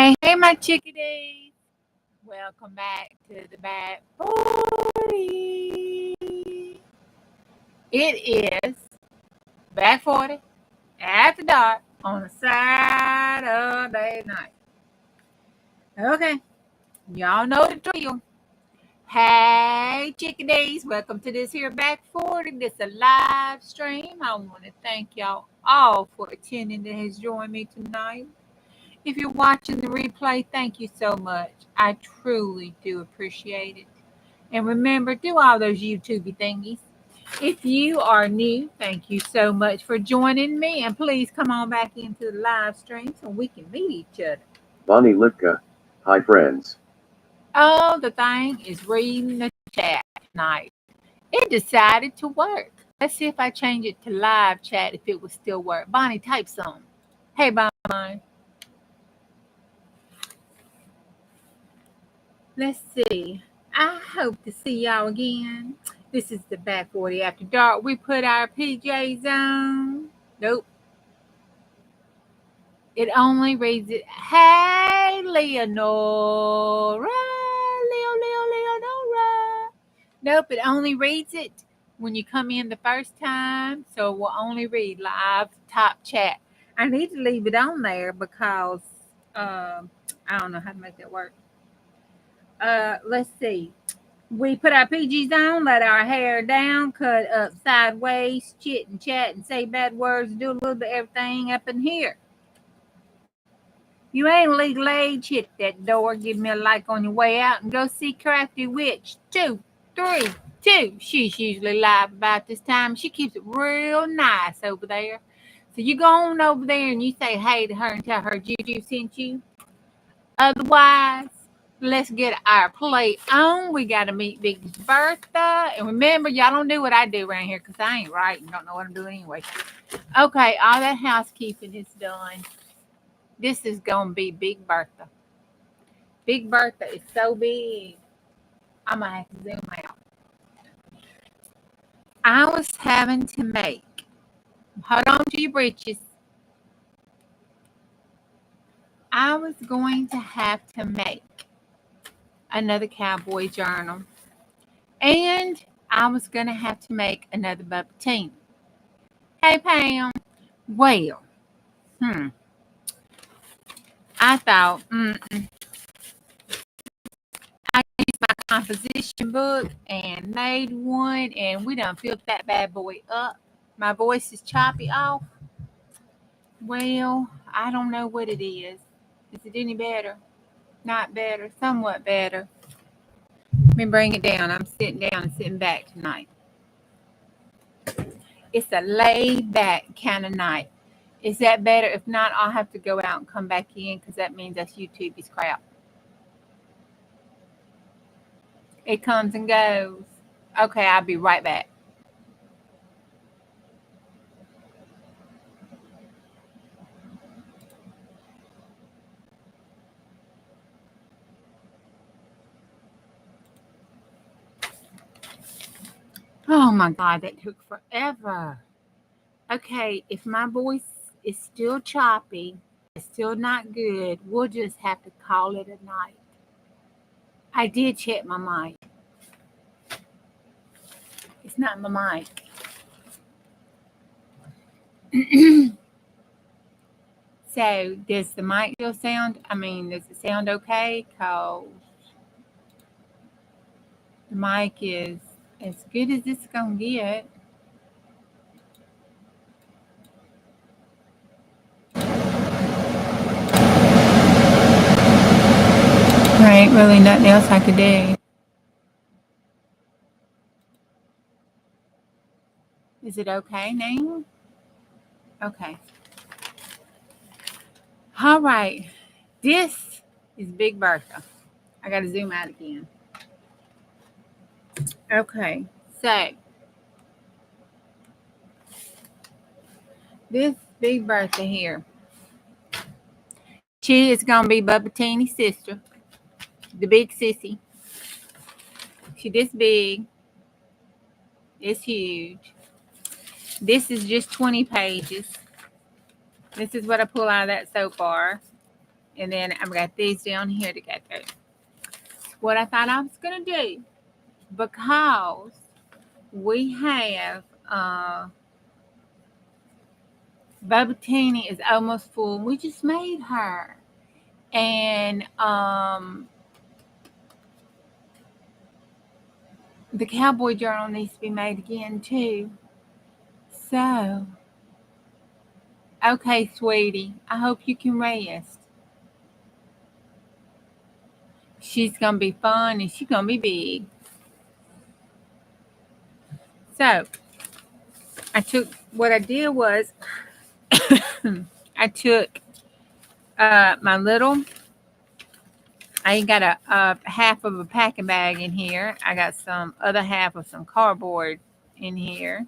Hey, my chickadees. Welcome back to the Bad 40. It is Back 40 after dark on a Saturday night. Okay, y'all know the drill. Hey, chickadees. Welcome to this here Back 40. This is a live stream. I want to thank y'all all for attending that has joined me tonight. If you're watching the replay, thank you so much. I truly do appreciate it. And remember, do all those YouTube thingies. If you are new, thank you so much for joining me. And please come on back into the live stream so we can meet each other. Bonnie Lipka. Hi, friends. Oh, the thing is reading the chat tonight. It decided to work. Let's see if I change it to live chat if it will still work. Bonnie, type some. Hey, Bonnie. Let's see. I hope to see y'all again. This is the Back 40 After Dark. We put our PJs on. Nope. It only reads it. Hey, Leonora. Leonora. Nope, it only reads it when you come in the first time. So it will only read live top chat. I need to leave it on there because I don't know how to make that work. Let's see. We put our PGs on, let our hair down, cut up sideways, chit and chat and say bad words, do a little bit of everything up in here. You ain't legal age, hit that door, give me a like on your way out, and go see Crafty Witch 232. She's usually live about this time. She keeps it real nice over there. So you go on over there and you say hey to her and tell her Juju sent you. Otherwise, let's get our play on. We got to meet Big Bertha. And remember, y'all don't do what I do around here because I ain't right and don't know what I'm doing anyway. Okay, all that housekeeping is done. This is going to be Big Bertha. Big Bertha is so big, I'm going to have to zoom out. I was having to make, hold on to your britches. I was going to have to make another cowboy journal. And I was going to have to make another Bubbatinie. Hey, Pam. Well, I thought, I used my composition book and made one, and we done filled that bad boy up. My voice is choppy off. Well, I don't know what it is. Is it any better? Not better, somewhat better. Let me bring it down. I'm sitting down and sitting back tonight. It's a laid back kind of night. Is that better? If not, I'll have to go out and come back in because that means that's YouTube's crap. It comes and goes. Okay, I'll be right back. Oh my God, that took forever. Okay, if my voice is still choppy, it's still not good, we'll just have to call it a night. I did check my mic. It's not my mic. So, does the mic still sound, does it sound okay? Because the mic is as good as it's going to get. There ain't really nothing else I could do. Is it okay now? Okay. All right. This is Big Bertha. I got to zoom out again. Okay. So, this Big Bertha here. She is going to be Bubbatinie's sister. The big sissy. She this big. It's huge. This is just 20 pages. This is what I pull out of that so far. And then I've got these down here together. What I thought I was going to do, because we have Bubbatinie is almost full. We just made her. And the cowboy journal needs to be made again too. So, okay, sweetie, I hope you can rest. She's going to be fun and she's going to be big. So, what I did was I took my little, I got a half of a packing bag in here. I got some other half of some cardboard in here.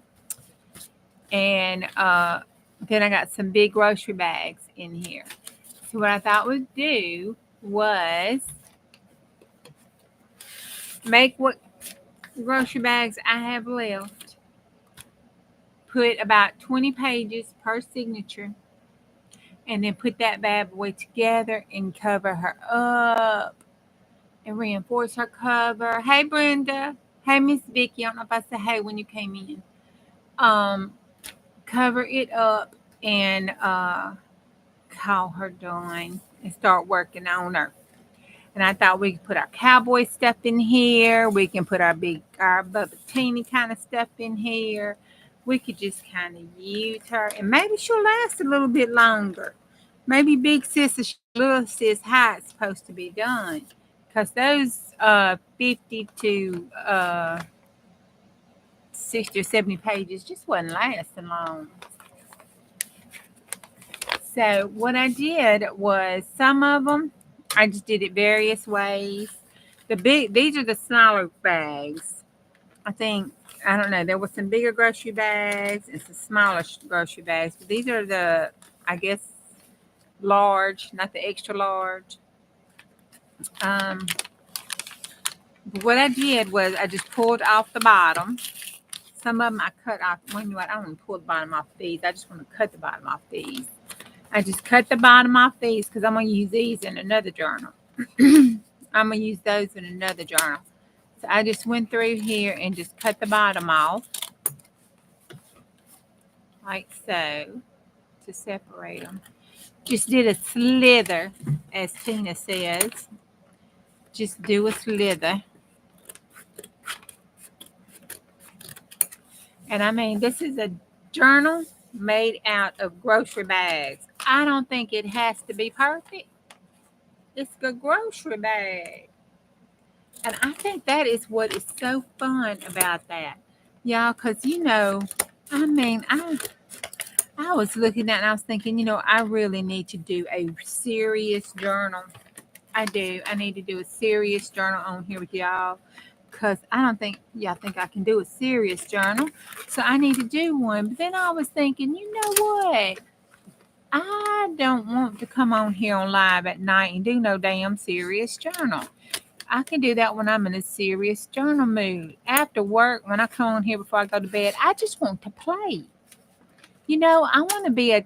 And then I got some big grocery bags in here. So what I thought we'd do was make what grocery bags I have left. Put about 20 pages per signature. And then put that bad boy together and cover her up. And reinforce her cover. Hey, Brenda. Hey, Miss Vicky. I don't know if I said hey when you came in. Cover it up and call her done and start working on her. And I thought we could put our cowboy stuff in here. We can put our Bubbatinie kind of stuff in here. We could just kind of use her. And maybe she'll last a little bit longer. Maybe big sis or little sis how it's supposed to be done. Because those 50 to 60 or 70 pages just wasn't lasting long. So what I did was some of them, I just did it various ways. These are the smaller bags. I don't know, there were some bigger grocery bags and some smaller grocery bags. But these are the, I guess, large, not the extra large. What I did was I just pulled off the bottom. Some of them I cut off. Well, you know what? I don't want to pull the bottom off these. I just want to cut the bottom off these. I just cut the bottom off these because I'm going to use these in another journal. I'm going to use those in another journal. So I just went through here and just cut the bottom off. Like so. To separate them. Just did a slither, as Tina says. Just do a slither. And I mean, this is a journal made out of grocery bags. I don't think it has to be perfect. It's a grocery bag. And I think that is what is so fun about that. Y'all, because, I mean, I was looking at it and I was thinking, I really need to do a serious journal. I do. I need to do a serious journal on here with y'all. Because I don't think y'all think I can do a serious journal. So I need to do one. But then I was thinking, you know what? I don't want to come on here on live at night and do no damn serious journal. I can do that when I'm in a serious journal mood. After work, when I come on here before I go to bed, I just want to play. I want to be a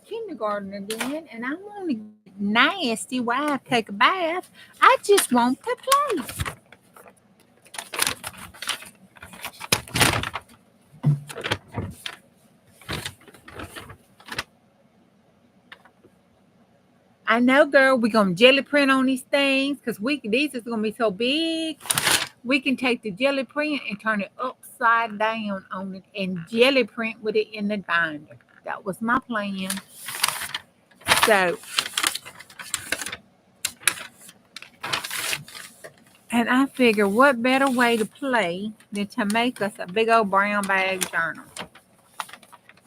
kindergartner again, and I want to get nasty while I take a bath. I just want to play. I know, girl, we're going to jelly print on these things because these is going to be so big. We can take the jelly print and turn it upside down on it and jelly print with it in the binder. That was my plan. So, and I figure what better way to play than to make us a big old brown bag journal.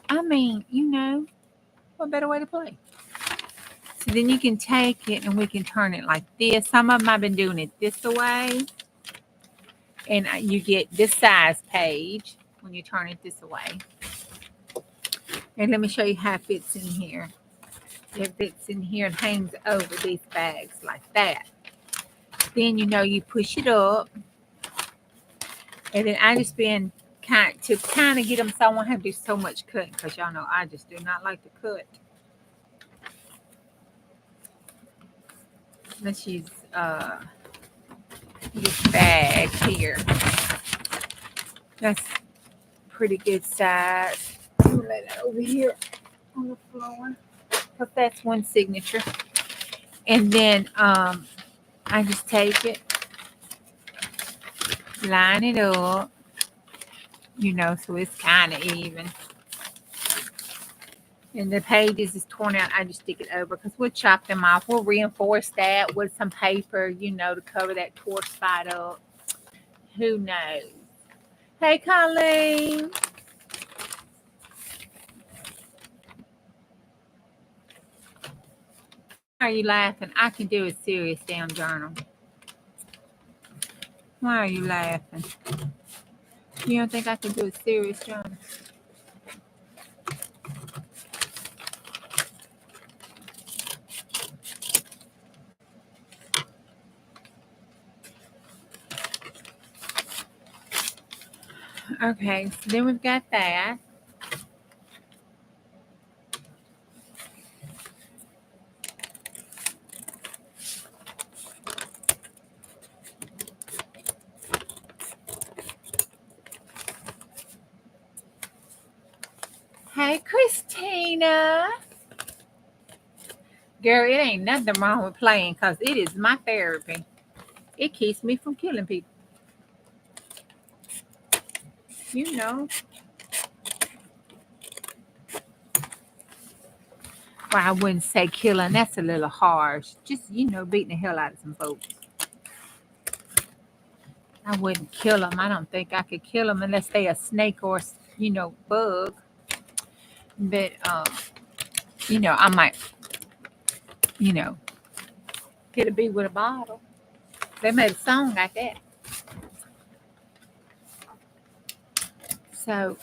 I mean, what better way to play? So then you can take it and we can turn it like this. Some of them I've been doing it this way. And you get this size page when you turn it this way. And let me show you how it fits in here. It fits in here and hangs over these bags like that. Then you push it up. And then I just been kind of get them so I won't have to do so much cutting because y'all know I just do not like to cut. Let's use this bag here. That's pretty good size. I'll lay that over here on the floor because that's one signature. And then I just take it, line it up, so it's kind of even. And the pages is torn out, I just stick it over because we'll chop them off. We'll reinforce that with some paper, to cover that tore spot up. Who knows? Hey, Colleen. Why are you laughing? I can do a serious damn journal. Why are you laughing? You don't think I can do a serious journal? Okay, so then we've got that. Hey, Christina. Girl, it ain't nothing wrong with playing because it is my therapy. It keeps me from killing people. Well, I wouldn't say killing. That's a little harsh. Just, beating the hell out of some folks. I wouldn't kill them. I don't think I could kill them unless they a snake or, bug. But, I might, get a bee with a bottle. They made a song like that. So,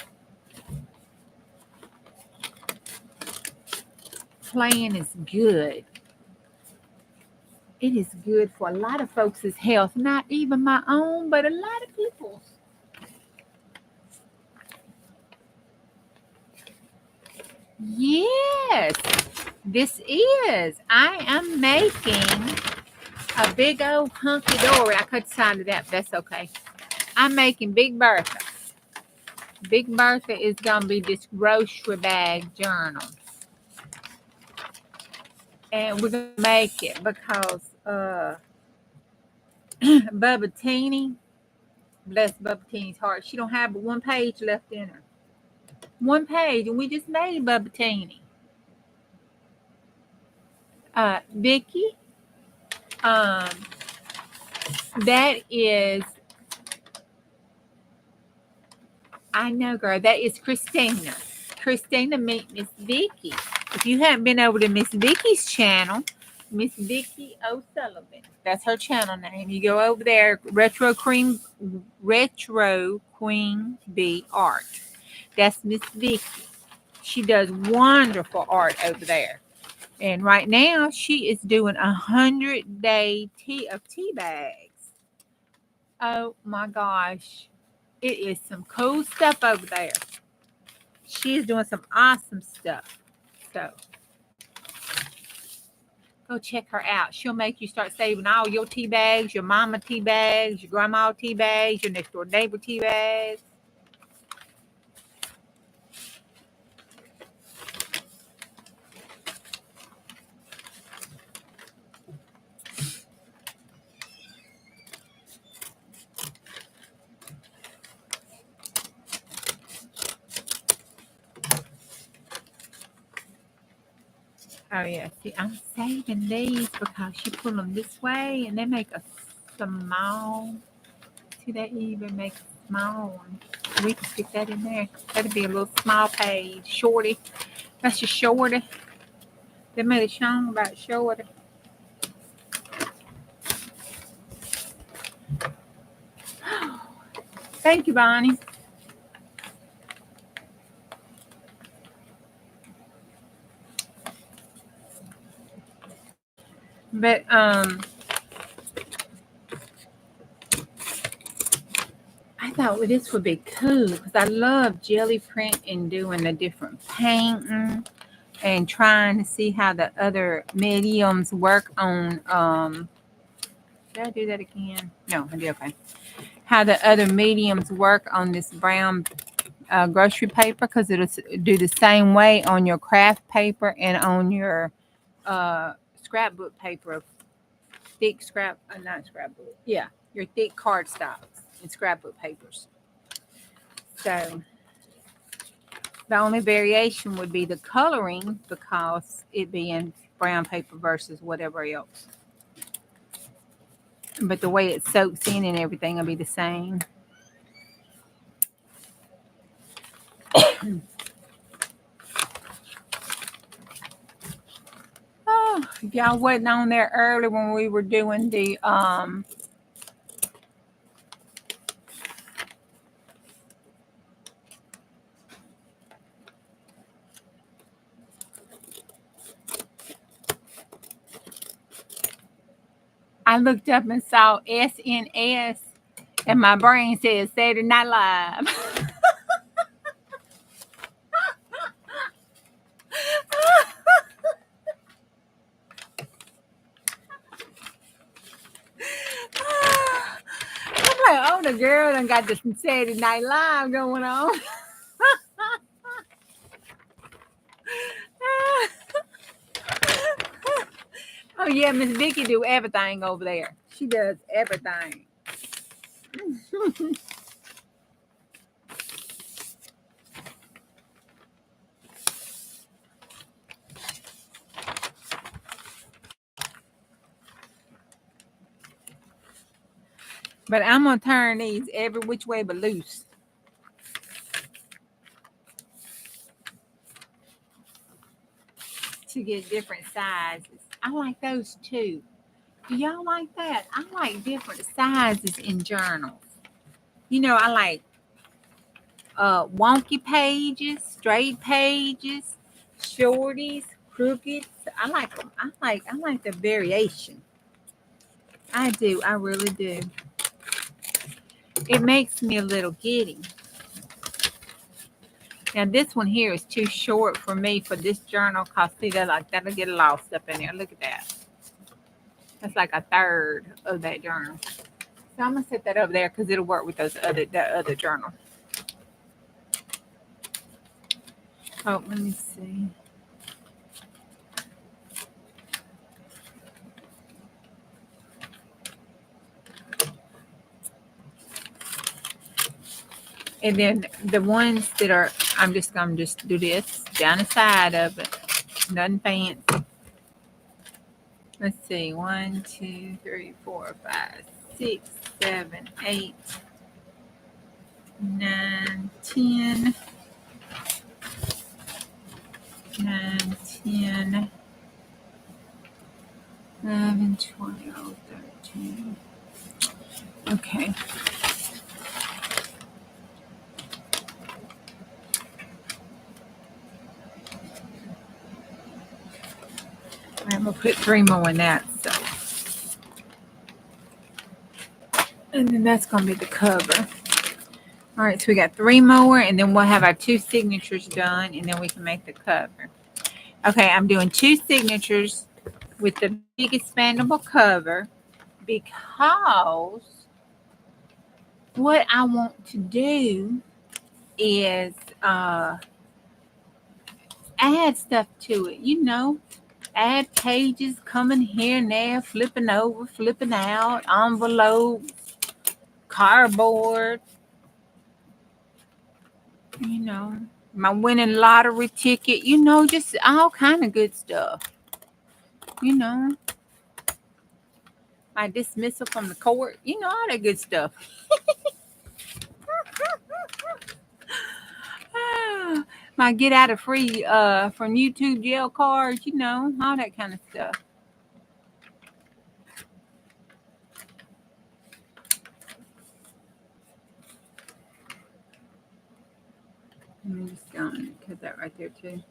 playing is good. It is good for a lot of folks' health, not even my own, but a lot of people's. Yes, this is. I am making a big old hunky dory. I cut the side of that, but that's okay. I'm making Big Bertha. Big Bertha is going to be this grocery bag journal. And we're going to make it because Bubbatinie, bless Bubbatinie's heart, she don't have but one page left in her. One page, and we just made Bubbatinie. Vicky, that is, I know, girl, that is Christina. Christina meet Miss Vicky. If you haven't been over to Miss Vicky's channel, Miss Vicky O'Sullivan, that's her channel name. You go over there, Retro Queen Bee Art. That's Miss Vicky. She does wonderful art over there. And right now, she is doing 100-day tea bags. Oh my gosh. It is some cool stuff over there. She's doing some awesome stuff. So, go check her out. She'll make you start saving all your tea bags, your mama tea bags, your grandma tea bags, your next door neighbor tea bags. Oh, yeah. See, I'm saving these because you pull them this way and they make a small. See, they even make a small one. We can stick that in there. That'd be a little small page. Shorty. That's your shorty. They made a song about shorty. Thank you, Bonnie. But I thought this would be cool because I love jelly print and doing the different painting. and trying to see how the other mediums work on did I do that again? No, I did okay. How the other mediums work on this brown grocery paper, because it'll do the same way on your craft paper and on your scrapbook paper, thick not scrapbook, yeah, your thick cardstocks and scrapbook papers. So the only variation would be the coloring, because it being brown paper versus whatever else. But the way it soaks in and everything will be the same. Oh, if y'all wasn't on there early when we were doing the I looked up and saw SNS, and my brain said Saturday Night Live. I'm like, oh, the girl done got this Saturday Night Live going on. Oh yeah, Miss Vicky do everything over there. She does everything. But I'm gonna turn these every which way but loose. To get different sizes. I like those too. Do y'all like that? I like different sizes in journals. You know, I like wonky pages, straight pages, shorties, crooked. I like them. I like the variation. I do. I really do. It makes me a little giddy. Now this one here is too short for me for this journal, cause see that like that'll get lost up in there. Look at that. That's like a third of that journal. So I'm gonna set that up there because it'll work with that other journal. Oh, let me see. And then the ones that are, I'm just gonna do this down the side of it. Nothing fancy. Let's see. 1, 2, 3, 4, 5, 6, 7, 8, 9, 10. 9, 10, 11, 12, 13. Okay. I'm going to put 3 more in that. So. And then that's going to be the cover. All right, so we got 3 more, and then we'll have our 2 signatures done, and then we can make the cover. Okay, I'm doing 2 signatures with the big expandable cover because what I want to do is add stuff to it, you know, add pages coming here and there, flipping over, flipping out, envelopes, cardboard, you know, my winning lottery ticket, you know, just all kind of good stuff, you know, my dismissal from the court, you know, all that good stuff. My get out of free from YouTube jail cards, you know, all that kind of stuff. Let me just go and cut that right there too.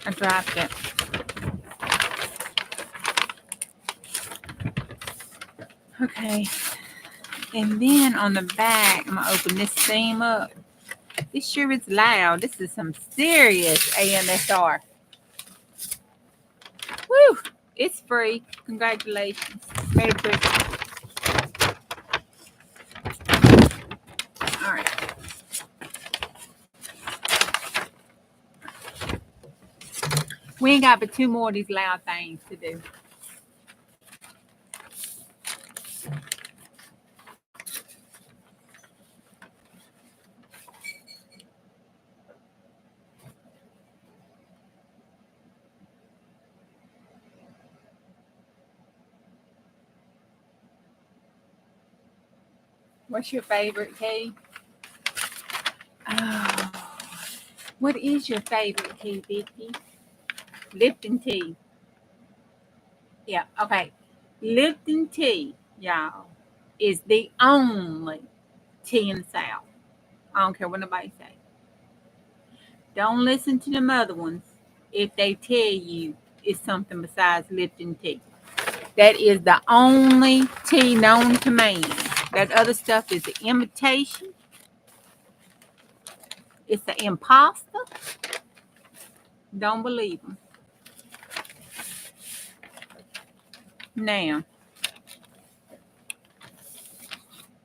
I dropped it. Okay. And then on the back, I'm going to open this seam up. This sure is loud. This is some serious AMSR. Woo! It's free. Congratulations. Merry Christmas. All right. We ain't got but 2 more of these loud things to do. What's your favorite tea? Oh, what is your favorite tea, Vicky? Lipton tea. Yeah, okay. Lipton tea, y'all, is the only tea in the South. I don't care what nobody say. Don't listen to them other ones if they tell you it's something besides Lipton tea. That is the only tea known to man. That other stuff is an imitation. It's an imposter. Don't believe them. Now,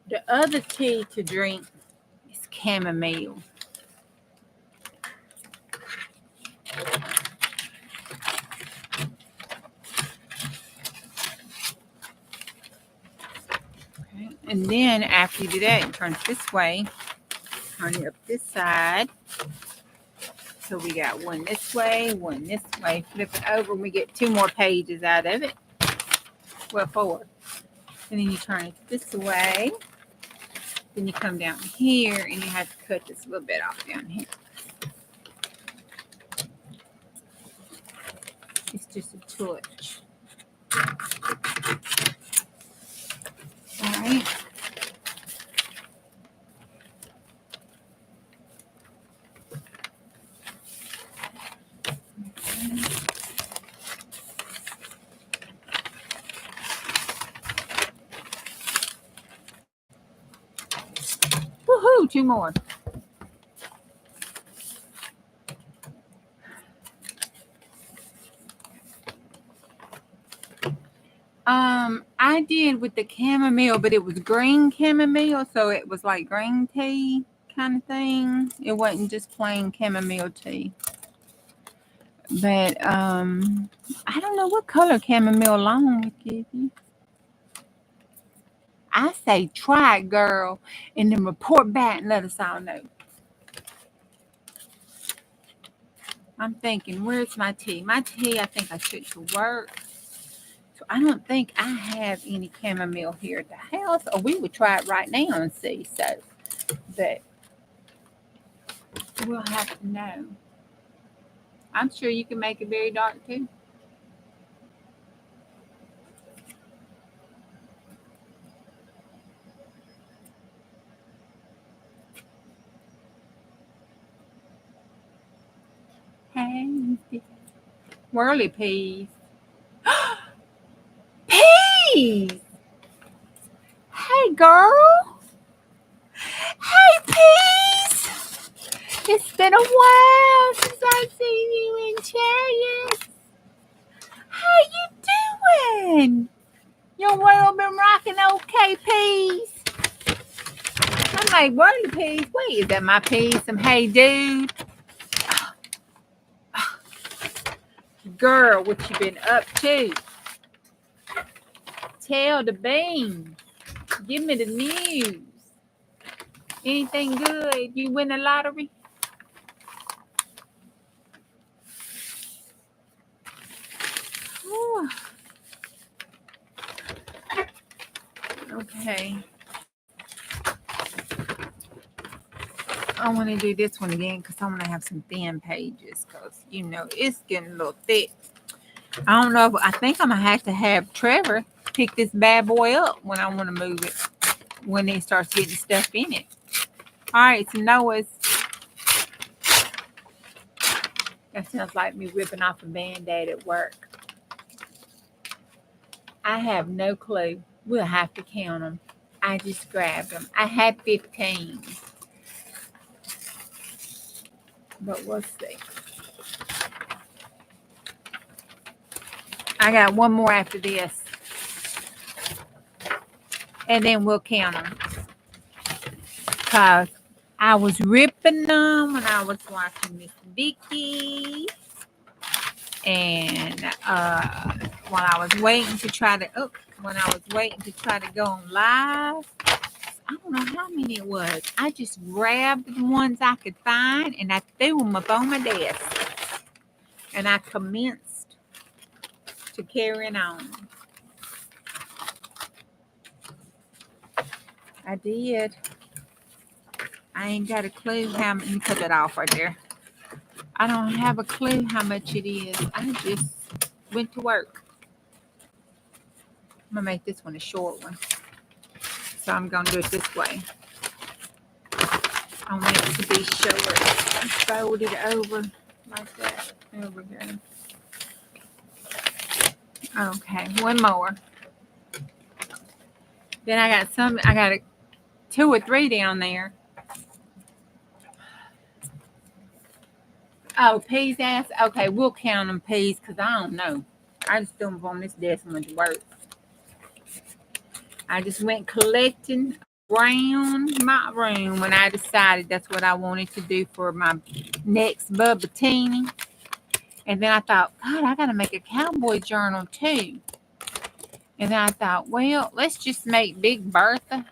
the other tea to drink is chamomile. Okay. And then after you do that, you turn it this way. Turn it up this side. So we got one this way, one this way. Flip it over and we get 2 more pages out of it. Well, 4. And then you turn it this way. Then you come down here and you have to cut this little bit off down here. It's just a touch. All right. Woohoo! 2 more. I did with the chamomile, but it was green chamomile, so it was like green tea kind of thing. It wasn't just plain chamomile tea. But I don't know what color chamomile lawn would give you. I say try it, girl, and then report back and let us all know. I'm thinking, where's my tea? My tea, I think I took to work. So I don't think I have any chamomile here at the house, or we would try it right now and see. So, but we'll have to know. I'm sure you can make it very dark too. Hey, whirly peas. Peas! Hey, girl. Hey, Peas! It's been a while since I've seen you in Chariots. How you doing? Your world been rocking okay, Peas? I'm like, whirly peas? Wait, is that my peas? Some hey, dude? Girl, what you been up to? Tell the beans. Give me the news. Anything good? You win the lottery? Whew. Okay. I want to do this one again because I want to have some thin pages because, you know, it's getting a little thick. I don't know. I think I'm going to have Trevor pick this bad boy up when I want to move it, when it starts getting stuff in it. All right, so Noah's That sounds like me ripping off a Band-Aid at work. I have no clue. We'll have to count them. I just grabbed them. I had 15. But we'll see. I got one more after this. And then we'll count them. Because I was ripping them when I was watching Miss Vicky. And when I was waiting to try to go on live, I don't know how many it was. I just grabbed the ones I could find and I threw them up on my desk. And I commenced to carrying on. I did. I ain't got a clue how many. Let me cut that off right there. I don't have a clue how much it is. I just went to work. I'm going to make this one a short one. So I'm going to do it this way. I want it to be short. Fold it over like that. There we go. Okay, one more. Then I got 2 or 3 down there. Oh, peas ass. Okay, we'll count them peas because I don't know. I just threw them on this desk and went to work. I just went collecting around my room when I decided that's what I wanted to do for my next Bubbatinie. And then I thought, God, I got to make a cowboy journal too. And then I thought, well, let's just make Big Bertha.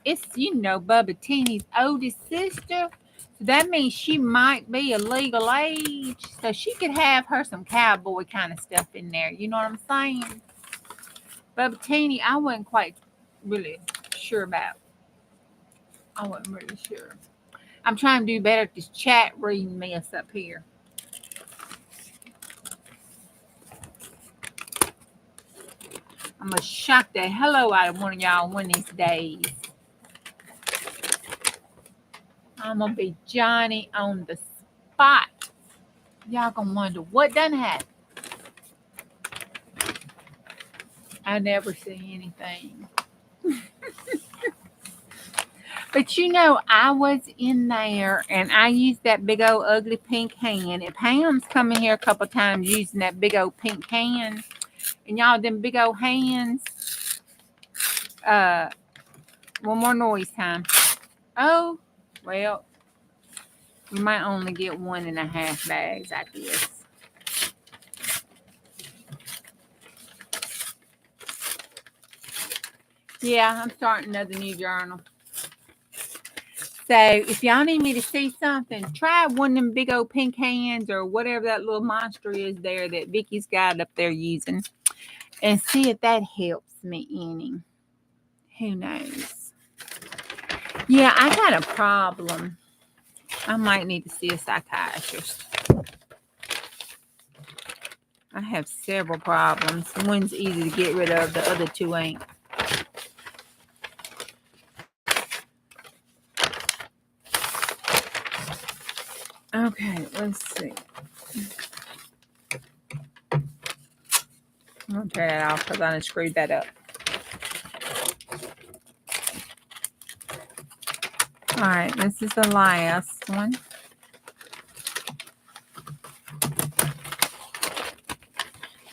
It's, Bubbatinie's oldest sister. So that means she might be a legal age. So she could have her some cowboy kind of stuff in there. You know what I'm saying? Bubbatinie, I wasn't quite really sure about. I wasn't really sure. I'm trying to do better at this chat reading mess up here. I'm going to shock the hello out of one of y'all one of these days. I'm going to be Johnny on the spot. Y'all going to wonder what done happened. I never see anything. But I was in there and I used that big old ugly pink hand. And Pam's come in here a couple times using that big old pink hand. And y'all, them big old hands. One more noise time. Oh, well, we might only get 1.5 bags, I guess. Yeah, I'm starting another new journal. So if y'all need me to see something, try one of them big old pink hands or whatever that little monster is there that Vicky's got up there using. And see if that helps me any. Who knows? Yeah, I got a problem. I might need to see a psychiatrist. I have several problems. One's easy to get rid of. The other 2 ain't. Okay, let's see. I'm going to turn that off because I done screwed that up. All right, this is the last one.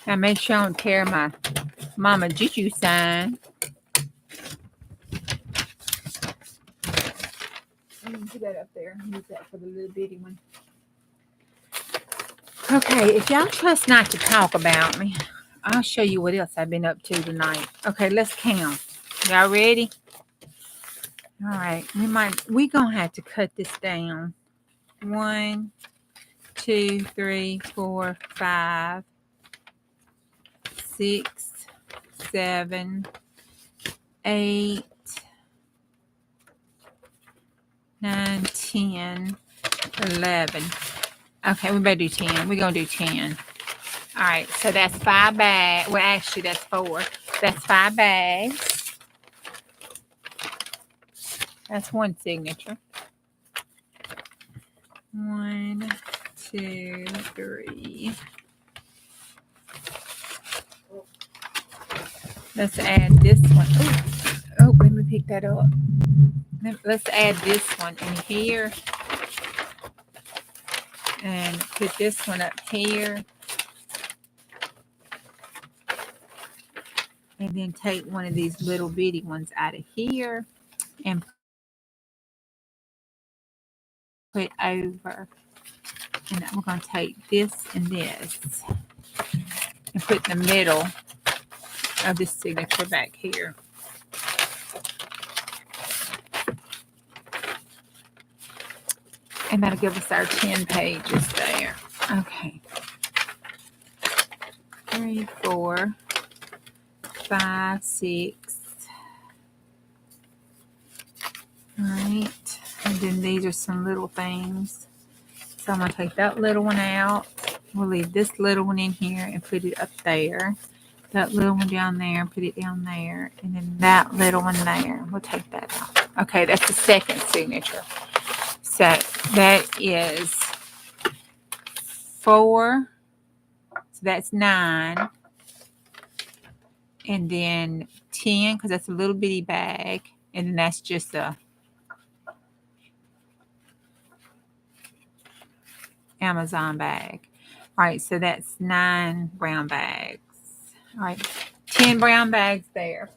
Now make sure I don't tear my Mama Juju sign. Put that up there. Use that for the little bitty one. Okay, if y'all trust not to talk about me, I'll show you what else I've been up to tonight. Okay, let's count. Y'all ready? All right, we gonna have to cut this down. 1, 2, 3, 4, 5, 6, 7, 8, 9, 10, 11. Okay, we better do 10. We're going to do 10. All right, so that's 5 bags. Well, actually, that's 4. That's 5 bags. That's one signature. 1, 2, 3. Let's add this one. Oh, let me pick that up. Let's add this one in here. And put this one up here. And then take one of these little bitty ones out of here and put over. And we're going to take this and this and put in the middle of this signature back here. And that'll give us our 10 pages there. Okay. 3, 4, 5, 6. All right. And then these are some little things. So I'm going to take that little one out. We'll leave this little one in here and put it up there. That little one down there, put it down there. And then that little one there. We'll take that out. Okay, that's the second signature. So that is 4. So that's 9. And then 10, because that's a little bitty bag. And then that's just a Amazon bag. All right, so that's 9 brown bags. All right, 10 brown bags there.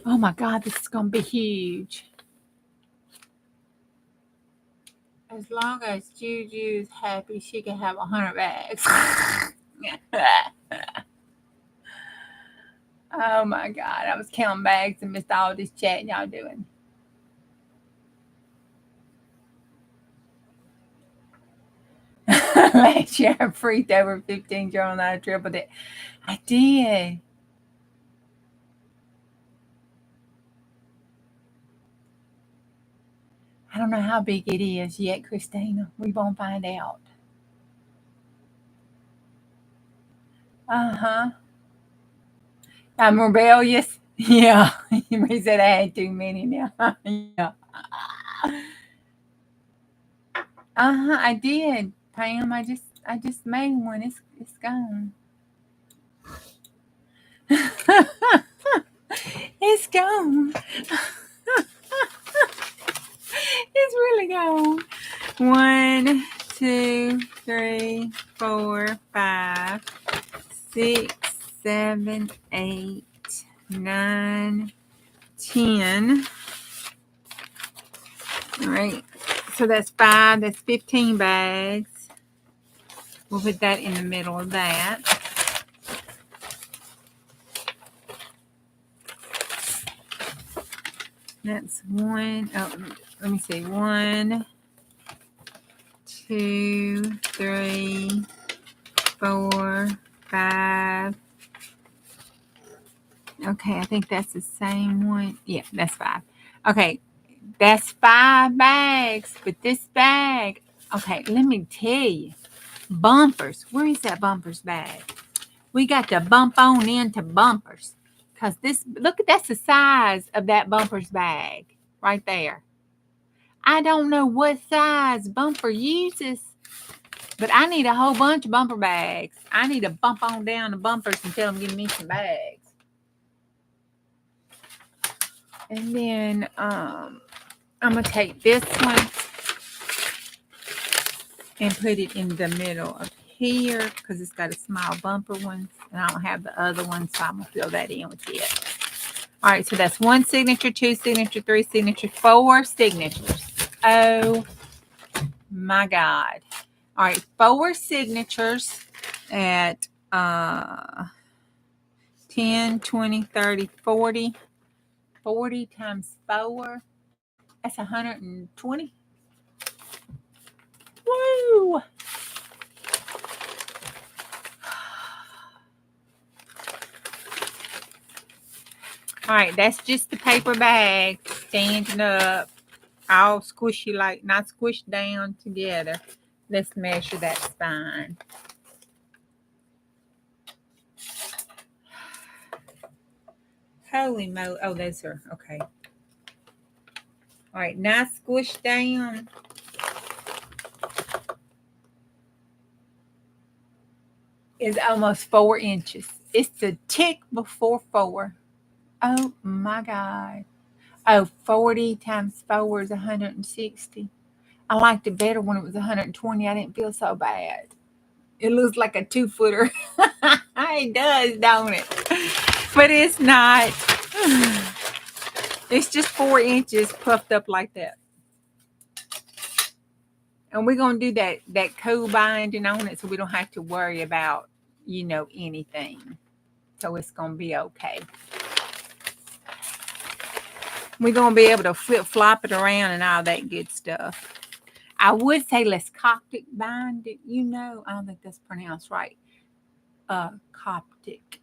Oh my God, this is going to be huge. As long as Juju's happy, she can have 100 bags. Oh my God, I was counting bags and missed all this chat y'all doing. Last year I freaked over 15 journal, I tripled it. I did. I don't know how big it is yet, Christina. We won't find out. Uh-huh. I'm rebellious. Yeah. He said I had too many now. Yeah. Uh-huh. I did, Pam. I just made one. It's gone. It's gone. It's really gone. 1, 2, 3, 4, 5, 6, 7, 8, 9, 10. All right. So that's 5. That's 15 bags. We'll put that in the middle of that. That's 1. Oh, let me see. 1, 2, 3, 4, 5. Okay, I think that's the same one. Yeah, that's 5. Okay, that's 5 bags. But this bag, okay, let me tell you. Bumpers. Where is that bumpers bag? We got to bump on into bumpers. Because this, look, that's the size of that bumpers bag right there. I don't know what size bumper uses, but I need a whole bunch of bumper bags. I need to bump on down the bumpers and tell them give me some bags. And then I'm going to take this one and put it in the middle of here because it's got a small bumper one. And I don't have the other one, so I'm going to fill that in with it. All right, so that's 1 signature, 2 signature, 3 signature, 4 signatures. Oh, my God. All right, 4 signatures at 10, 20, 30, 40. 40 times 4. That's 120. Woo! All right, that's just the paper bag standing up, all squishy, like not squished down together. Let's measure that spine. Holy mo! Oh, those are okay. All right, now squish down. Is almost 4 inches. It's the tick before 4. Oh my God. Oh, 40 times 4 is 160. I liked it better when it was 120. I didn't feel so bad. It looks like a 2-footer. It does, don't it? But it's not. It's just 4 inches puffed up like that. And we're going to do that co-binding on it so we don't have to worry about, anything. So it's going to be okay. We're going to be able to flip-flop it around and all that good stuff. I would say let's Coptic bind it. I don't think that's pronounced right. Coptic.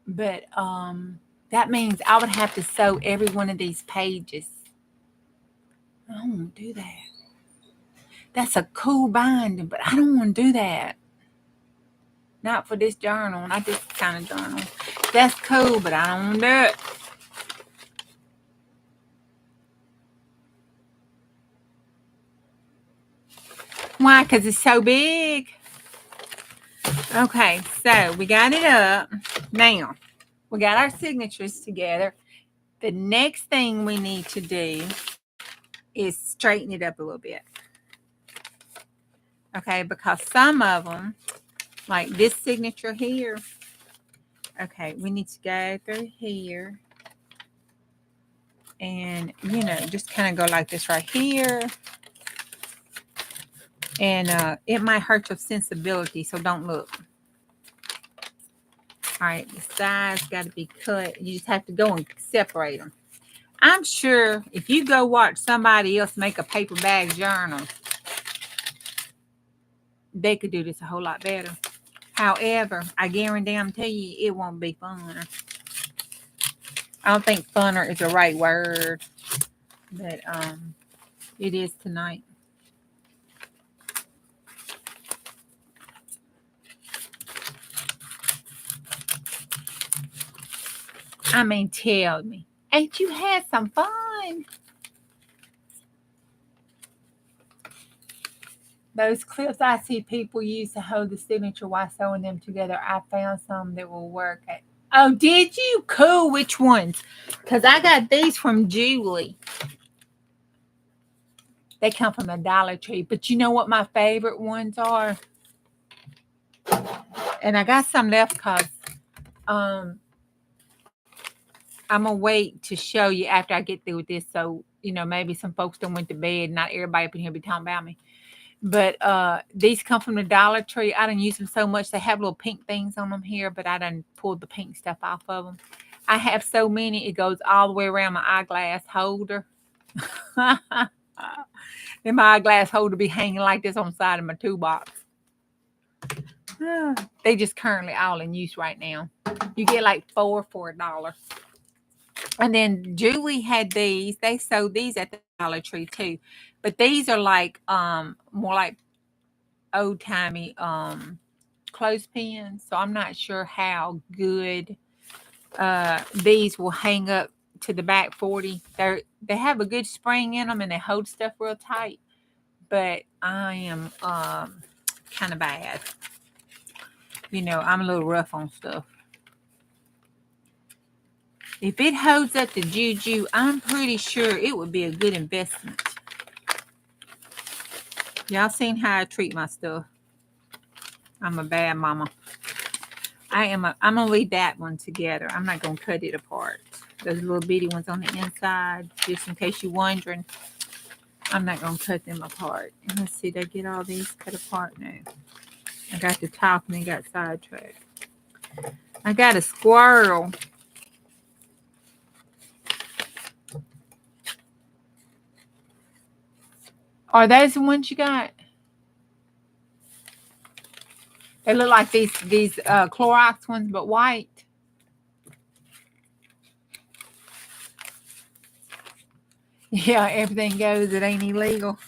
But that means I would have to sew every one of these pages. I don't want to do that. That's a cool binding, but I don't want to do that. Not for this journal, not this kind of journal. That's cool, but I don't want to do it. Why? Because it's so big. Okay, so we got it up. Now, we got our signatures together. The next thing we need to do is straighten it up a little bit. Okay, because some of them, like this signature here, okay, we need to go through here and, just kind of go like this right here. And it might hurt your sensibility, so don't look. All right, the sides got to be cut. You just have to go and separate them. I'm sure if you go watch somebody else make a paper bag journal, they could do this a whole lot better. However, I guarantee you it won't be funner. I don't think funner is the right word, but it is tonight. I mean, tell me, ain't you had some fun? Those clips I see people use to hold the signature while sewing them together, I found some that will work. Oh, did you? Cool. Which ones? Because I got these from Julie. They come from the Dollar Tree. But you know what my favorite ones are? And I got some left because I'm going to wait to show you after I get through with this. So, maybe some folks done went to bed. Not everybody up in here be talking about me. But these come from the Dollar Tree. I done use them so much. They have little pink things on them here, but I done pulled the pink stuff off of them. I have so many, it goes all the way around my eyeglass holder. And my eyeglass holder be hanging like this on the side of my toolbox. They just currently all in use right now. You get like 4 for $1. And then Julie had these. They sold these at the Dollar Tree too. But these are like more like old-timey clothespins. So I'm not sure how good these will hang up to the back 40. They have a good spring in them and they hold stuff real tight. But I am kind of bad. I'm a little rough on stuff. If it holds up to Juju, I'm pretty sure it would be a good investment. Y'all seen how I treat my stuff. I'm a bad mama. I'm going to leave that one together. I'm not going to cut it apart. Those little bitty ones on the inside, just in case you're wondering. I'm not going to cut them apart. And let's see, did I get all these cut apart now? I got the top and then got sidetracked. I got a squirrel. Are those the ones you got? They look like these Clorox ones, but white. Yeah, everything goes. It ain't illegal.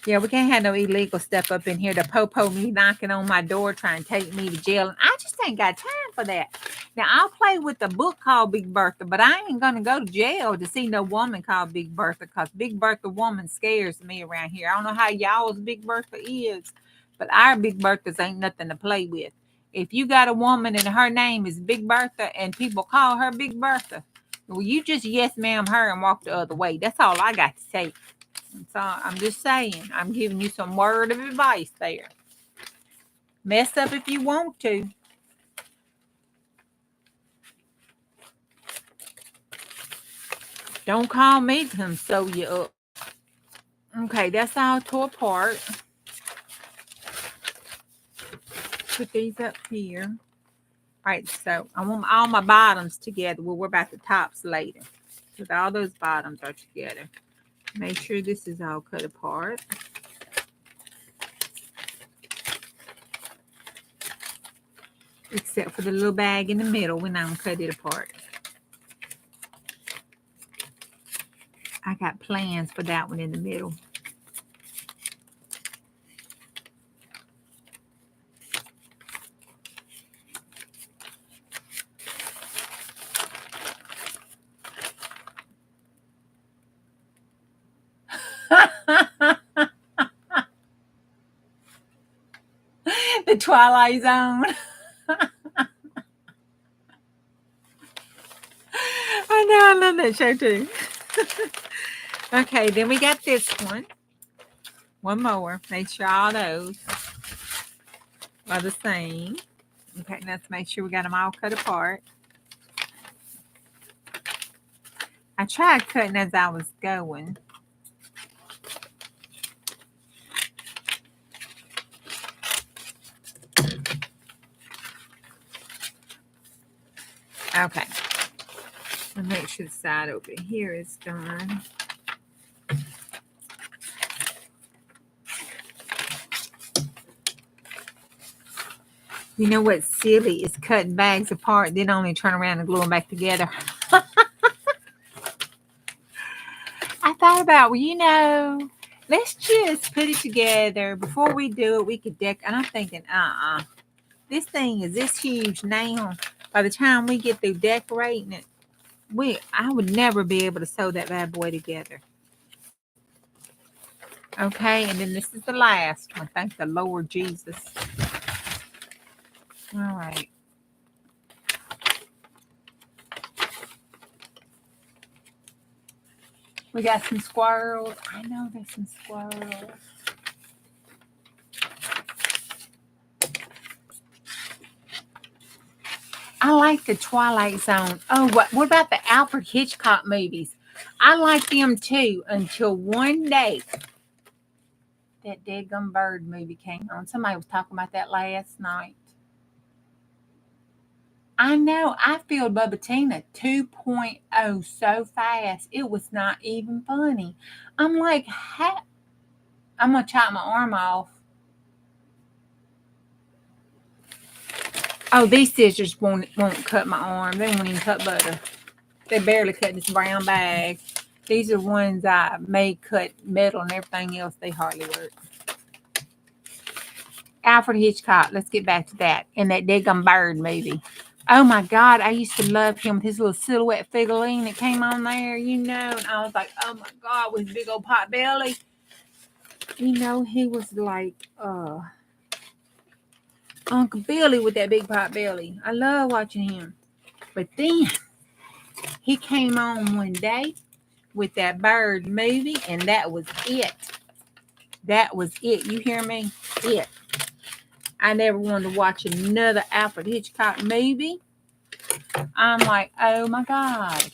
Yeah, we can't have no illegal stuff up in here. The po-po me knocking on my door trying to take me to jail. And I just ain't got time for that. Now, I'll play with the book called Big Bertha, but I ain't going to go to jail to see no woman called Big Bertha because Big Bertha woman scares me around here. I don't know how y'all's Big Bertha is, but our Big Berthas ain't nothing to play with. If you got a woman and her name is Big Bertha and people call her Big Bertha, well, you just yes ma'am her and walk the other way. That's all I got to say. So I'm just saying, I'm giving you some word of advice there. Mess up if you want to. Don't call me to come sew you up. Okay, that's all tore apart. Put these up here. All right, so I want all my bottoms together. We'll worry about the tops later. Because all those bottoms are together. Make sure this is all cut apart. Except for the little bag in the middle when I'm cut it apart. I got plans for that one in the middle. The Twilight Zone. I know, I love that show too. Okay, then we got this one. One more. Make sure all those are the same. Okay, let's make sure we got them all cut apart. I tried cutting as I was going. Okay. I'll make sure the side over here is done. You know what's silly is cutting bags apart, then only turn around and glue them back together. I thought about, well, you know, let's just put it together. Before we do it, we could and I'm thinking, this thing is this huge now. By the time we get through decorating it, I would never be able to sew that bad boy together. Okay, and then this is the last one. Thank the Lord Jesus. All right. We got some squirrels. I know there's some squirrels. I like the Twilight Zone. Oh, what about the Alfred Hitchcock movies? I like them too until one day that Deadgum Bird movie came on. Somebody was talking about that last night. I know. I filled Bubbatinie 2.0 so fast. It was not even funny. I'm like, I'm going to chop my arm off. Oh, these scissors won't cut my arm. They won't even cut butter. They barely cut this brown bag. These are ones I made cut metal and everything else. They hardly work. Alfred Hitchcock. Let's get back to that. In that Deadgum Bird movie. Oh my God, I used to love him with his little silhouette figurine that came on there, you know. And I was like, oh my God, with his big old pot belly. You know, he was like Uncle Billy with that big pot belly. I love watching him. But then he came on one day with that Bird movie, and that was it. That was it. You hear me? It. I never wanted to watch another Alfred Hitchcock movie. I'm like, oh my God.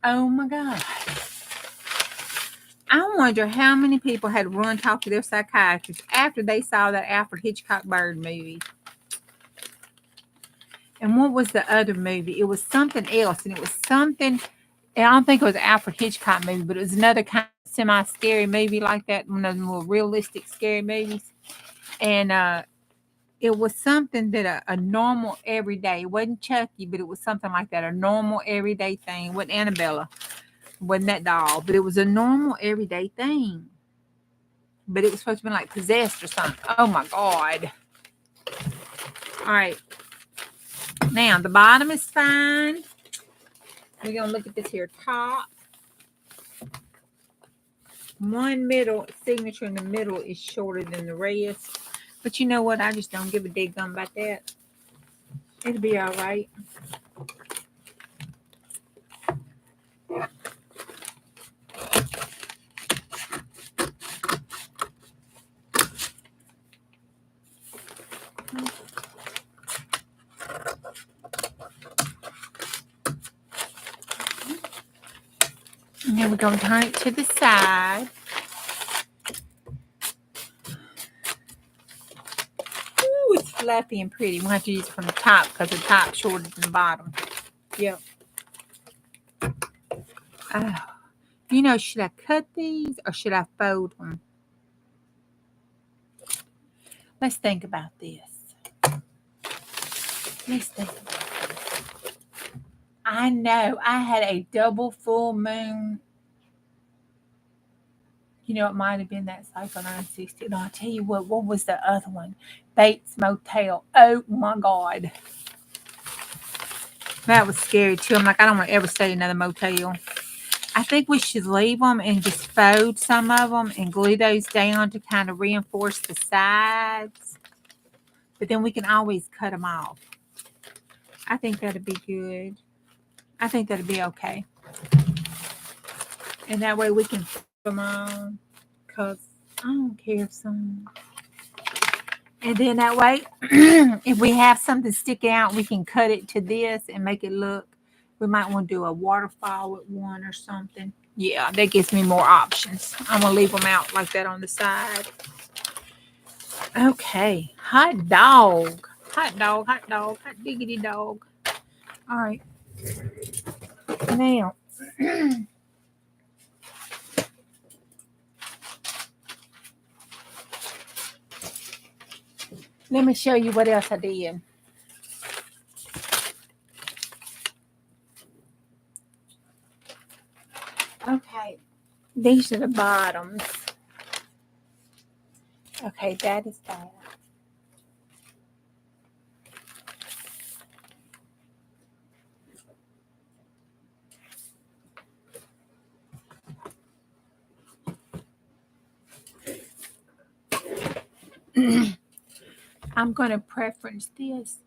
Oh my God. I wonder how many people had run talk to their psychiatrist after they saw that Alfred Hitchcock Bird movie. And what was the other movie? It was something else. And it was something, I don't think it was an Alfred Hitchcock movie, but it was another kind of semi-scary movie like that. One of the more realistic scary movies. And it was something that a normal everyday, it wasn't Chucky, but it was something like that. A normal everyday thing. It wasn't Annabella. It wasn't that doll, but it was a normal everyday thing. but it was supposed to be like possessed or something. Oh my God. All right. Now the bottom is fine. We're going to look at this here top. One middle signature in the middle is shorter than the rest. But you know what? I just don't give a daggum about that. It'll be all right. And then we're going to turn it to the side. Ooh, it's fluffy and pretty. We'll have to use it from the top because the top's shorter than the bottom. Yep. You know, should I cut these or should I fold them? Let's think about this. Let's think about this. I know I had a double full moon. You know, it might have been that Cycle 960. And I'll tell you what was the other one? Bates Motel. Oh my God. That was scary too. I'm like, I don't want to ever stay in another motel. I think we should leave them and just fold some of them and glue those down to kind of reinforce the sides. But then we can always cut them off. I think that'd be good. I think that'd be okay. And that way we can put them on. Because I don't care if some. And then that way, if we have something stick out, we can cut it to this and make it look. We might want to do a waterfall with one or something. Yeah, that gives me more options. I'm going to leave them out like that on the side. Okay. Hot dog. Hot dog, hot dog, hot diggity dog. All right. Now. Let me show you what else I did. Okay, these are the bottoms. Okay, that is that. I'm going to preference this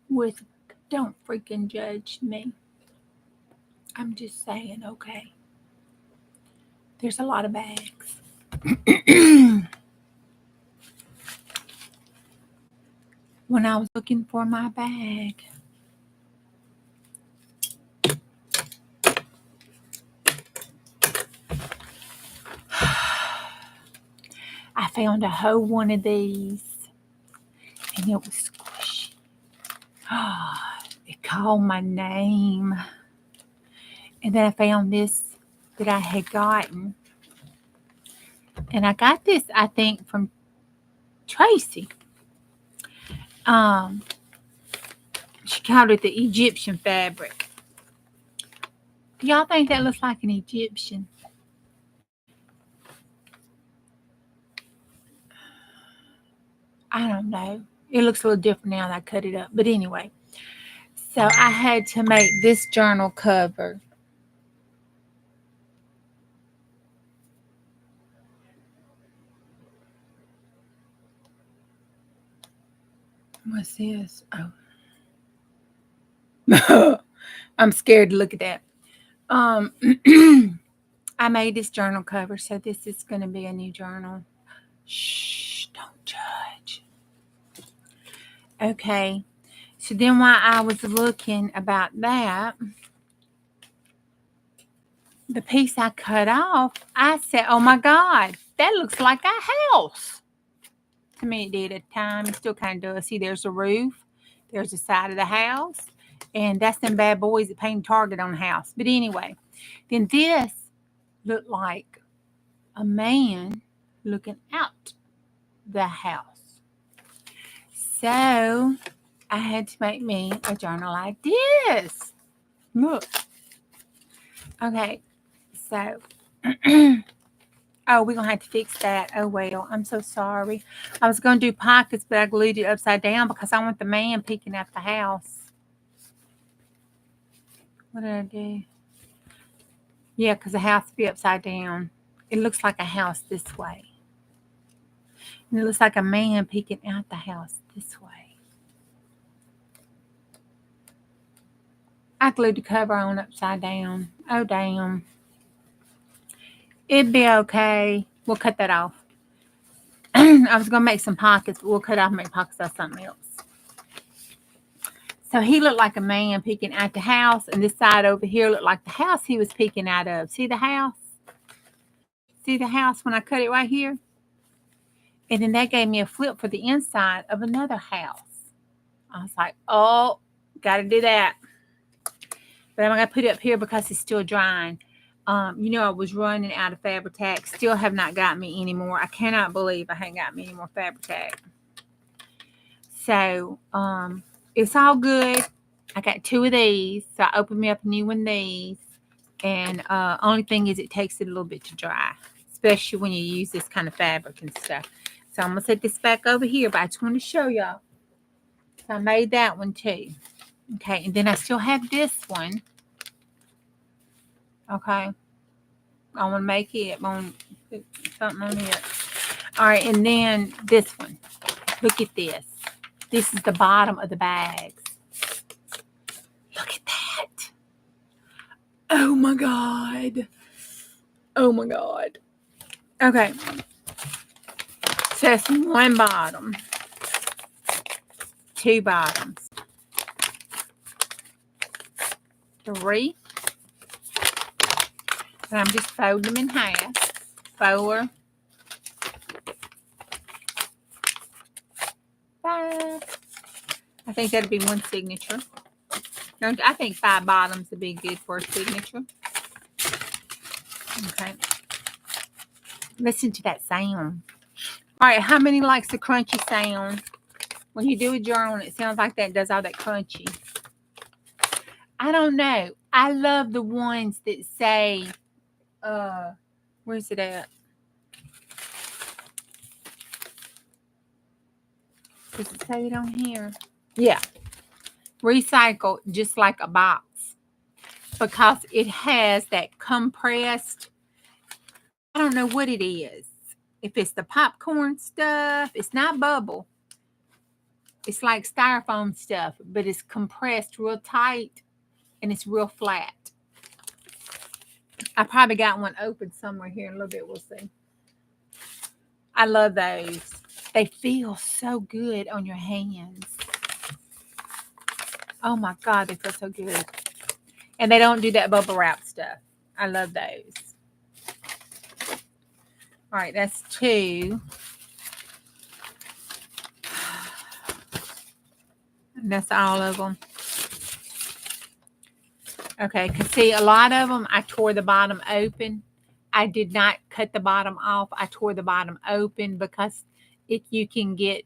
with don't freaking judge me. I'm just saying, okay. There's a lot of bags. When I was looking for my bag, I found a whole one of these and it was squishy. It called my name. And then I found this that I had gotten. And I got this, I think, from Tracy. She called it the Egyptian fabric. Do y'all think that looks like an Egyptian? I don't know. It looks a little different now that I cut it up. But anyway, so I had to make this journal cover. What's this? Oh. I'm scared to look at that. I made this journal cover, so this is going to be a new journal. Shh, don't judge. Okay, so then while I was looking about that, the piece I cut off, I said, oh my God, that looks like a house. To me, it did at the time. It still kind of does. See, there's a roof. There's the side of the house. And that's them bad boys that paint Target on the house. But anyway, then this looked like a man looking out the house. So I had to make me a journal like this. Look. Okay. So Oh, we're going to have to fix that. Oh, well, I'm so sorry. I was going to do pockets, but I glued it upside down because I want the man peeking out the house. What did I do? Yeah, because the house will be upside down. It looks like a house this way. And it looks like a man peeking out the house this way. I glued the cover on upside down. Oh, damn. It'd be okay. We'll cut that off. I was going to make some pockets, but we'll cut off and make pockets out of something else. So he looked like a man peeking out the house, and this side over here looked like the house he was peeking out of. See the house? See the house when I cut it right here? And then that gave me a flip for the inside of another house. I was like, oh, got to do that. But I'm going to put it up here because it's still drying. You know, I was running out of Fabri-Tac. Still have not got me any more. I cannot believe I haven't got me any more Fabri-Tac. So, it's all good. I got 2 of these. So I opened me up a new one of these. And only thing is it takes it a little bit to dry. Especially when you use this kind of fabric and stuff. So I'm going to set this back over here. But I just want to show y'all. So I made that one too. Okay. And then I still have this one. Okay. I want to make it. I want to put something on it. All right. And then this one. Look at this. This is the bottom of the bags. Look at that. Oh my God. Oh my God. Okay. So that's 1 bottom. 2 bottoms. 3. And I'm just folding them in half. 4. 5. I think that'd be 1 signature. No, I think 5 bottoms would be good for a signature. Okay. Listen to that sound. All right, how many likes the crunchy sound? When you do a journal, it sounds like that, does all that crunchy. I don't know. I love the ones that say, where's it at? Does it say it on here? Yeah. Recycle just like a box. Because it has that compressed, I don't know what it is. If it's the popcorn stuff, it's not bubble. It's like styrofoam stuff, but it's compressed real tight and it's real flat. I probably got one open somewhere here in a little bit. We'll see. I love those. They feel so good on your hands. Oh my God, they feel so good. And they don't do that bubble wrap stuff. I love those. All right, that's 2. And that's all of them. Okay, because see, a lot of them, I tore the bottom open. I did not cut the bottom off. I tore the bottom open because you can get,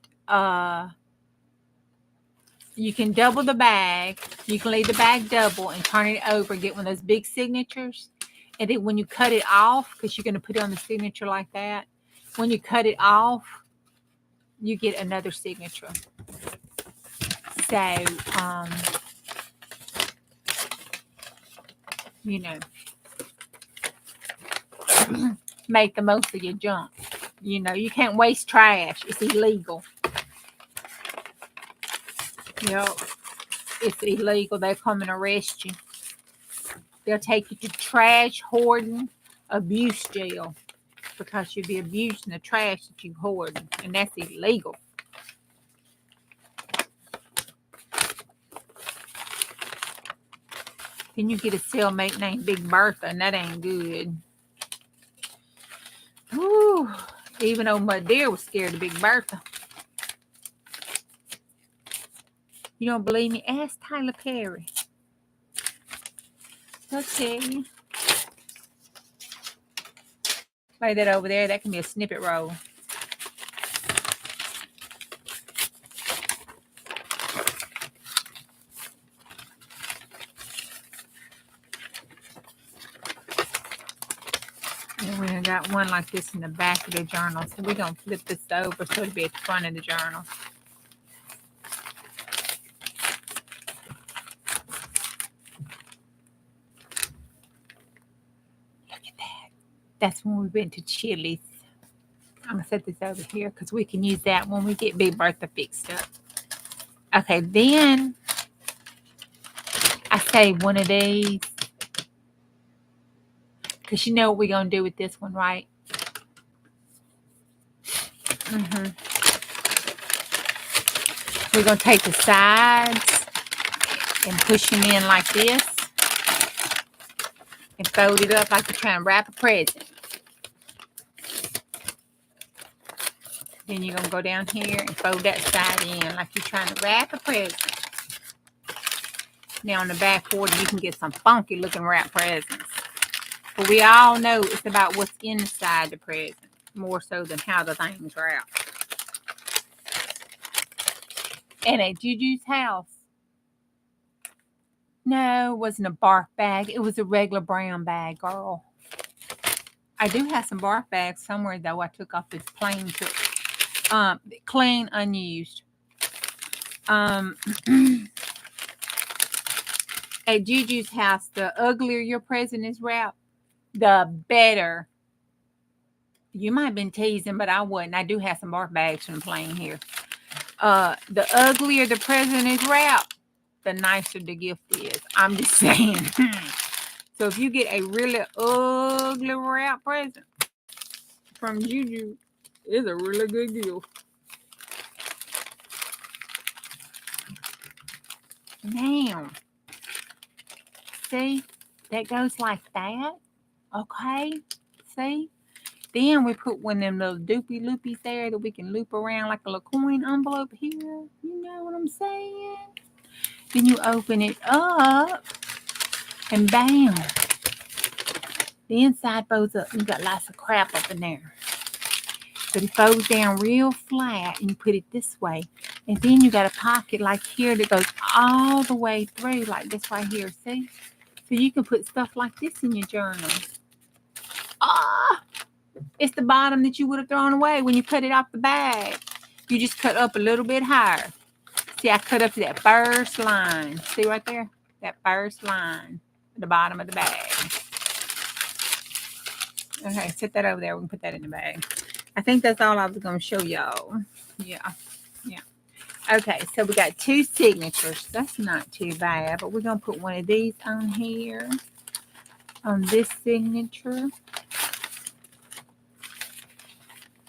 you can double the bag. You can leave the bag double and turn it over and get one of those big signatures. And then when you cut it off, because you're going to put it on the signature like that, when you cut it off, you get another signature. So, you know, make the most of your junk. You know, you can't waste trash. It's illegal. You know, it's illegal. They'll come and arrest you. They'll take you to trash hoarding abuse jail because you'll be abusing the trash that you hoard, and that's illegal. Then you get a cellmate named Big Bertha, and that ain't good. Whew. Even old Mud Deer was scared of Big Bertha. You don't believe me? Ask Tyler Perry. He'll tell you. Lay that over there. That can be a snippet roll. And we got one like this in the back of the journal. So we're going to flip this over so it'll be at the front of the journal. Look at that. That's when we went to Chili's. I'm going to set this over here because we can use that when we get Big Bertha fixed up. Okay, then I saved one of these. Because you know what we're going to do with this one, right? We're going to take the sides and push them in like this. And fold it up like you're trying to wrap a present. Then you're going to go down here and fold that side in like you're trying to wrap a present. Now on the back border, you can get some funky looking wrap presents. But we all know it's about what's inside the present, more so than how the things wrap. And at Juju's house, no, it wasn't a bark bag. It was a regular brown bag, girl. I do have some bark bags somewhere, though. I took off this plain trip. Clean, unused. At Juju's house, the uglier your present is wrapped, the better. You might have been teasing, but I wasn't. I do have some bark bags from the plane here. The uglier the present is wrapped, the nicer the gift is. I'm just saying. So if you get a really ugly wrap present from Juju, it's a really good gift. Now, see, that goes like that. Okay, see? Then we put one of them little doopy loopies there that we can loop around like a little coin envelope here. You know what I'm saying? Then you open it up and bam. The inside folds up. You got lots of crap up in there. But it folds down real flat and you put it this way. And then you got a pocket like here that goes all the way through like this right here. See? So you can put stuff like this in your journal. It's the bottom that you would have thrown away when you cut it off the bag. You just cut up a little bit higher. See, I cut up to that first line. See right there? That first line at the bottom of the bag. Okay, set that over there. We can put that in the bag. I think that's all I was going to show y'all. Yeah. Okay, so we got 2 signatures. That's not too bad, but we're going to put one of these on here. On this signature.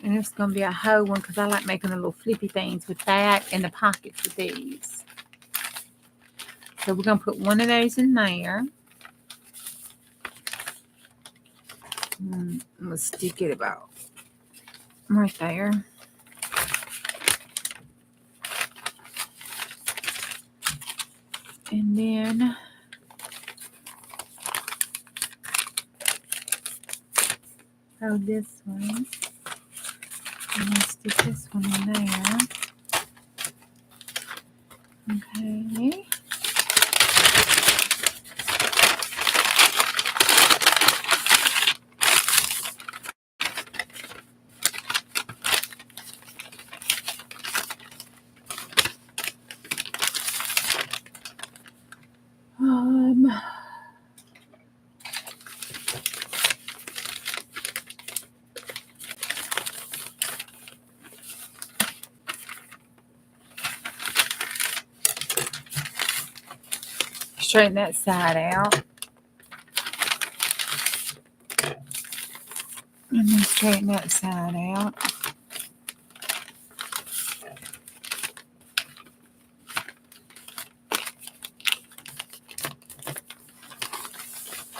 And it's going to be a whole one because I like making the little flippy things with that and the pockets with these. So we're going to put one of those in there. I'm going to stick it about right there. And then hold this one. And then stick this one in there. Okay. Straighten that side out. And then straighten that side out.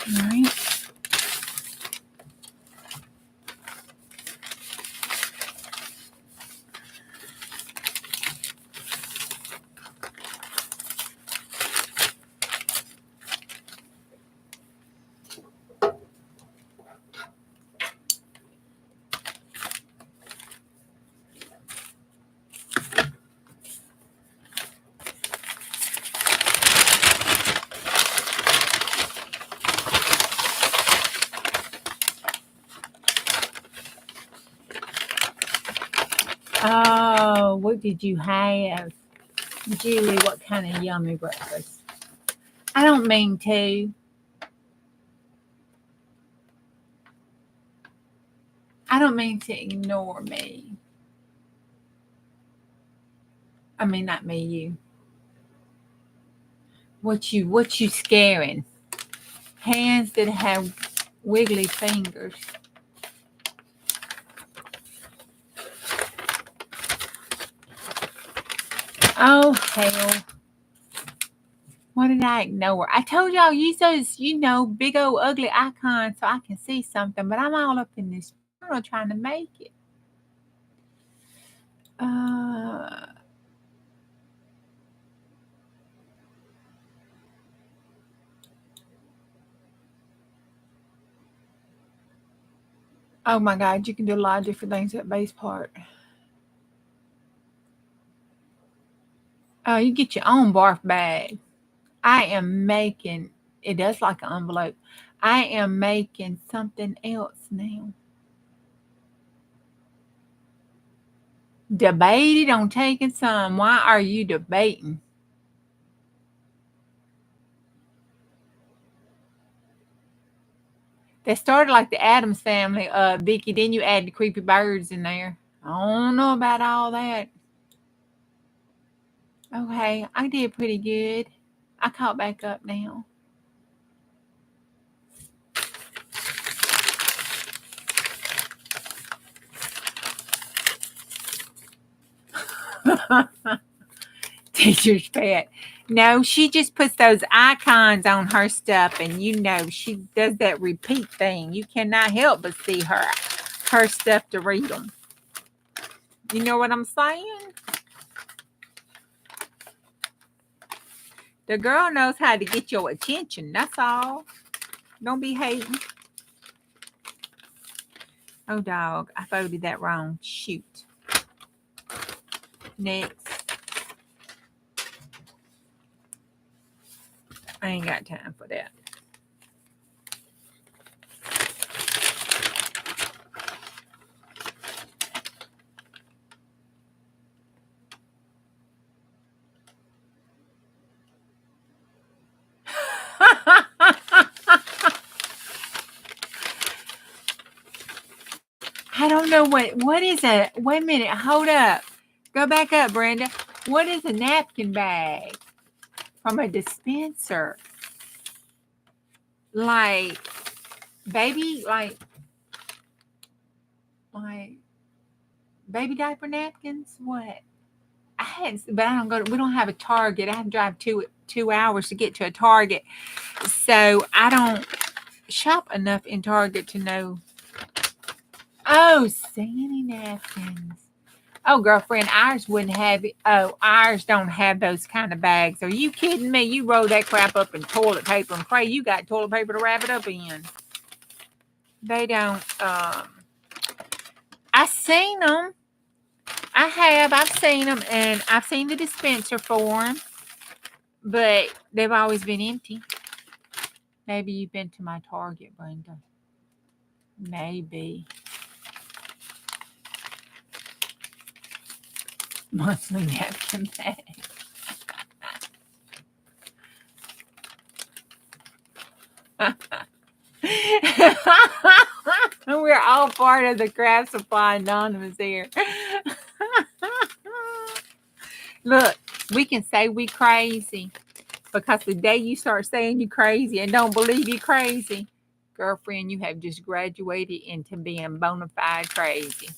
All right. Oh, what did you have? Julie, what kind of yummy breakfast? I don't mean to. I don't mean to ignore me. I mean, not me, you. What you scaring? Hands that have wiggly fingers. Oh, hell. What did I ignore? I told y'all use those, big old ugly icons so I can see something, but I'm all up in this journal trying to make it. Oh my God, you can do a lot of different things at base part. Oh, you get your own barf bag. I am making, it does like an envelope. I am making something else now. Debated on taking some. Why are you debating? They started like the Addams Family, Vicky. Then you add the creepy birds in there. I don't know about all that. Okay, I did pretty good. I caught back up now. Teacher's pet. No, she just puts those icons on her stuff, and she does that repeat thing. You cannot help but see her stuff to read them. You know what I'm saying? The girl knows how to get your attention. That's all. Don't be hating. Oh, dog. I voted that wrong. Shoot. Next. I ain't got time for that. I don't know what is a, wait a minute, hold up. Go back up, Brenda. What is a napkin bag? From a dispenser. Like baby, like baby diaper napkins? What? I had, but I don't go to, we don't have a Target. I have to drive 2 hours to get to a Target. So I don't shop enough in Target to know. Oh, Sandy napkins. Oh, girlfriend, ours wouldn't have it. Oh, ours don't have those kind of bags. Are you kidding me? You roll that crap up in toilet paper and pray you got toilet paper to wrap it up in. They don't. I've seen them. I've seen them, and I've seen the dispenser for them, but they've always been empty. Maybe you've been to my Target, Brenda. Maybe. Monthly napkin bag. We're all part of the Craft Supply Anonymous here. Look, we can say we crazy because the day you start saying you crazy and don't believe you crazy, girlfriend, you have just graduated into being bona fide crazy.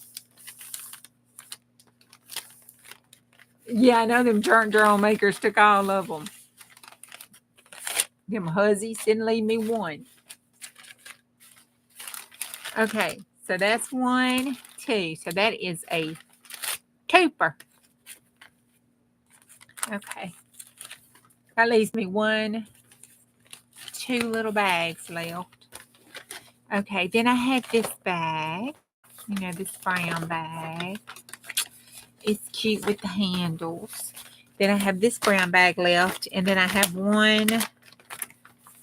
Yeah, I know them journal makers took all of them. Them huzzies didn't leave me one. Okay, so that's 1, 2. So that is a twofer. Okay. That leaves me 1, 2 little bags left. Okay, then I had this bag. This brown bag. It's cute with the handles. Then I have this brown bag left. And then I have 1,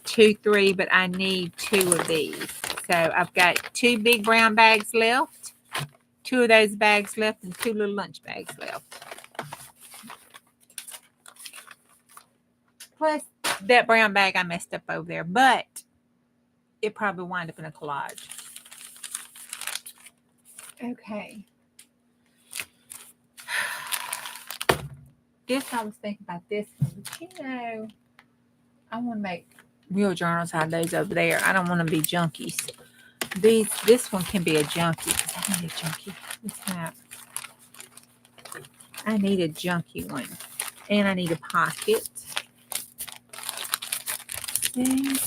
2, 3, but I need 2 of these. So I've got 2 big brown bags left. 2 of those bags left and 2 little lunch bags left. Plus that brown bag I messed up over there, but it probably wound up in a collage. Okay. I was thinking about this one, but I want to make real journals out of those over there. I don't want to be junkies. This one can be a junkie because I need a junkie. I need a junkie one, and I need a pocket. And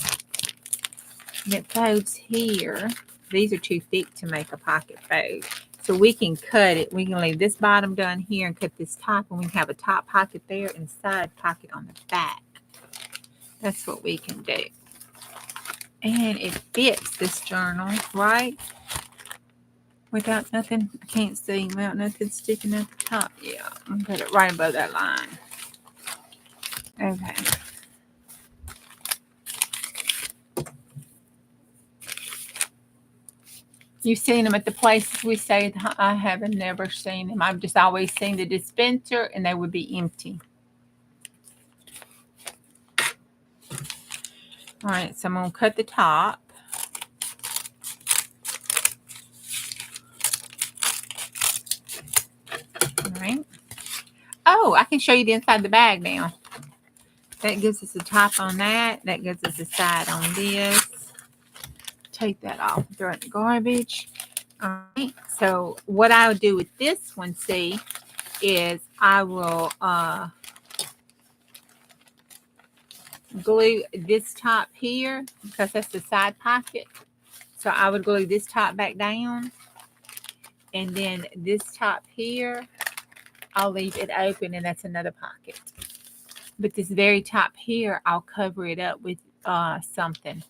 it folds here. These are too thick to make a pocket fold. So we can cut it. We can leave this bottom done here and cut this top, and we can have a top pocket there and a side pocket on the back. That's what we can do. And it fits this journal, right? Without nothing, I can't see, without nothing sticking at the top. Yeah, I'm gonna put it right above that line. Okay. You've seen them at the places we say. I haven't never seen them. I've just always seen the dispenser and they would be empty. All right, so I'm going to cut the top. All right. Oh, I can show you the inside of the bag now. That gives us a top on that. That gives us a side on this. Take that off, throw it in the garbage. All right, so what I'll do with this one, see, is I will glue this top here because that's the side pocket. So I would glue this top back down, and then this top here, I'll leave it open, and that's another pocket. But this very top here, I'll cover it up with something,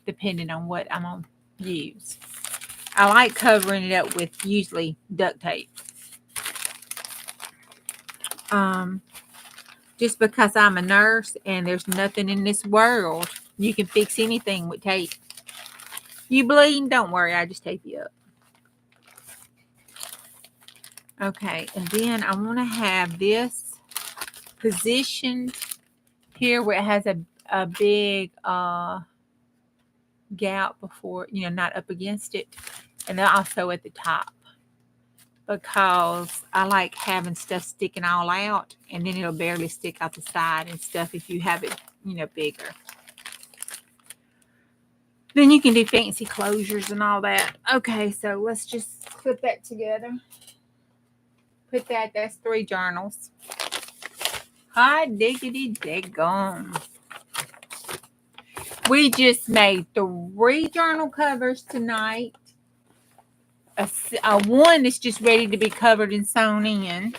depending on what I'm going to use. I like covering it up with usually duct tape. Just because I'm a nurse and there's nothing in this world, you can fix anything with tape. You bleeding? Don't worry, I just tape you up. Okay, and then I want to have this positioned here where it has a big gap before, not up against it, and then also at the top, because I like having stuff sticking all out, and then it'll barely stick out the side and stuff if you have it, bigger. Then you can do fancy closures and all that. Okay, so let's just clip that together. Put that's 3 journals. Hot diggity daggone. We just made 3 journal covers tonight. A one is just ready to be covered and sewn in.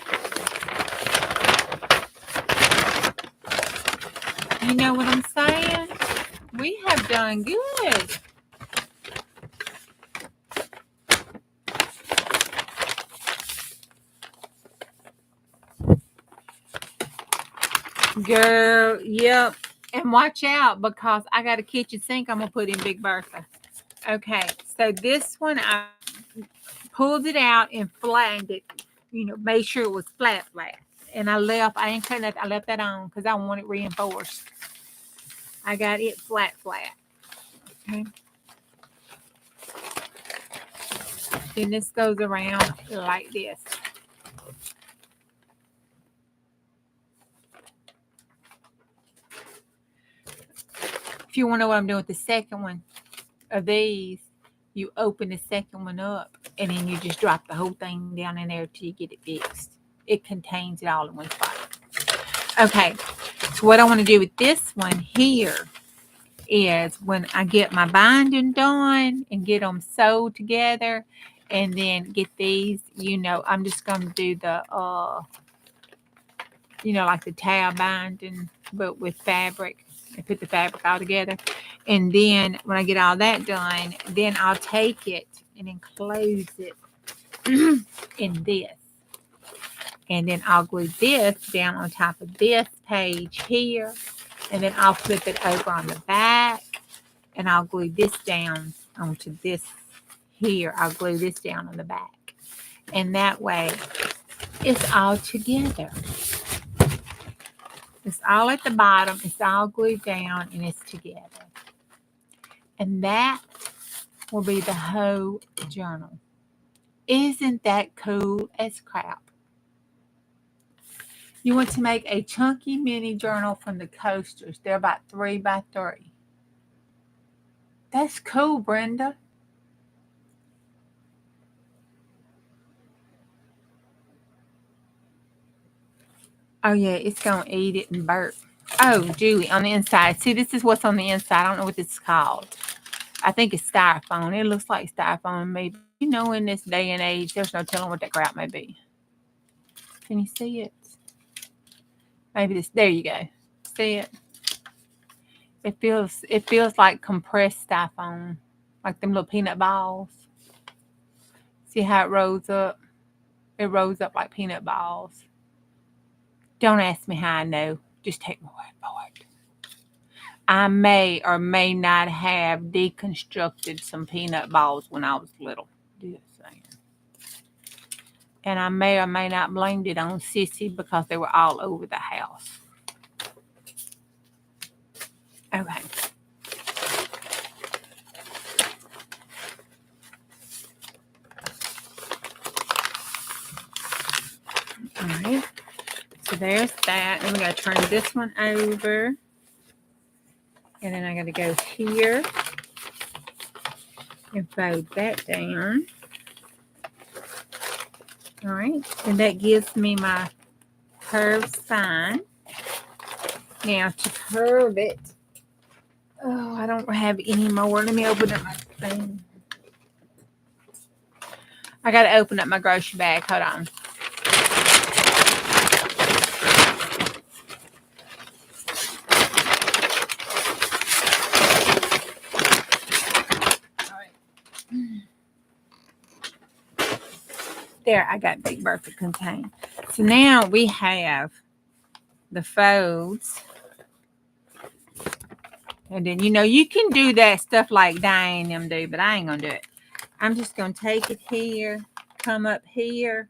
You know what I'm saying? We have done good. Girl, yep. And watch out, because I got a kitchen sink I'm going to put in Big Bertha. Okay, so this one, I pulled it out and flattened it. Made sure it was flat. And I ain't cutting it. I left that on because I want it reinforced. I got it flat. Okay. Then this goes around like this. If you want to know what I'm doing with the second one of these, you open the second one up and then you just drop the whole thing down in there till you get it fixed. It contains it all in one spot. Okay, so what I want to do with this one here is when I get my binding done and get them sewed together, and then get these, I'm just going to do the, like the tab binding, but with fabric, and put the fabric all together. And then when I get all that done, then I'll take it and enclose it in this. And then I'll glue this down on top of this page here. And then I'll flip it over on the back. And I'll glue this down onto this here, I'll glue this down on the back. And that way, it's all together. It's all at the bottom. It's all glued down and it's together. And that will be the whole journal. Isn't that cool as crap? You want to make a chunky mini journal from the coasters. They're about 3 by 3. That's cool, Brenda. Oh, yeah, it's going to eat it and burp. Oh, Julie, on the inside. See, this is what's on the inside. I don't know what this is called. I think it's styrofoam. It looks like styrofoam. Maybe, you know, in this day and age, there's no telling what that crap may be. Can you see it? Maybe this. There you go. See it? It feels like compressed styrofoam, like them little peanut balls. See how it rolls up? It rolls up like peanut balls. Don't ask me how I know. Just take my word for it. I may or may not have deconstructed some peanut balls when I was little. Just saying. And I may or may not blamed it on Sissy because they were all over the house. Okay. All right. So there's that. And we got to turn this one over. And then I got to go here and fold that down. All right. And that gives me my curved spine. Now to curve it. Oh, I don't have any more. Let me open up my thing. I got to open up my grocery bag. Hold on. There, I got Big Bertha contained. So now we have the folds. And then, you know, you can do that stuff like Diane and them do, but I ain't going to do it. I'm just going to take it here, come up here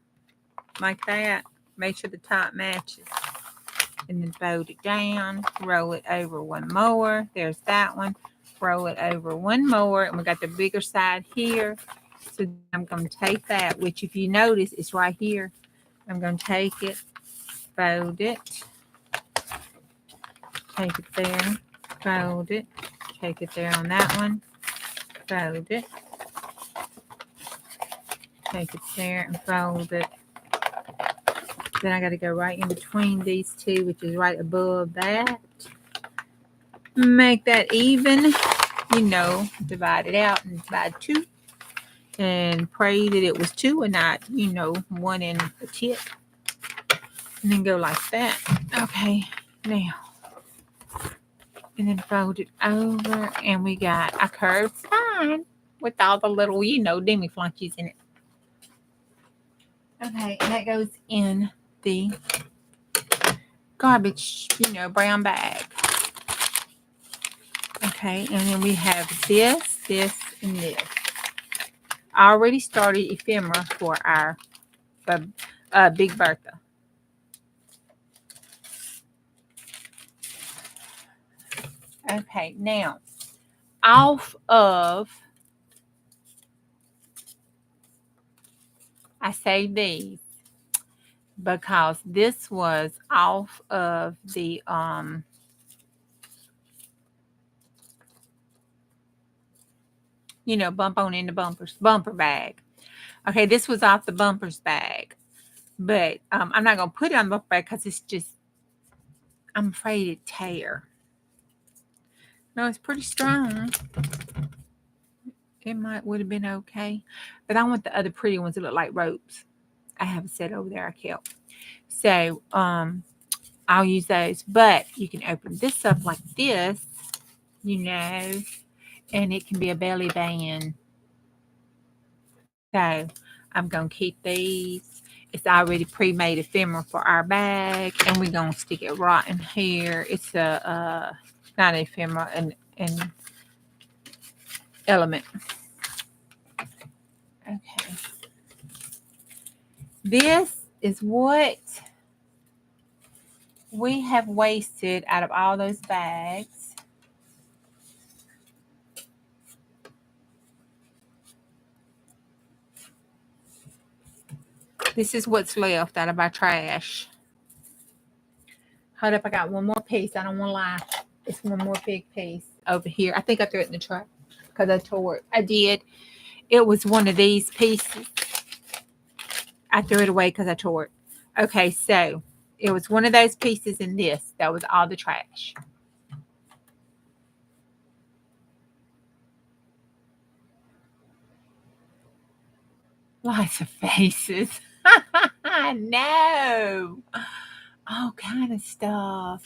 like that. Make sure the top matches. And then fold it down, roll it over one more. There's that one. Roll it over one more. And we got the bigger side here. So I'm going to take that, which if you notice, it's right here. I'm going to take it, fold it, take it there, fold it, take it there on that one, fold it, take it there and fold it. Then I got to go right in between these two, which is right above that. Make that even, you know, divide it out and divide 2. And pray that it was 2 and not, you know, 1 in the tip. And then go like that. Okay, now. And then fold it over. And we got a curved spine with all the little, you know, demi flunkies in it. Okay, and that goes in the garbage, you know, brown bag. Okay, and then we have this, this, and this. I already started ephemera for our Big Bertha. Okay, now off of, I say these because this was off of the you know, bump on in the bumper bag. Okay, this was off the bumpers bag. But I'm not going to put it on the bumper bag because it's just, I'm afraid it'd tear. No, it's pretty strong. It would have been okay. But I want the other pretty ones that look like ropes. I have a set over there I kept. So I'll use those. But you can open this up like this, you know, and it can be a belly band. So I'm going to keep these. It's already pre-made ephemera for our bag. And we're going to stick it right in here. It's a not an ephemera, an element. This is what we have wasted out of all those bags. This is what's left out of our trash. Hold up, I got one more piece. I don't want to lie. It's one more big piece over here. I think I threw it in the trash because I tore it. I did. It was one of these pieces. I threw it away because I tore it. Okay, so it was one of those pieces in this. That was all the trash. Lots of faces. No. All kind of stuff.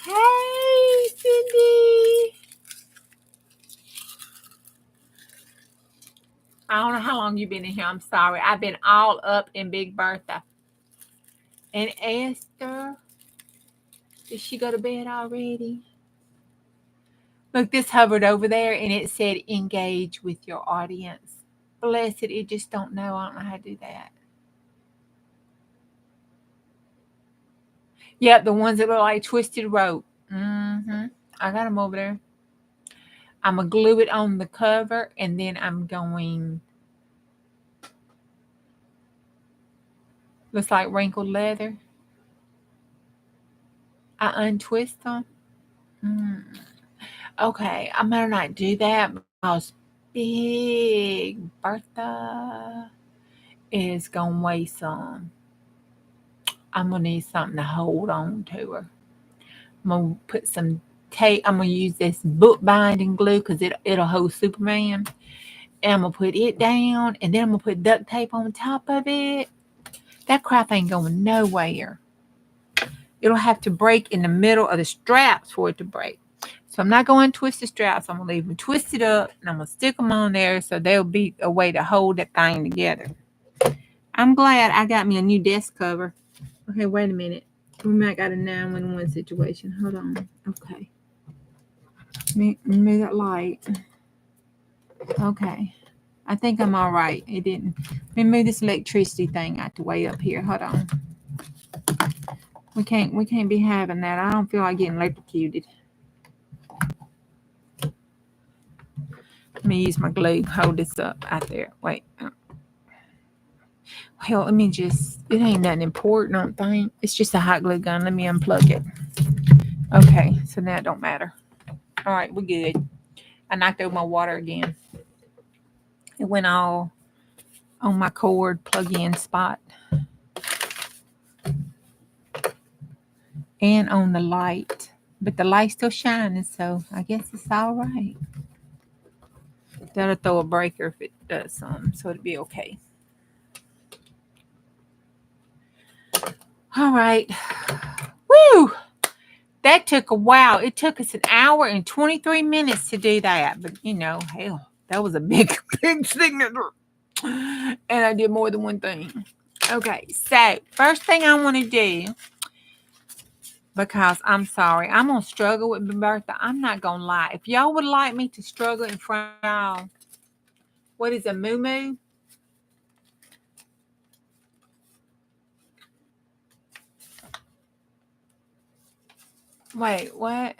Hey, Cindy. I don't know how long you've been in here. I'm sorry. I've been all up in Big Bertha. And Esther, did she go to bed already? Look, this hovered over there and it said engage with your audience. Bless it. It just don't know. I don't know how to do that. Yep, the ones that look like twisted rope. I got them over there. I'm going to glue it on the cover and then I'm going... Looks like wrinkled leather. I untwist them. Okay, I'm going to not do that because Big Bertha is going to weigh some. I'm going to need something to hold on to her. I'm going to put some tape. I'm going to use this book binding glue because it'll hold Superman. And I'm going to put it down and then I'm going to put duct tape on top of it. That crap ain't going nowhere. It'll have to break in the middle of the straps for it to break. So I'm not going to twist the straps. I'm going to leave them twisted up and I'm going to stick them on there so there'll be a way to hold that thing together. I'm glad I got me a new desk cover. Okay, wait a minute. We might got a 911 situation. Hold on. Okay. Move that light. Okay. I think I'm all right. It didn't. Let me move this electricity thing out the way up here. Hold on. We can't be having that. I don't feel like getting electrocuted. Let me use my glue. Hold this up out there. Wait. Well, let me just... It ain't nothing important, I don't think. It's just a hot glue gun. Let me unplug it. Okay, so now it don't matter. All right, we're good. I knocked over my water again. It went all on my cord plug-in spot. And on the light. But the light's still shining, so I guess it's all right. That'll throw a breaker if it does something, so it'll be okay. All right. Woo! That took a while. It took us an hour and 23 minutes to do that. But, hell, that was a big signature. And I did more than one thing. Okay, so first thing I want to do, because I'm sorry, I'm going to struggle with Big Bertha. I'm not going to lie. If y'all would like me to struggle in front of y'all, what is a moo-moo? Wait, what?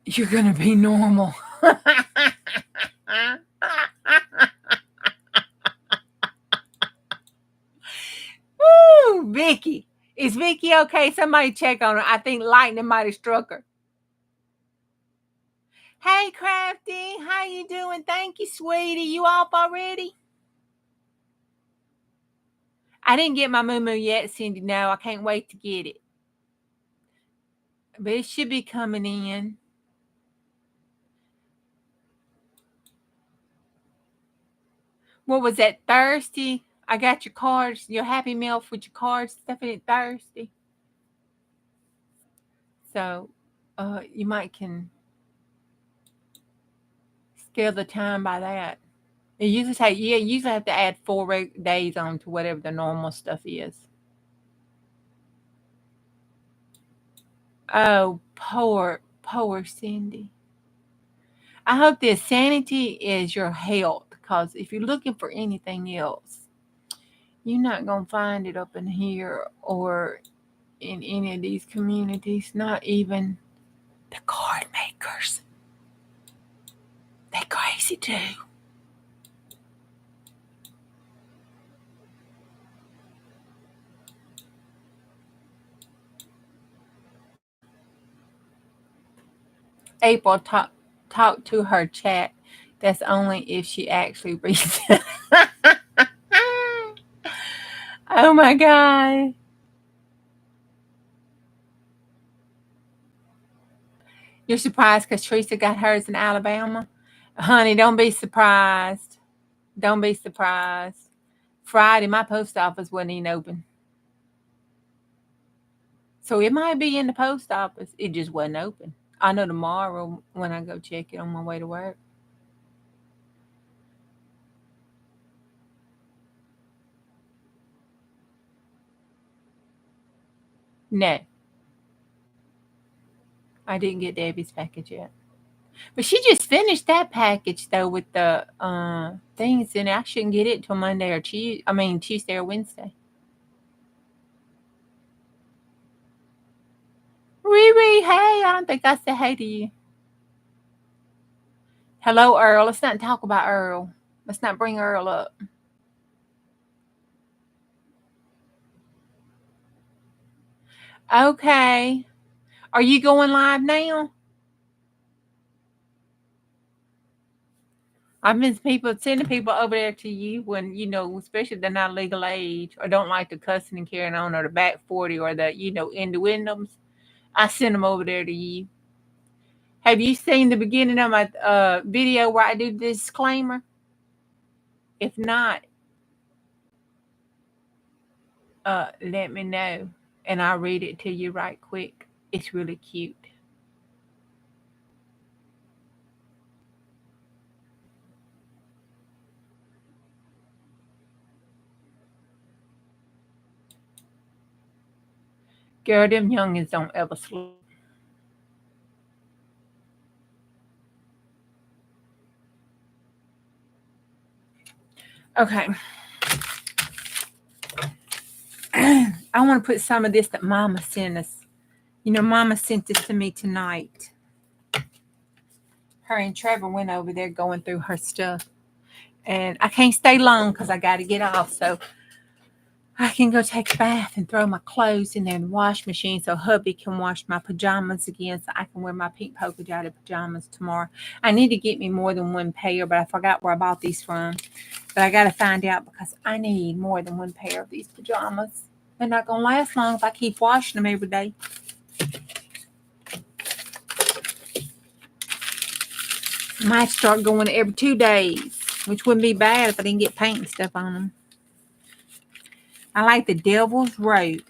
You're going to be normal. Woo, Vicky. Is Vicky okay? Somebody check on her. I think lightning might have struck her. Hey, Crafting. How you doing? Thank you, sweetie. You off already? I didn't get my moo-moo yet, Cindy. No, I can't wait to get it. But it should be coming in. What was that, Thursday? I got your cards, your Happy Meal with your cards, stuff in it Thursday. So, you might can scale the time by that. It usually you usually have to add 4 days on to whatever the normal stuff is. Oh, poor Cindy. I hope the sanity is your health, because if you're looking for anything else, you're not going to find it up in here or in any of these communities, not even the card makers. They're crazy too. April, talk to her chat. That's only if she actually reads it. Oh my God. You're surprised because Teresa got hers in Alabama? Honey, don't be surprised. Don't be surprised. Friday, my post office wasn't even open. So it might be in the post office. It just wasn't open. I know tomorrow when I go check it on my way to work. No, I didn't get Debbie's package yet. But she just finished that package though with the things in it. I shouldn't get it till Monday or Tuesday or Wednesday. Riri, hey, I don't think I said hey to you. Hello, Earl. Let's not talk about Earl. Let's not bring Earl up. Okay. Are you going live now? I've been sending people over there to you when, especially they're not legal age or don't like the cussing and carrying on or the back 40 or the, innuendos. I send them over there to you. Have you seen the beginning of my video where I do the disclaimer? If not, let me know and I'll read it to you right quick. It's really cute. Girl, them youngins don't ever sleep. Okay. I want to put some of this that Mama sent us. Mama sent this to me tonight. Her and Trevor went over there going through her stuff. And I can't stay long because I got to get off. So I can go take a bath and throw my clothes in there in the wash machine so hubby can wash my pajamas again so I can wear my pink polka dotted pajamas tomorrow. I need to get me more than one pair, but I forgot where I bought these from. But I got to find out because I need more than one pair of these pajamas. They're not going to last long if I keep washing them every day. Might start going every 2 days, which wouldn't be bad if I didn't get paint and stuff on them. I like the Devil's Rope.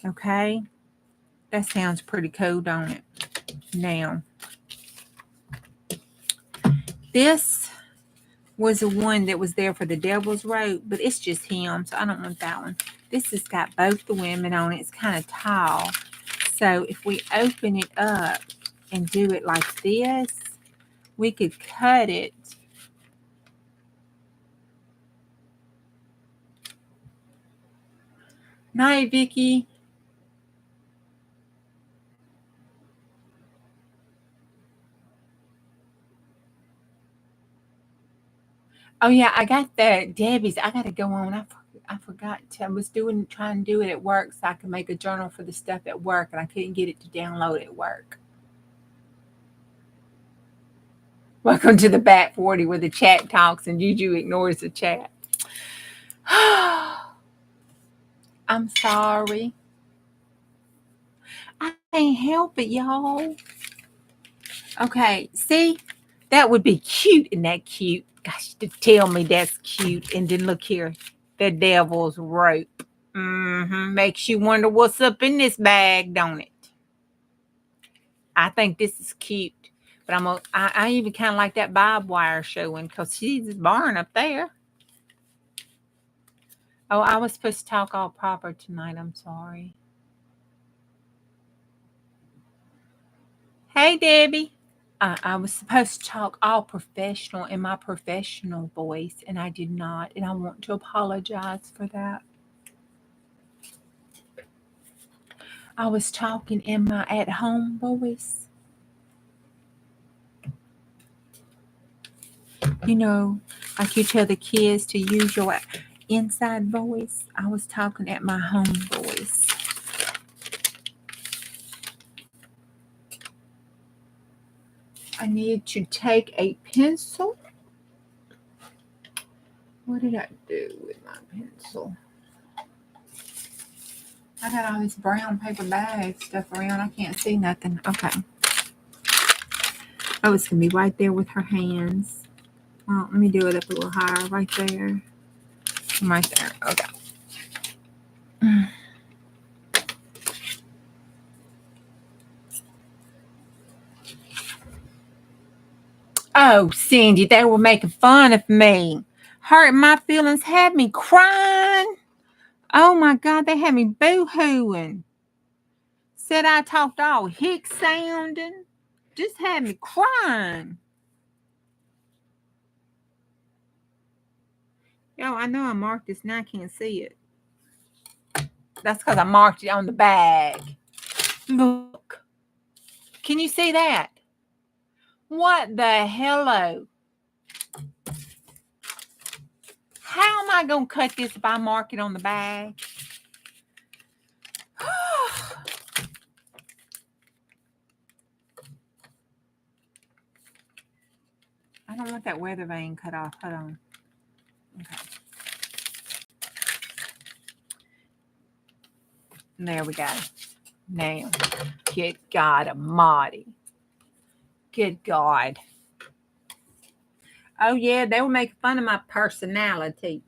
Okay. That sounds pretty cool, don't it? Now, this was the one that was there for the Devil's Rope, but it's just him, so I don't want that one. This has got both the women on it. It's kind of tall. So if we open it up and do it like this, we could cut it. Night, Vicky. Oh yeah, I got the Debbie's. I got to go on. I forgot. I was trying to do it at work so I could make a journal for the stuff at work, and I couldn't get it to download at work. Welcome to the back 40 where the chat talks and Juju ignores the chat. I'm sorry. I can't help it, y'all. Okay, see? That would be cute. Isn't that cute? Gosh, to tell me that's cute. And then look here. The Devil's Rope. Makes you wonder what's up in this bag, don't it? I think this is cute. But I even kind of like that barbed wire showing because she's barn up there. Oh, I was supposed to talk all proper tonight. I'm sorry. Hey, Debbie. I was supposed to talk all professional in my professional voice, and I did not. And I want to apologize for that. I was talking in my at-home voice. You know, like you tell the kids to use your inside voice. I was talking at my home voice. I need to take a pencil. What did I do with my pencil? I got all this brown paper bag stuff around. I can't see nothing. Okay. Oh, it's going to be right there with her hands. Well, let me do it up a little higher. Right there. Right there. Okay. Oh, Cindy, they were making fun of me. Hurt my feelings, had me crying. Oh my God, they had me boo-hooing. Said I talked all hick sounding. Just had me crying. Yo, I know I marked this and I can't see it. That's because I marked it on the bag. Look. Can you see that? What the hello? How am I going to cut this if I mark it on the bag? I don't want that weather vane cut off. Hold on. Okay. There we go. Now, good God Almighty. Good God. Oh, yeah, they were making fun of my personality.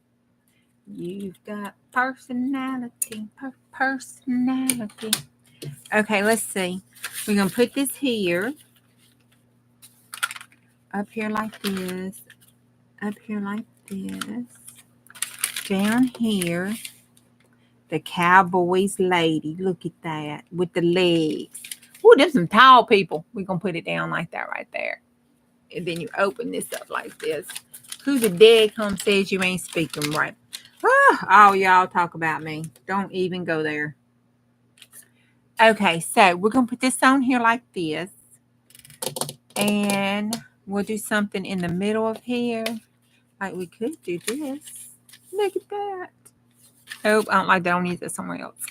You've got personality. Personality. Okay, let's see. We're going to put this here. Up here like this. Up here like this. Down here. The Cowboys lady. Look at that. With the legs. Ooh, there's some tall people. We're going to put it down like that right there. And then you open this up like this. Who the dead come says you ain't speaking right? Oh, y'all talk about me. Don't even go there. Okay, so we're going to put this on here like this. And we'll do something in the middle of here. Like we could do this. Look at that. Oh, I don't like that. I'll use it somewhere else.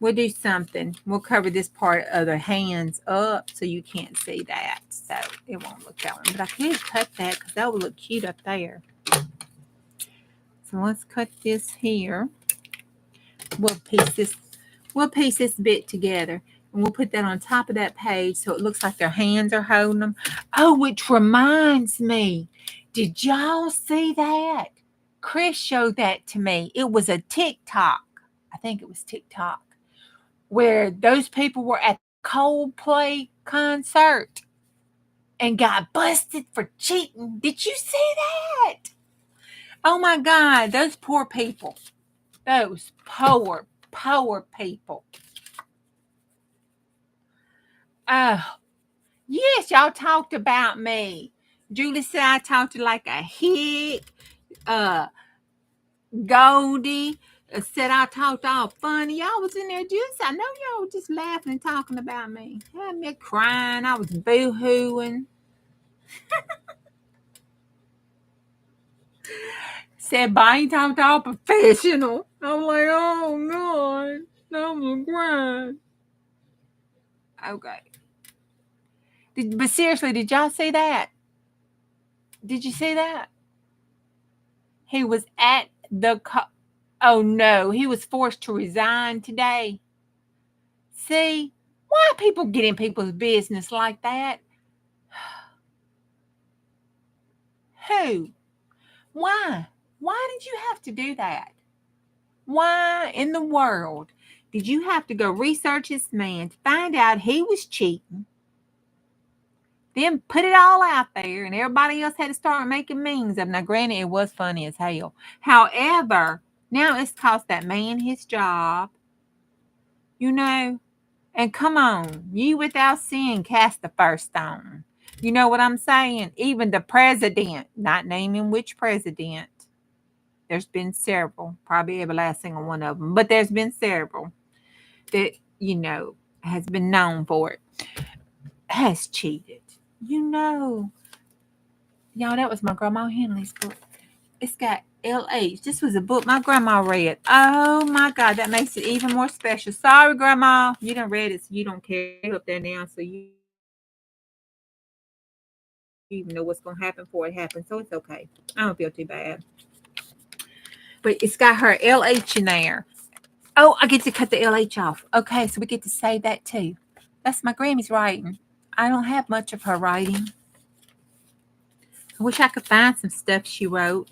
We'll do something. We'll cover this part of the hands up so you can't see that. So it won't look that one. But I could cut that because that would look cute up there. So let's cut this here. We'll piece this bit together. And we'll put that on top of that page so it looks like their hands are holding them. Oh, which reminds me. Did y'all see that? Chris showed that to me. It was a TikTok. I think it was TikTok. Where those people were at the Coldplay concert and got busted for cheating. Did you see that? Oh my God, those poor people. Those poor people. Oh, yes, y'all talked about me. Julie said I talked like a hick. Goldie said I talked all funny. Y'all was in there just, I know y'all were just laughing and talking about me. Had me crying. I was boo-hooing. Said, but I ain't talked all professional. I'm like, oh, God. I'm crying. Okay. But seriously, did y'all see that? Did you see that? He was at the... Oh, no. He was forced to resign today. See? Why people get in people's business like that? Who? Why? Why did you have to do that? Why in the world did you have to go research this man to find out he was cheating? Then put it all out there, and everybody else had to start making memes of it. Now, granted, it was funny as hell. However, now it's cost that man his job, you know. And come on, you without sin cast the first stone. You know what I'm saying? Even the president, not naming which president, there's been several, probably every last single one of them, but there's been several that, has been known for it, has cheated. You know, y'all, that was my grandma Henley's book. It's got LH. This was a book my grandma read. Oh my God, that makes it even more special. Sorry, Grandma, you done read it, so you don't care up there now, so you even know what's gonna happen before it happens. So it's okay. I don't feel too bad. But it's got her LH in there. Oh, I get to cut the LH off. Okay, so we get to save that too. That's my Grammy's writing. I don't have much of her writing. I wish I could find some stuff she wrote.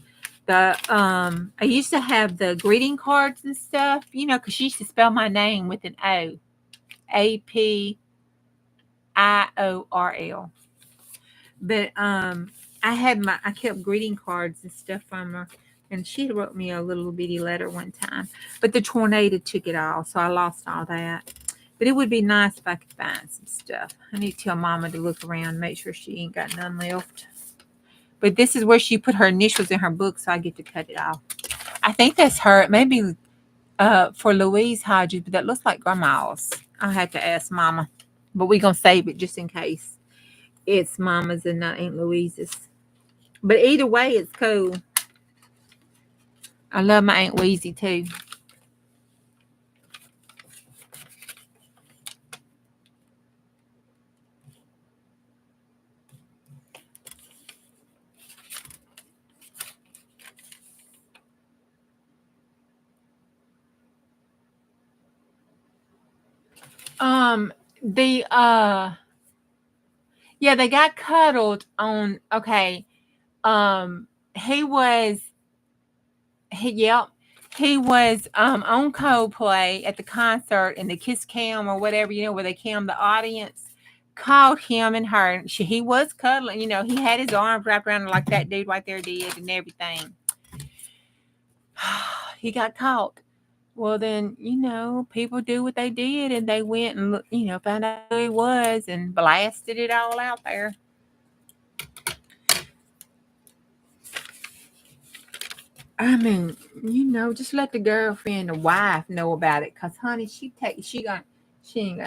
I used to have the greeting cards and stuff, because she used to spell my name with an O. Apiorl. But I kept greeting cards and stuff from her, and she wrote me a little bitty letter one time. But the tornado took it all, so I lost all that. But it would be nice if I could find some stuff. I need to tell Mama to look around, make sure she ain't got none left. But this is where she put her initials in her book, so I get to cut it off. I think that's her. Maybe for Louise Hodges, but that looks like Grandma's. I'll have to ask Mama. But we're going to save it just in case it's Mama's and not Aunt Louise's. But either way, it's cool. I love my Aunt Weezy too. The yeah, they got cuddled on. Okay, he was he was on Coldplay at the concert, and the Kiss Cam or whatever, where they cam the audience, called him and her. He was cuddling, he had his arms wrapped around her like that dude right there did and everything. He got caught. Well, then, people do what they did, and they went and, found out who he was and blasted it all out there. I mean, just let the girlfriend, the wife, know about it, cause honey, she ain't got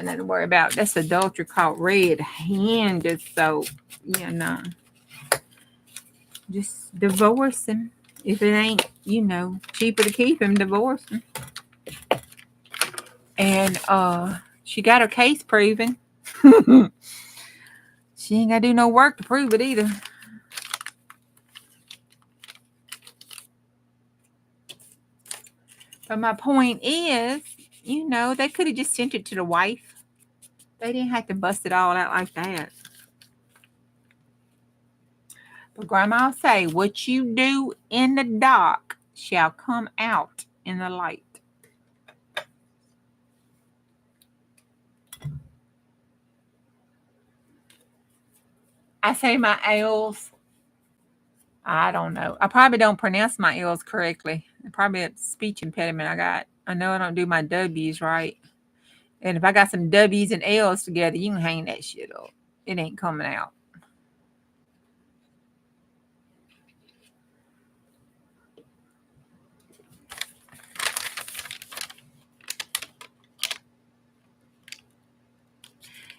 nothing to worry about. That's adultery caught red-handed. So, just divorce him. If it ain't, cheaper to keep him, divorce him. And she got her case proven. She ain't gotta do no work to prove it either. But my point is, they could have just sent it to the wife. They didn't have to bust it all out like that. But Grandma say, what you do in the dark shall come out in the light. I say my L's. I don't know. I probably don't pronounce my L's correctly. Probably a speech impediment I got. I know I don't do my W's right. And if I got some W's and L's together, you can hang that shit up. It ain't coming out.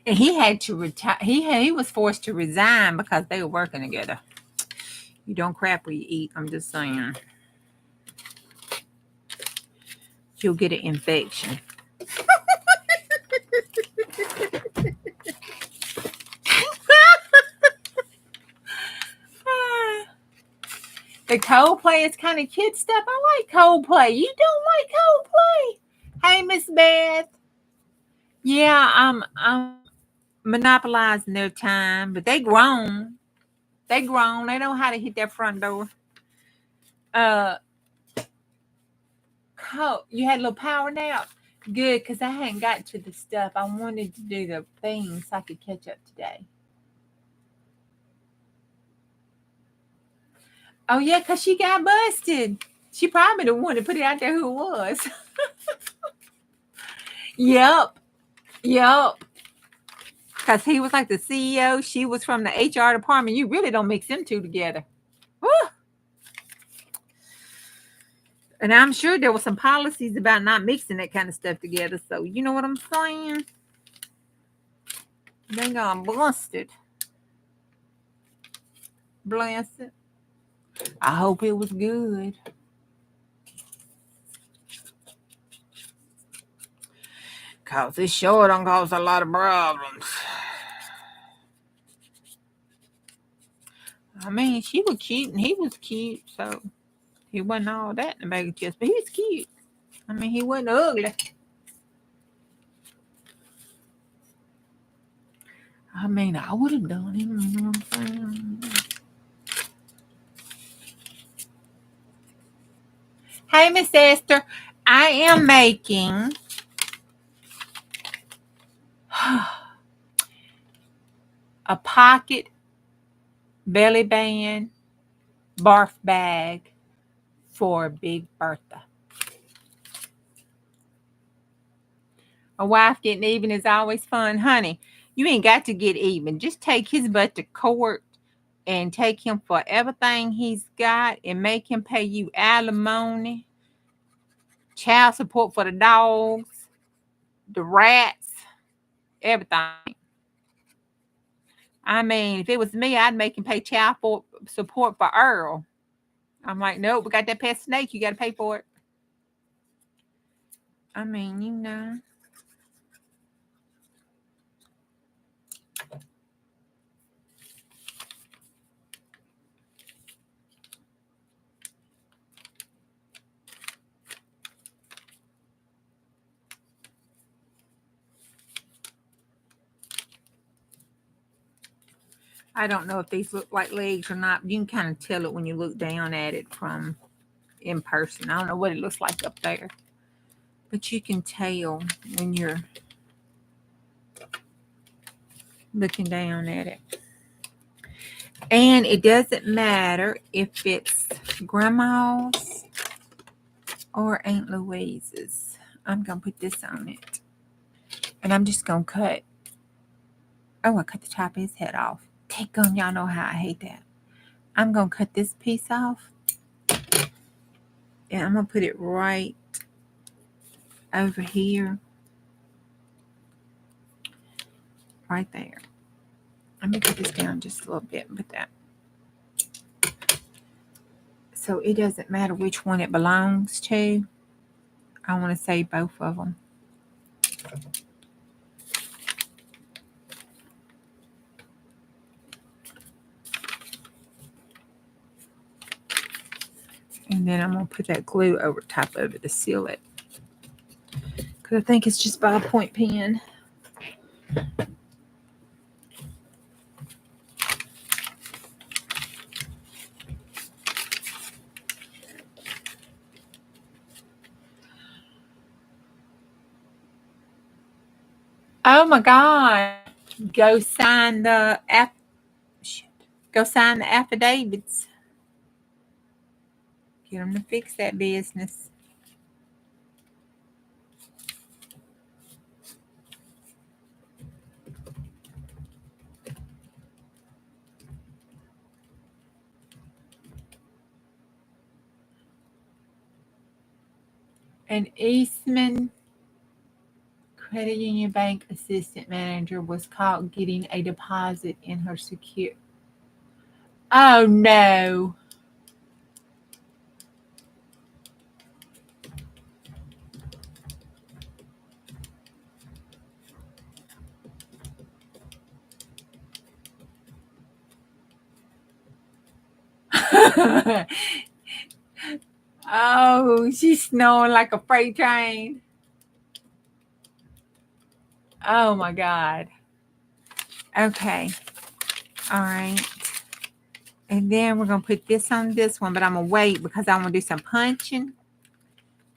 And he had to retire. He was forced to resign because they were working together. You don't crap where you eat. I'm just saying. You'll get an infection. The Coldplay is kind of kid stuff. I like Coldplay. You don't like Coldplay? Hey, Miss Beth. Yeah, I'm monopolizing their time, but they grown. They grown. They know how to hit that front door. You had a little power nap? Good, because I hadn't gotten to the stuff. I wanted to do the things so I could catch up today. Oh, yeah, because she got busted. She probably the one that put it out there who it was. Yep. Because he was like the CEO. She was from the HR department. You really don't mix them two together. Woo. And I'm sure there were some policies about not mixing that kind of stuff together. So, you know what I'm saying? They got busted. Bless it. I hope it was good. Because it sure done cause a lot of problems. I mean, she was cute and he was cute. So, he wasn't all that in the bag of chips. But he was cute. I mean, he wasn't ugly. I mean, I would have done it. You know what I'm saying? Hey, Miss Esther. I am making a pocket belly band barf bag for Big Bertha. A wife getting even is always fun. Honey, you ain't got to get even. Just take his butt to court and take him for everything he's got and make him pay you alimony, child support for the dogs, the rats, everything. I mean, if it was me, I'd make him pay child support for Earl. I'm like, nope, we got that pet snake. You got to pay for it. I mean, you know. I don't know if these look like legs or not. You can kind of tell it when you look down at it from in person. I don't know what it looks like up there. But you can tell when you're looking down at it. And it doesn't matter if it's grandma's or Aunt Louise's. I'm going to put this on it. And I'm just going to cut. Oh, I cut the top of his head off. Take on, y'all know how I hate that. I'm going to cut this piece off. And I'm going to put it right over here. Right there. Let me put this down just a little bit and put that. So it doesn't matter which one it belongs to. I want to say both of them. And then I'm going to put that glue over top of it to seal it. Because I think it's just ballpoint pen. Oh my God. Go sign the affidavits. Get them to fix that business. An Eastman Credit Union Bank assistant manager was caught getting a deposit in her secure. Oh no. Oh, she's snoring like a freight train. Oh my God. Okay. All right. And then we're going to put this on this one, but I'm going to wait because I want to do some punching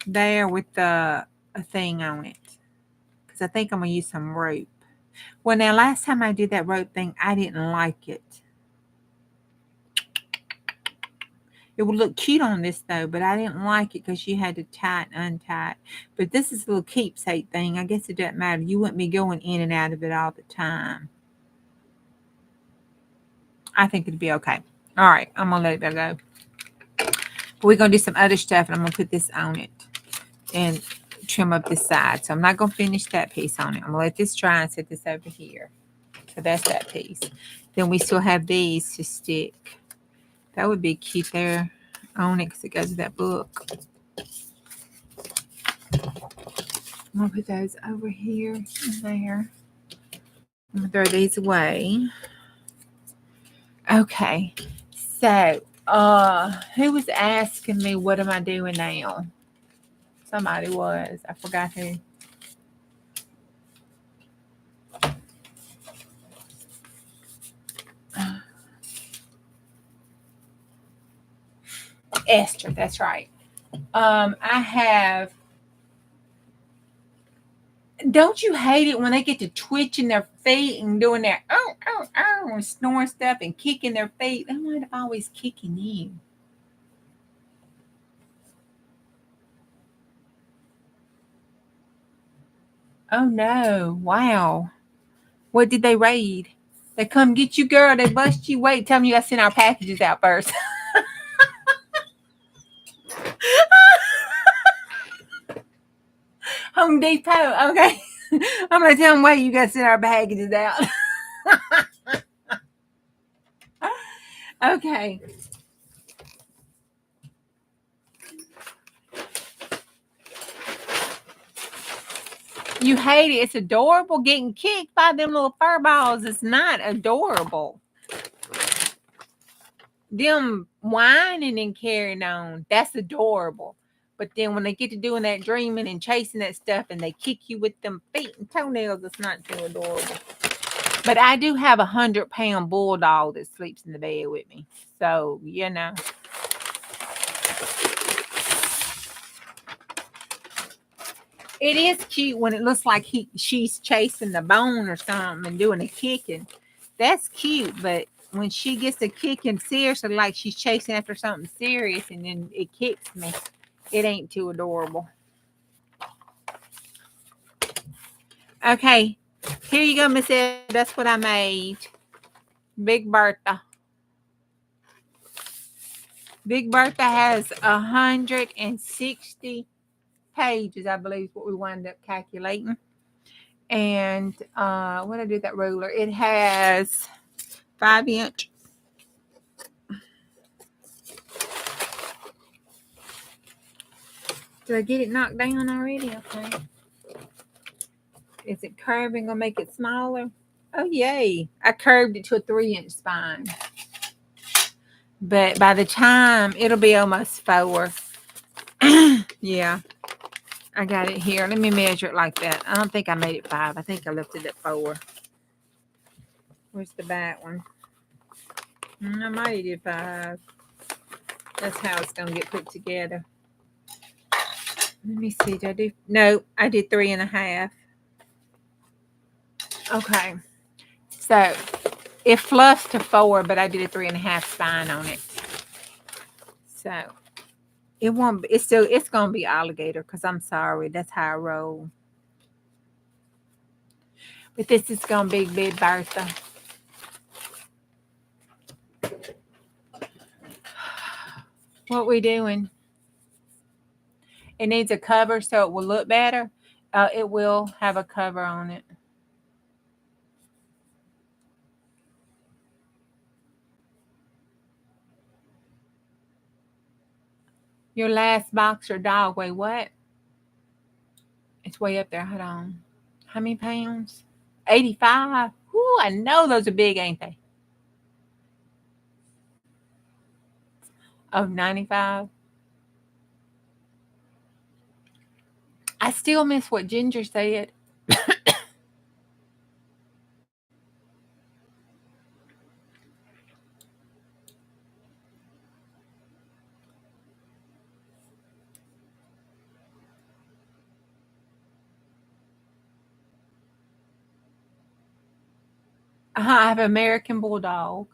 there with a thing on it. Because I think I'm going to use some rope. Well, now, last time I did that rope thing, I didn't like it. It would look cute on this though, but I didn't like it because you had to tie it and untie it. But this is a little keepsake thing. I guess it doesn't matter. You wouldn't be going in and out of it all the time. I think it'd be okay. All right, I'm gonna let it go. We're gonna do some other stuff, and I'm gonna put this on it and trim up this side. So I'm not gonna finish that piece on it. I'm gonna let this dry and set this over here. So that's that piece. Then we still have these to stick. That would be cute there on it because it goes with that book. I'm gonna put those over here and there. I'm gonna throw these away. Okay. So who was asking me what am I doing now? Somebody was. I forgot who. Esther, that's right. I have. Don't you hate it when they get to twitching their feet and doing their and snoring stuff and kicking their feet? They might always kicking you. Oh no! Wow. What did they raid? They come get you, girl. They bust you. Wait, tell me you got to send our packages out first. Home Depot. Okay. I'm going to tell them, wait, you got to send our packages out. Okay. You hate it. It's adorable getting kicked by them little fur balls. It's not adorable. Them whining and carrying on, that's adorable. But then when they get to doing that dreaming and chasing that stuff and they kick you with them feet and toenails, it's not too adorable. But I do have 100-pound bulldog that sleeps in the bed with me. So, you know. It is cute when it looks like she's chasing the bone or something and doing a kicking. That's cute, but when she gets a kicking seriously, like she's chasing after something serious and then it kicks me, it ain't too adorable. Okay, here you go, Miss Ed. That's what I made. Big Bertha. Big Bertha has 160 pages, I believe, is what we wound up calculating. And what did I do with that ruler? It has 5-inch. Did I get it knocked down already? Okay. Is it curving or make it smaller? Oh, yay. I curved it to a 3-inch spine. But by the time, it'll be almost 4. Yeah. I got it here. Let me measure it like that. I don't think I made it 5. I think I left it at 4. Where's the back one? I might have did 5. That's how it's going to get put together. Let me see. Did I do? No, I did 3.5. Okay. So it fluffs to 4, but I did a 3.5 spine on it. So it won't be, it's gonna be alligator because I'm sorry, that's how I roll. But this is gonna be Big Bertha. What we doing? It needs a cover so it will look better. It will have a cover on it. Your last boxer dog weigh what? It's way up there. Hold on. How many pounds? 85. Ooh, I know those are big, ain't they? Oh, 95. I still miss what Ginger said. I have an American Bulldog.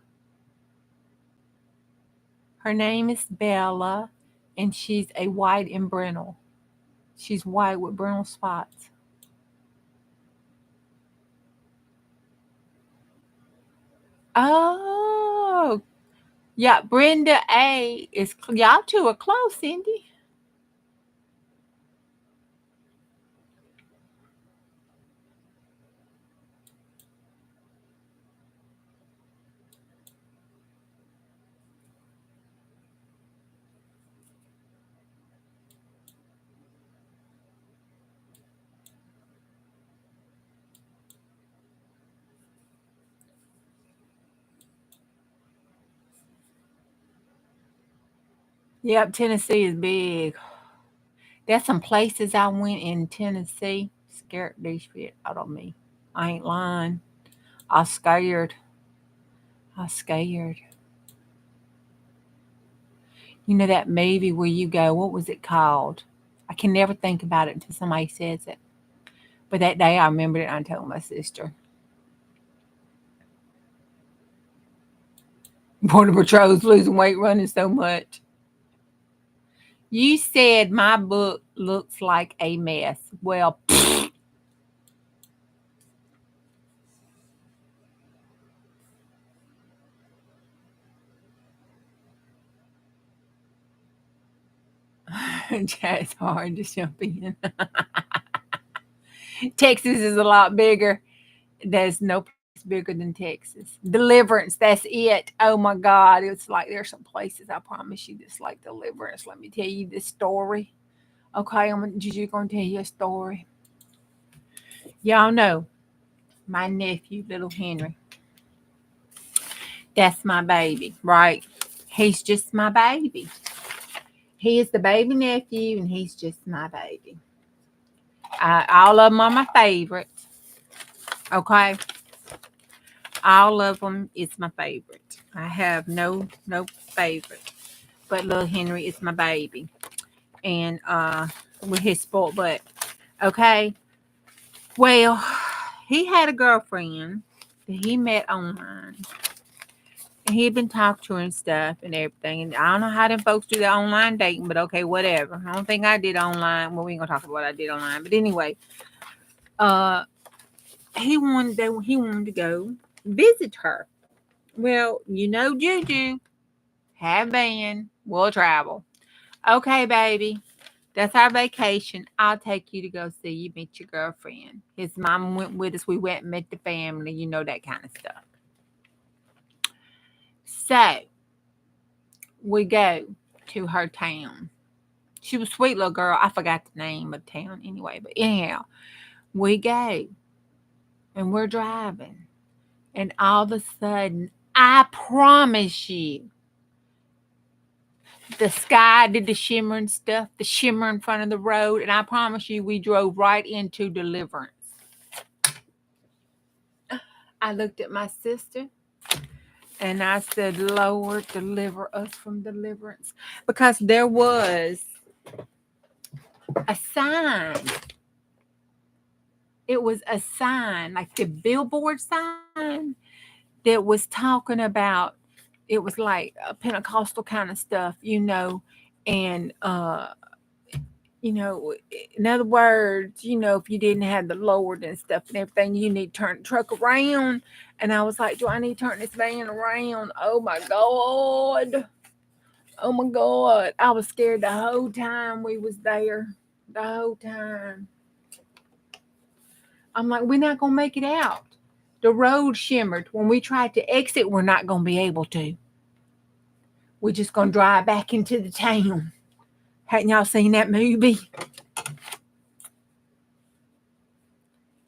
Her name is Bella, and she's a white and brindle. She's white with brindle spots. Oh, yeah. Brenda A is y'all two are close, Cindy. Yep, Tennessee is big. There's some places I went in Tennessee. Scared the shit out of me. I ain't lying. I was scared. I was scared. You know that movie where you go, what was it called? I can never think about it until somebody says it. But that day I remembered it and I told my sister. Border Patrol's losing weight running so much. You said my book looks like a mess. Well, it's hard to jump in. Texas is a lot bigger. There's no place bigger than Texas. Deliverance, that's it. Oh my God. It's like there's some places I promise you that's like Deliverance. Let me tell you this story. Okay, Juju gonna tell you a story. Y'all know my nephew, little Henry. That's my baby, right? He's just my baby. He is the baby nephew, and he's just my baby. All of them are my favorites. Okay, all of them is my favorite. I have no favorite, but little Henry is my baby, and with his sport butt. Okay, well, he had a girlfriend that he met online. He had been talking to her and stuff and everything. And I don't know how them folks do their online dating, but okay, whatever. I don't think I did online. Well, we ain't gonna talk about what I did online. But anyway, uh he wanted to go visit her. Well, you know Juju, have been, we'll travel. Okay, baby. That's our vacation. I'll take you to go see you meet your girlfriend. His mom went with us. We went and met the family, you know, that kind of stuff. So we go to her town. She was a sweet little girl. I forgot the name of the town anyway. But anyhow, we go and we're driving. And all of a sudden, I promise you, the sky did the shimmering stuff, the shimmer in front of the road. And I promise you, we drove right into Deliverance. I looked at my sister and I said, Lord, deliver us from deliverance. Because there was a sign. It was a sign, like the billboard sign that was talking about, it was like a Pentecostal kind of stuff, and in other words, if you didn't have the Lord and stuff and everything, you need to turn the truck around. And I was like, do I need to turn this van around? Oh my God. Oh my God. I was scared the whole time we was there. The whole time. I'm like, we're not going to make it out. The road shimmered. When we tried to exit, we're not going to be able to. We're just going to drive back into the town. Hadn't y'all seen that movie?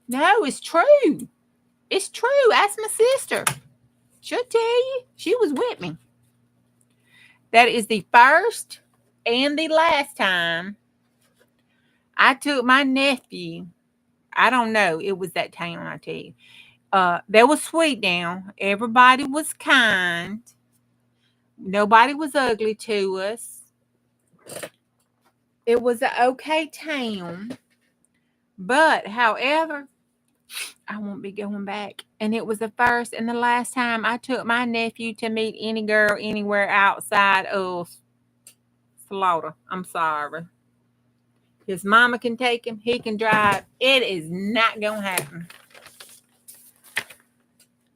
No, it's true. It's true. Ask my sister. She'll tell you. She was with me. That is the first and the last time I took my nephew. I don't know. It was that town, I tell you. They were sweet down. Everybody was kind. Nobody was ugly to us. It was an okay town. But, however, I won't be going back. And it was the first and the last time I took my nephew to meet any girl anywhere outside of Florida. I'm sorry. His mama can take him. He can drive. It is not going to happen.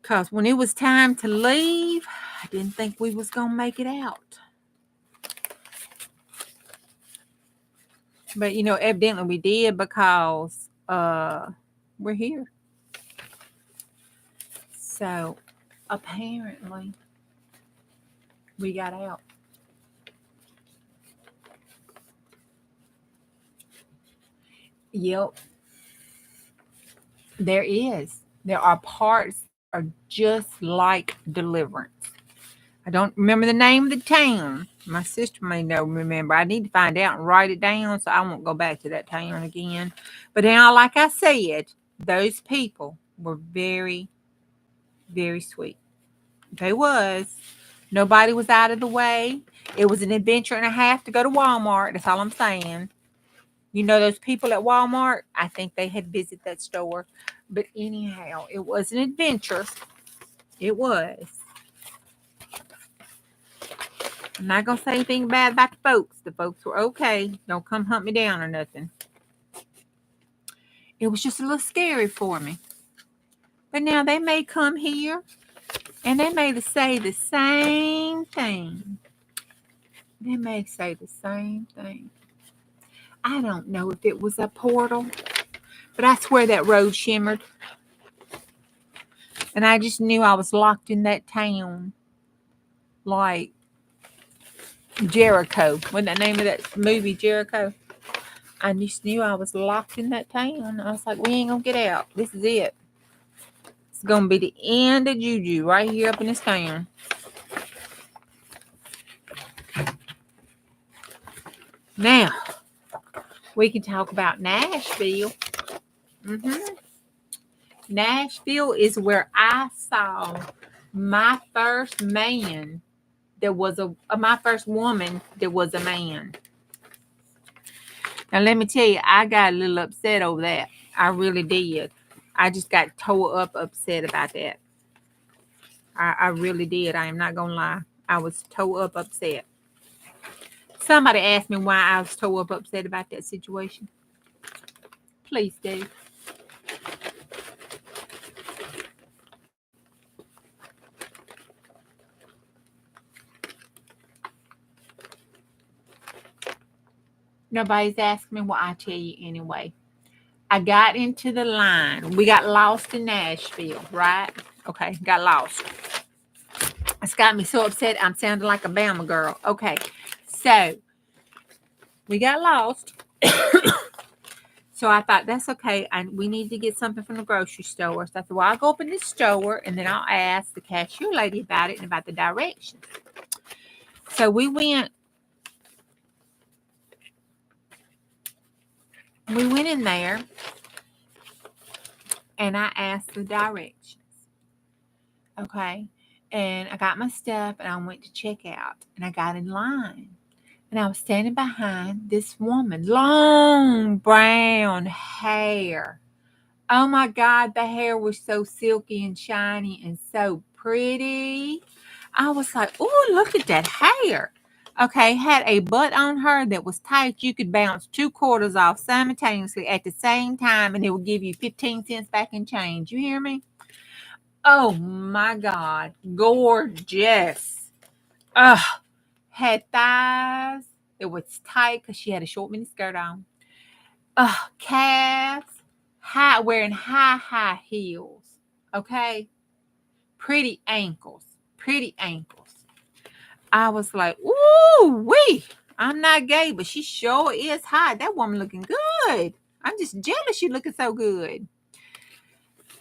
Because when it was time to leave, I didn't think we was going to make it out. But, evidently we did because we're here. So, apparently, we got out. Yep. There is. There are parts that are just like Deliverance. I don't remember the name of the town. My sister may know, remember. I need to find out and write it down so I won't go back to that town again. But now, like I said, those people were very, very sweet. They was. Nobody was out of the way. It was an adventure and a half to go to Walmart. That's all I'm saying. Those people at Walmart, I think they had visited that store. But anyhow, it was an adventure. It was. I'm not going to say anything bad about the folks. The folks were okay. Don't come hunt me down or nothing. It was just a little scary for me. But now they may come here and they may say the same thing. They may say the same thing. I don't know if it was a portal, but I swear that road shimmered. And I just knew I was locked in that town. Like Jericho. Wasn't that name of that movie, Jericho? I just knew I was locked in that town. I was like, we ain't going to get out. This is it. It's going to be the end of Juju right here up in this town. Now, we can talk about Nashville. Nashville is where I saw my first man that was my first woman that was a man. Now, let me tell you, I got a little upset over that. I really did. I just got tore up upset about that. I really did. I am not going to lie. I was tore up upset. Somebody asked me why I was tore up upset about that situation. Please do. Nobody's asking me. Well, I tell you anyway. I got into the line. We got lost in Nashville, right? Okay, got lost. It's got me so upset. I'm sounding like a Bama girl. Okay, so we got lost. So I thought, that's okay. We need to get something from the grocery store. So I said, well, I'll go up in the store and then I'll ask the cashier lady about it and about the directions. So we went in there and I asked the directions. Okay. And I got my stuff and I went to check out and I got in line. And I was standing behind this woman, long brown hair. Oh my God, the hair was so silky and shiny and so pretty. I was like, oh, look at that hair. Okay, had a butt on her that was tight. You could bounce 2 quarters off simultaneously at the same time and it would give you 15 cents back in change. You hear me? Oh my God, gorgeous. Had thighs. It was tight because she had a short mini skirt on. Calves. Wearing high heels. Okay. Pretty ankles. I was like, ooh, wee. I'm not gay, but she sure is hot. That woman looking good. I'm just jealous she looking so good.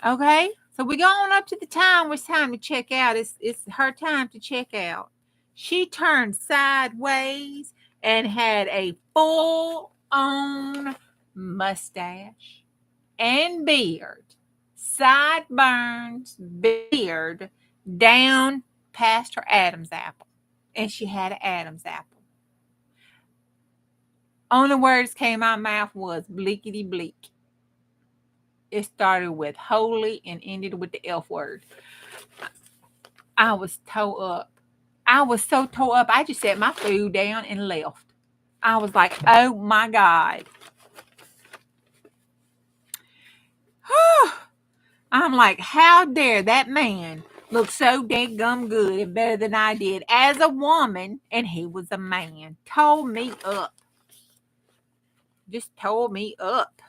Okay. So we go on up to the time where it's time to check out. It's her time to check out. She turned sideways and had a full-on mustache and beard, sideburns, beard, down past her Adam's apple. And she had an Adam's apple. Only words came out of my mouth was bleakity bleak. It started with holy and ended with the F word. I was tore up. I was so tore up. I just set my food down and left. I was like, oh my God. I'm like, how dare that man look so gum good and better than I did as a woman, and he was a man. Tore me up. Just tore me up.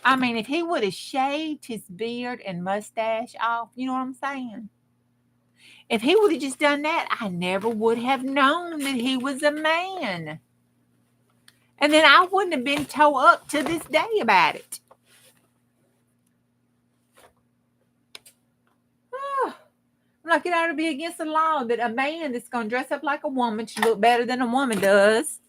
I mean, if he would have shaved his beard and mustache off, you know what I'm saying? If he would have just done that, I never would have known that he was a man. And then I wouldn't have been tore up to this day about it. Like, it ought to be against the law that a man that's going to dress up like a woman should look better than a woman does.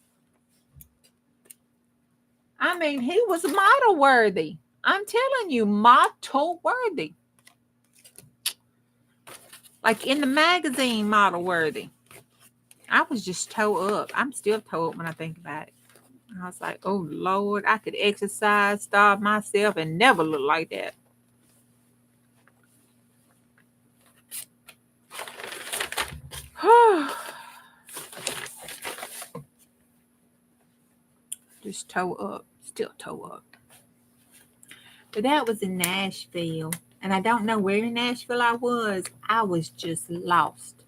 I mean, he was model worthy. I'm telling you, model worthy. Like in the magazine, model worthy. I was just tore up. I'm still tore up when I think about it. I was like, oh Lord, I could exercise, starve myself, and never look like that. Just toe up, still toe up. But that was in Nashville, and I don't know where in Nashville I was. I was just lost,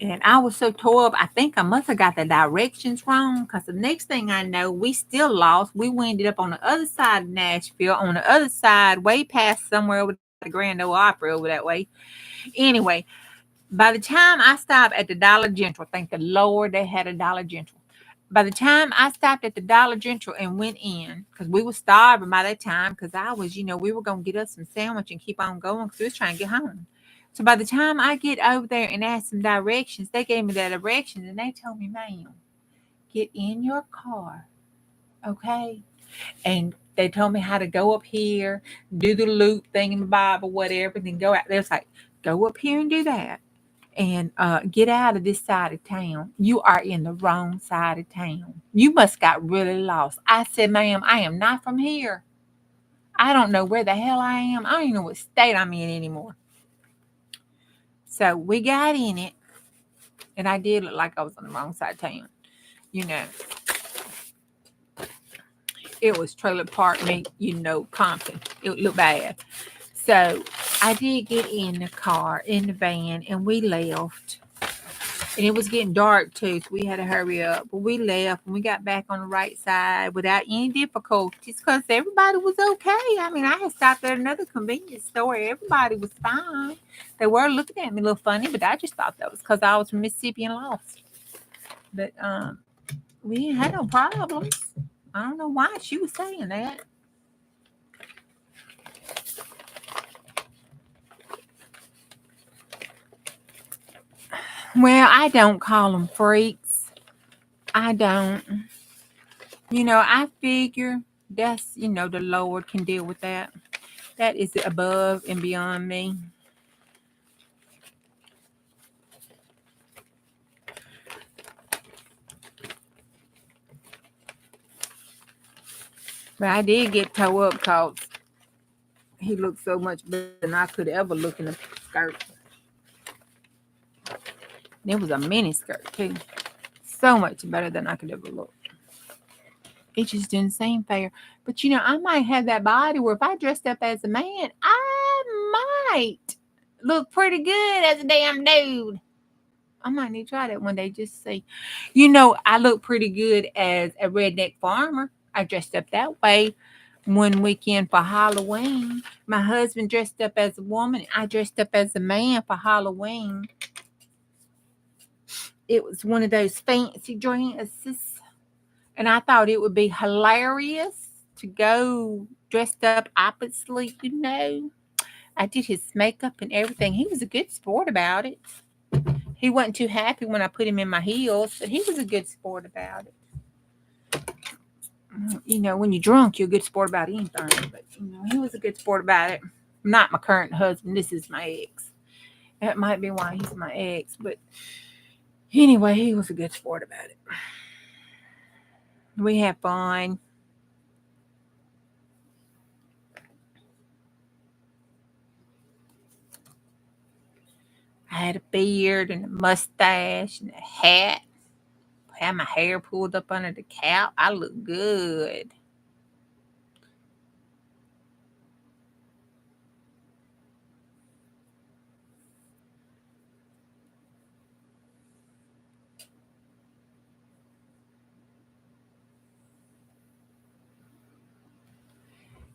and I was so tore up. I think I must have got the directions wrong, because the next thing I know, we still lost. We ended up on the other side of Nashville, on the other side, way past somewhere over the Grand Ole Opry over that way. Anyway, by the time I stopped at the Dollar General, thank the Lord they had a Dollar General. By the time I stopped at the Dollar General and went in, because we were starving by that time, because I was, we were going to get us some sandwich and keep on going because we was trying to get home. So by the time I get over there and ask some directions, they gave me the directions and they told me, ma'am, get in your car, okay? And they told me how to go up here, do the loop thing in the Bible, whatever, then go out there. It's like, go up here and do that. And get out of this side of town. You are in the wrong side of town. You must got really lost. I said, ma'am, I am not from here. I don't know where the hell I am. I don't even know what state I'm in anymore. So we got in it, and I did look like I was on the wrong side of town. It was trailer park, Compton. It looked bad. So I did get in the car, in the van, and we left. And it was getting dark too, so we had to hurry up. But we left and we got back on the right side without any difficulties because everybody was okay. I mean, I had stopped at another convenience store. Everybody was fine. They were looking at me a little funny, but I just thought that was because I was from Mississippi and lost. But we didn't have no problems. I don't know why she was saying that. Well, I don't call them freaks. I don't. I figure that's, the Lord can deal with that. That is above and beyond me. But I did get tore up because he looked so much better than I could ever look in a skirt. It was a mini skirt too. So much better than I could ever look. It just didn't seem fair. But I might have that body where if I dressed up as a man, I might look pretty good as a damn dude. I might need to try that one day just to see. I look pretty good as a redneck farmer. I dressed up that way one weekend for Halloween. My husband dressed up as a woman. I dressed up as a man for Halloween. It was one of those fancy dresses. And I thought it would be hilarious to go dressed up oppositely, I did his makeup and everything. He was a good sport about it. He wasn't too happy when I put him in my heels, but he was a good sport about it. When you're drunk, you're a good sport about anything. But, he was a good sport about it. Not my current husband. This is my ex. That might be why he's my ex. But anyway, he was a good sport about it. We had fun. had a beard and a mustache and a hat. Had my hair pulled up under the cap. I look good.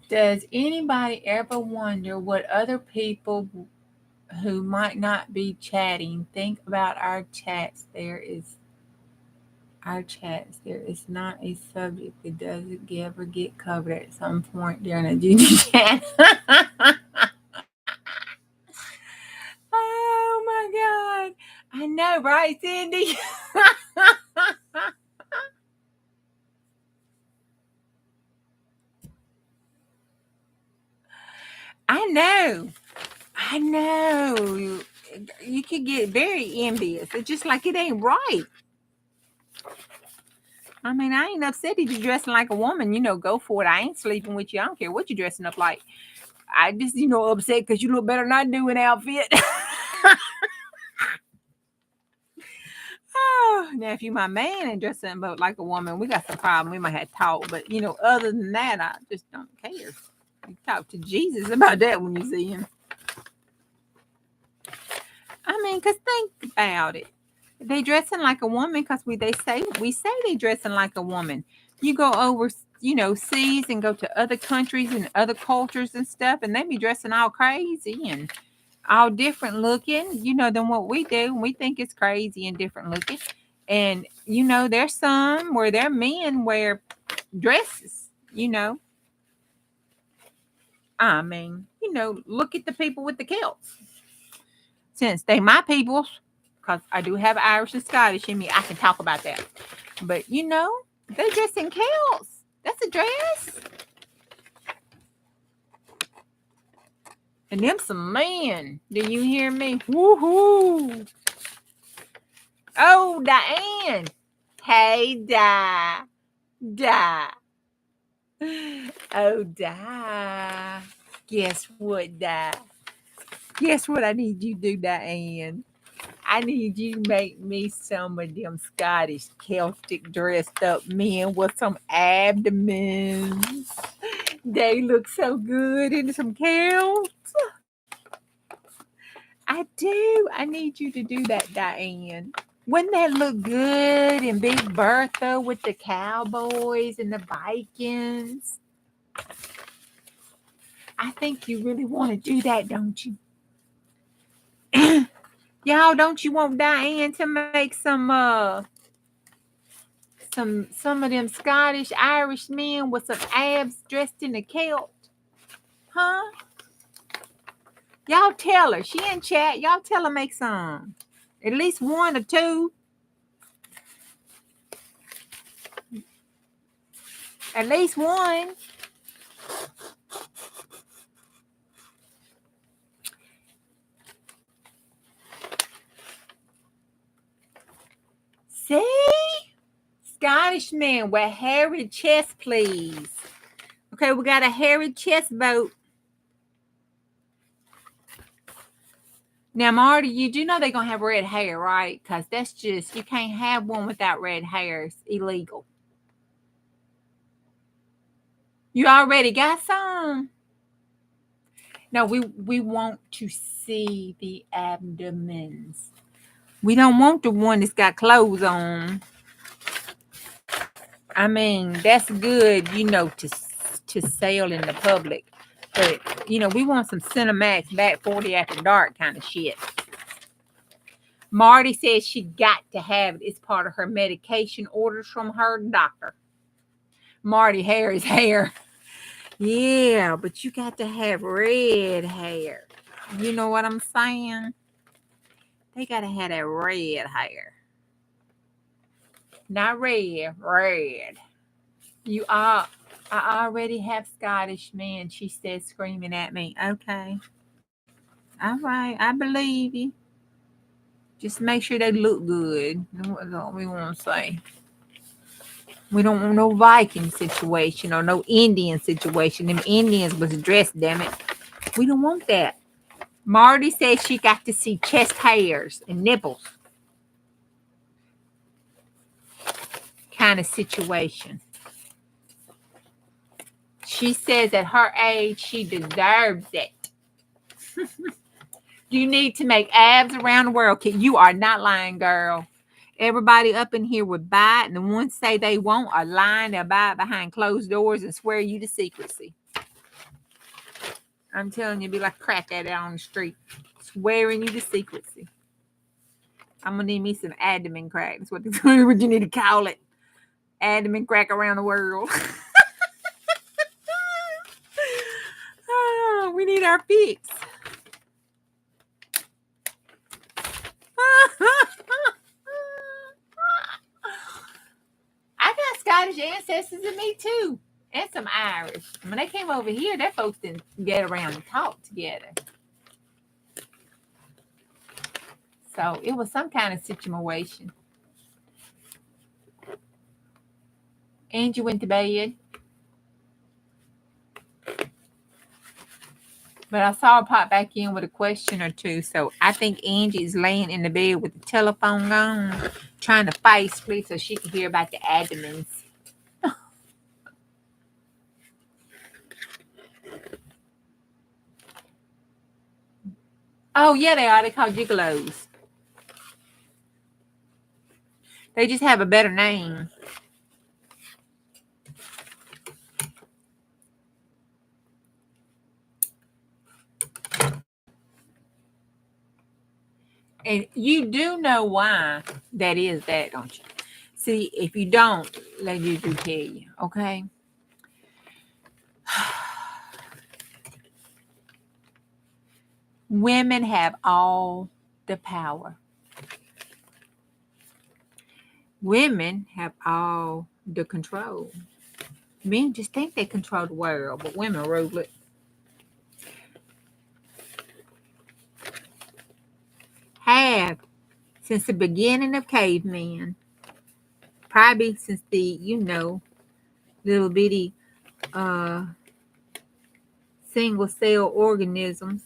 Does anybody ever wonder what other people who might not be chatting think about our chats? There is not a subject that doesn't ever get covered at some point during a Juju chat. Oh my God. I know, right, Cindy? I know. You could get very envious. It's just like it ain't right. I mean, I ain't upset if you're dressing like a woman. Go for it. I ain't sleeping with you. I don't care what you're dressing up like. I just, upset because you look better than I do in outfit. Oh, now if you my man and dressing up like a woman, we got some problem. We might have to talk. But, other than that, I just don't care. You talk to Jesus about that when you see him. I mean, because think about it. They dressing like a woman because we say they dressing like a woman. You go over, seas and go to other countries and other cultures and stuff, and they be dressing all crazy and all different looking, than what we do. We think it's crazy and different looking. And, there's some where their men wear dresses, I mean, look at the people with the kilts. Since they my peoples, because I do have Irish and Scottish in me, I can talk about that. But, they dress in kilts. That's a dress. And them some men. Do you hear me? Woohoo. Oh, Diane. Hey, Di. Oh, Di. Guess what, Di? Guess what I need you to do, Diane? I need you to make me some of them Scottish Celtic dressed up men with some abdomens. They look so good in some kilts. I do. I need you to do that, Diane. Wouldn't that look good in Big Bertha with the cowboys and the Vikings? I think you really want to do that, don't you? Y'all, don't you want Diane to make some of them Scottish Irish men with some abs dressed in a kilt? Huh? Y'all tell her. She in chat. Y'all tell her make some. At least one or two. At least one. See? Scottish men with hairy chest, please. Okay, we got a hairy chest boat. Now, Marty, you do know they're going to have red hair, right? Because that's just, you can't have one without red hair. It's illegal. You already got some? No, we want to see the abdomens. We don't want the one that's got clothes on. I mean, that's good, to sell in the public. But, we want some Cinemax back 40 after dark kind of shit. Marty says she got to have it. It's part of her medication orders from her doctor. Marty, hair is hair. Yeah, but you got to have red hair. You know what I'm saying? They got to have that red hair. Not red. I already have Scottish men, she said, screaming at me. Okay. All right, I believe you. Just make sure they look good. That's all we want to say. We don't want no Viking situation or no Indian situation. Them Indians was dressed, damn it. We don't want that. Marty says she got to see chest hairs and nipples. Kind of situation. She says at her age, she deserves it. You need to make abs around the world, kid. You are not lying, girl. Everybody up in here would buy it, and the ones say they won't are lying. They'll buy it behind closed doors and swear you to secrecy. I'm telling you, be like crack at it on the street, swearing you to secrecy. I'm gonna need me some abdomen crack. That's what you need to call it. Abdomen crack around the world. Oh, we need our fix. I got Scottish ancestors in me too, and some Irish. When they came over here, that folks didn't get around and talk together. So it was some kind of situation. Angie went to bed. But I saw her pop back in with a question or two. So I think Angie is laying in the bed with the telephone on, trying to fight sleep so she can hear about the abdomens. Oh, yeah, they are. They call gigolos. They just have a better name. And you do know why that is that, don't you? See, if you don't, let Juju tell you, okay? Women have all the power. Women have all the control. Men just think they control the world, but women rule it. Have since the beginning of cavemen, probably since the, little bitty single cell organisms,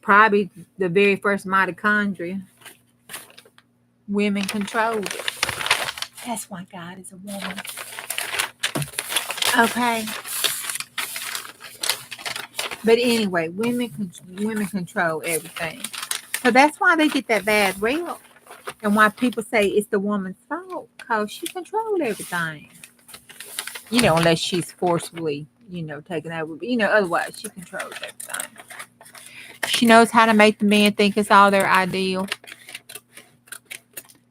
probably the very first mitochondria, women controlled it. That's why God is a woman. Okay. But anyway, women control everything. So that's why they get that bad rep. And why people say it's the woman's fault, because she controlled everything. Unless she's forcefully, taken over. But, otherwise she controls everything. She knows how to make the men think it's all their ideal.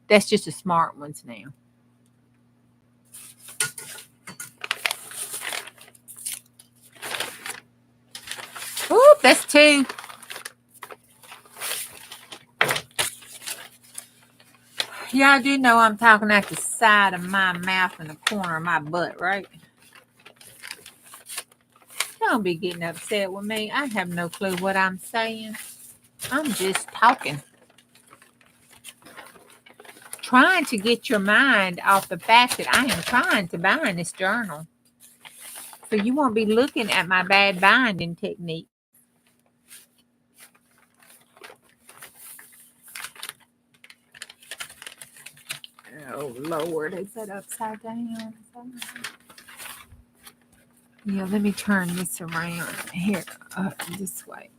That's just the smart ones now. Oop, that's two. Y'all do know I'm talking out the side of my mouth and the corner of my butt, right? Don't be getting upset with me. I have no clue what I'm saying. I'm just talking. Trying to get your mind off the fact that I am trying to bind this journal. So you won't be looking at my bad binding technique. Oh, Lord. Is that upside down? Yeah, let me turn this around here, this way.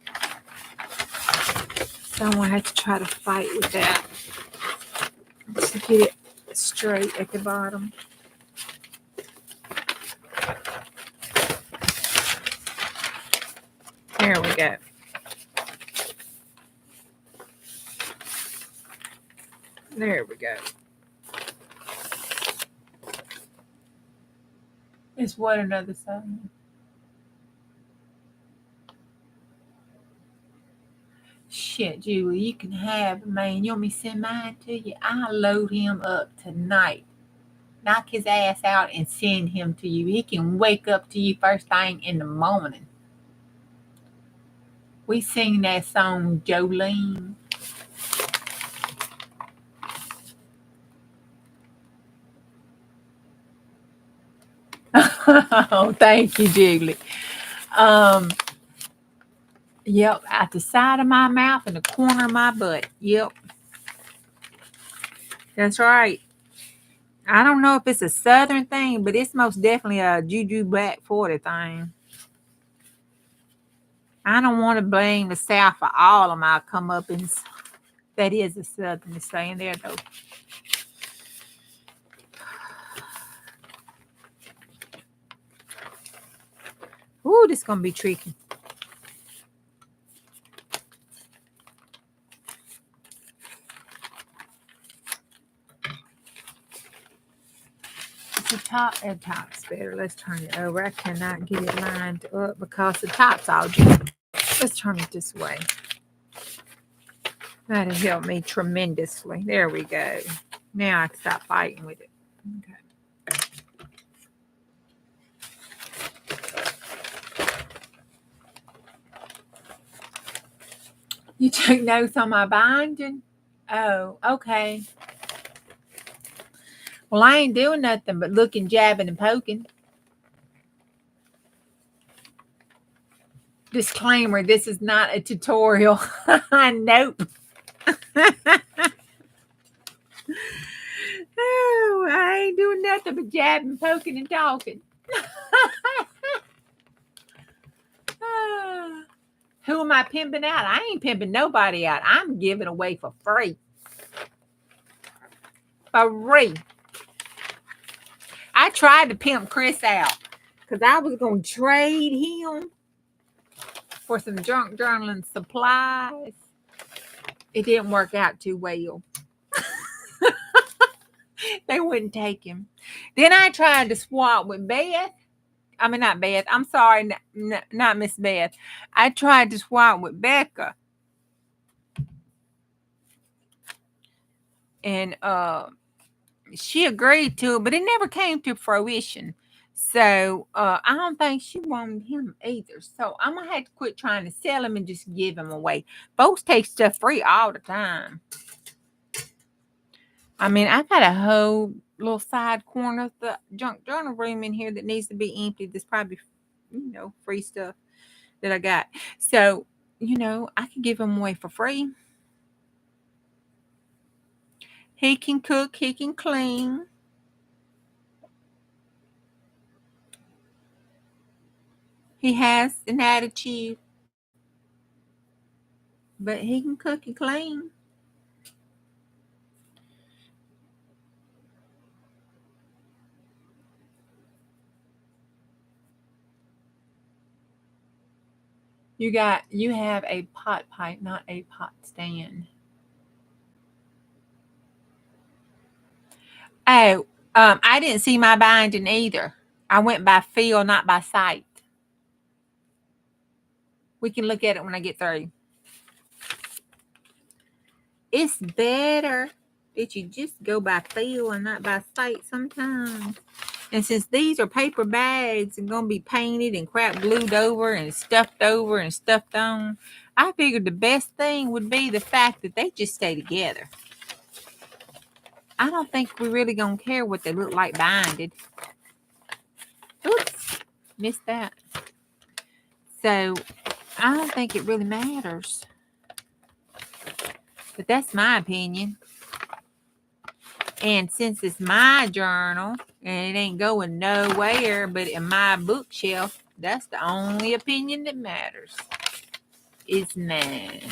So I won't have to try to fight with that to get it straight at the bottom. There we go. There we go. It's what another side. Shit, Julie, you can have a man. You want me to send mine to you? I'll load him up tonight. Knock his ass out and send him to you. He can wake up to you first thing in the morning. We sing that song, Jolene. Oh, thank you, Jiggly. Yep, at the side of my mouth and the corner of my butt. Yep. That's right. I don't know if it's a southern thing, but it's most definitely a Juju Black 40 thing. I don't want to blame the South for all of my comeuppance. That is a southern saying there, though. Ooh, this is going to be tricky. The top's better. Let's turn it over. I cannot get it lined up because the top's all jump. Let's turn it this way. That'll help me tremendously. There we go. Now I can stop fighting with it. Okay. You took notes on my binding? Oh, okay. Well, I ain't doing nothing but looking, jabbing, and poking. Disclaimer, this is not a tutorial. Nope. Oh, I ain't doing nothing but jabbing, poking, and talking. Who am I pimping out? I ain't pimping nobody out. I'm giving away for free. For free. I tried to pimp Chris out because I was going to trade him for some junk journaling supplies. It didn't work out too well. They wouldn't take him. Then I tried to swap with Beth. I mean, not Beth. I'm sorry, not Miss Beth. I tried to swap with Becca. And she agreed to it, but it never came to fruition. So I don't think she wanted him either. So I'm going to have to quit trying to sell him and just give him away. Folks take stuff free all the time. I mean, I got a whole little side corner of the junk journal room in here that needs to be empty. There's probably, free stuff that I got. So, I can give him away for free. He can cook. He can clean. He has an attitude. But he can cook and clean. You have a pot pipe, not a pot stand. Oh, I didn't see my binding either. I went by feel, not by sight. We can look at it when I get through. It's better that you just go by feel and not by sight sometimes. And since these are paper bags and going to be painted and crap glued over and stuffed on, I figured the best thing would be the fact that they just stay together. I don't think we're really going to care what they look like binded. Oops, missed that. So I don't think it really matters. But that's my opinion. And since it's my journal and it ain't going nowhere but in my bookshelf, that's the only opinion that matters. It's mine.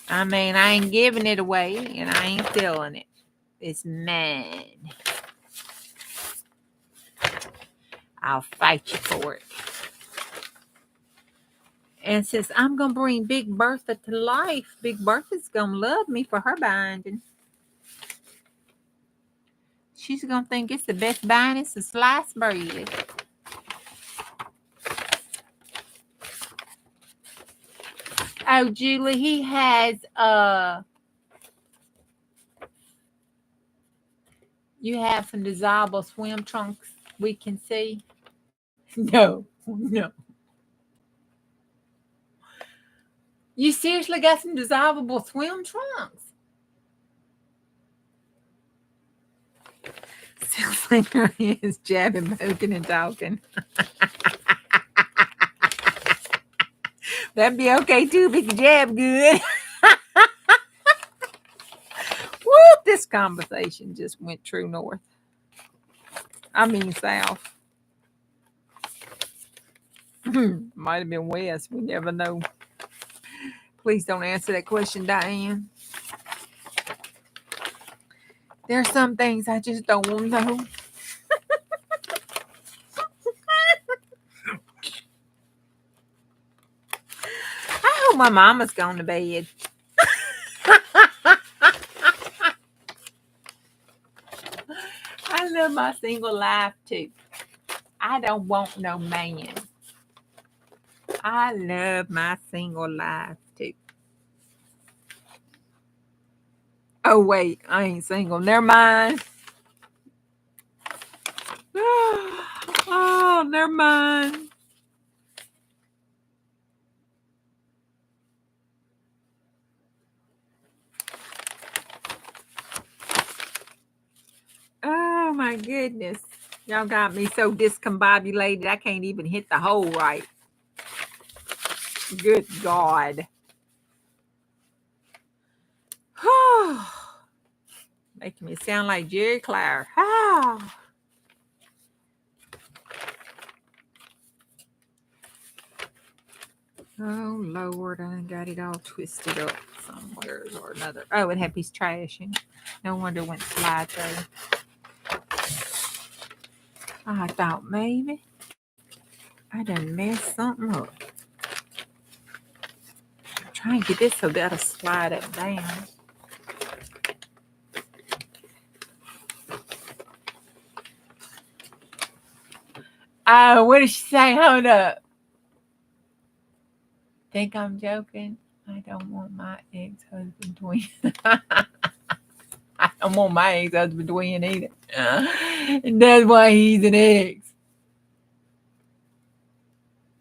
I mean, I ain't giving it away and I ain't selling it. It's mine. I'll fight you for it. And since I'm going to bring Big Bertha to life, Big Bertha's going to love me for her binding. She's going to think it's the best binding since sliced bread. Oh, Julie, he has, you have some dissolvable swim trunks we can see? No. You seriously got some dissolvable swim trunks? Sounds like her is jabbing, poking, and talking. That'd be okay too if you jab good. Whoop, this conversation just went true north. I mean south. Might have been west. We never know. Please don't answer that question, Diane. There are some things I just don't want to know. I hope my mama's gone to bed. I live my single life too. I don't want no man. I love my single life too. Oh, wait, I ain't single. Never mind. Oh, never mind. Oh, my goodness. Y'all got me so discombobulated, I can't even hit the hole right. Good God. Making me sound like Jerry Clare. Oh, Lord, I got it all twisted up somewhere or another. Oh, it had piece of trash in it. No wonder it went slide through. I thought maybe I done messed something up. I'm trying to get this so that'll slide it down. What did she say? Hold up. Think I'm joking? I don't want my ex-husband twin. I don't want my ex-husband twin either. And that's why he's an ex.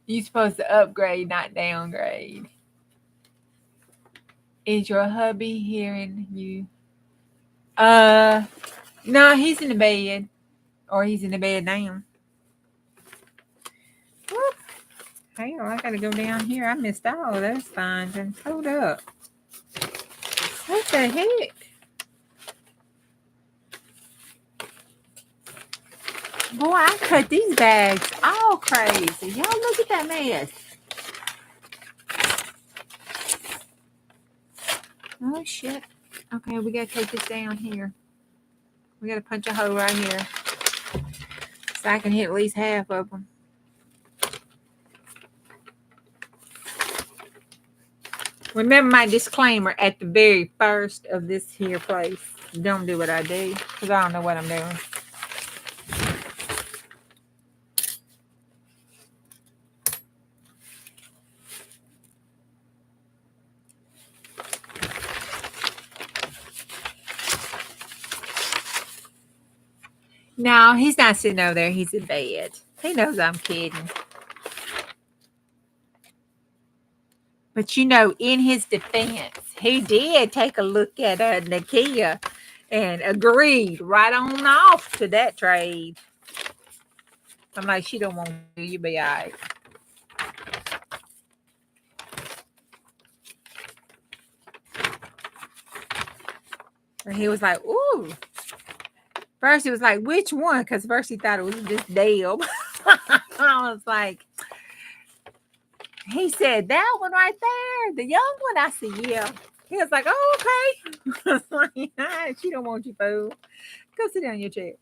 You're supposed to upgrade, not downgrade. Is your hubby hearing you? No, he's in the bed. Or he's in the bed now. Whoop. Hang on, I gotta go down here. I missed all of those findings. Hold up. What the heck? Boy, I cut these bags all crazy. Y'all look at that mess. Oh, shit. Okay, we gotta take this down here. We gotta punch a hole right here. So I can hit at least half of them. Remember my disclaimer at the very first of this here place. Don't do what I do, because I don't know what I'm doing. No, he's not sitting over there. He's in bed. He knows I'm kidding. But you know, in his defense, he did take a look at Nakia and agreed right on off to that trade. I'm like, she don't want to. You be all right. And he was like, ooh. First, he was like, which one? Because first he thought it was just Dale. I was like, he said, that one right there, the young one. I said, yeah. He was like, oh, okay. I was like, ah, she don't want you, fool. Go sit down in your chair.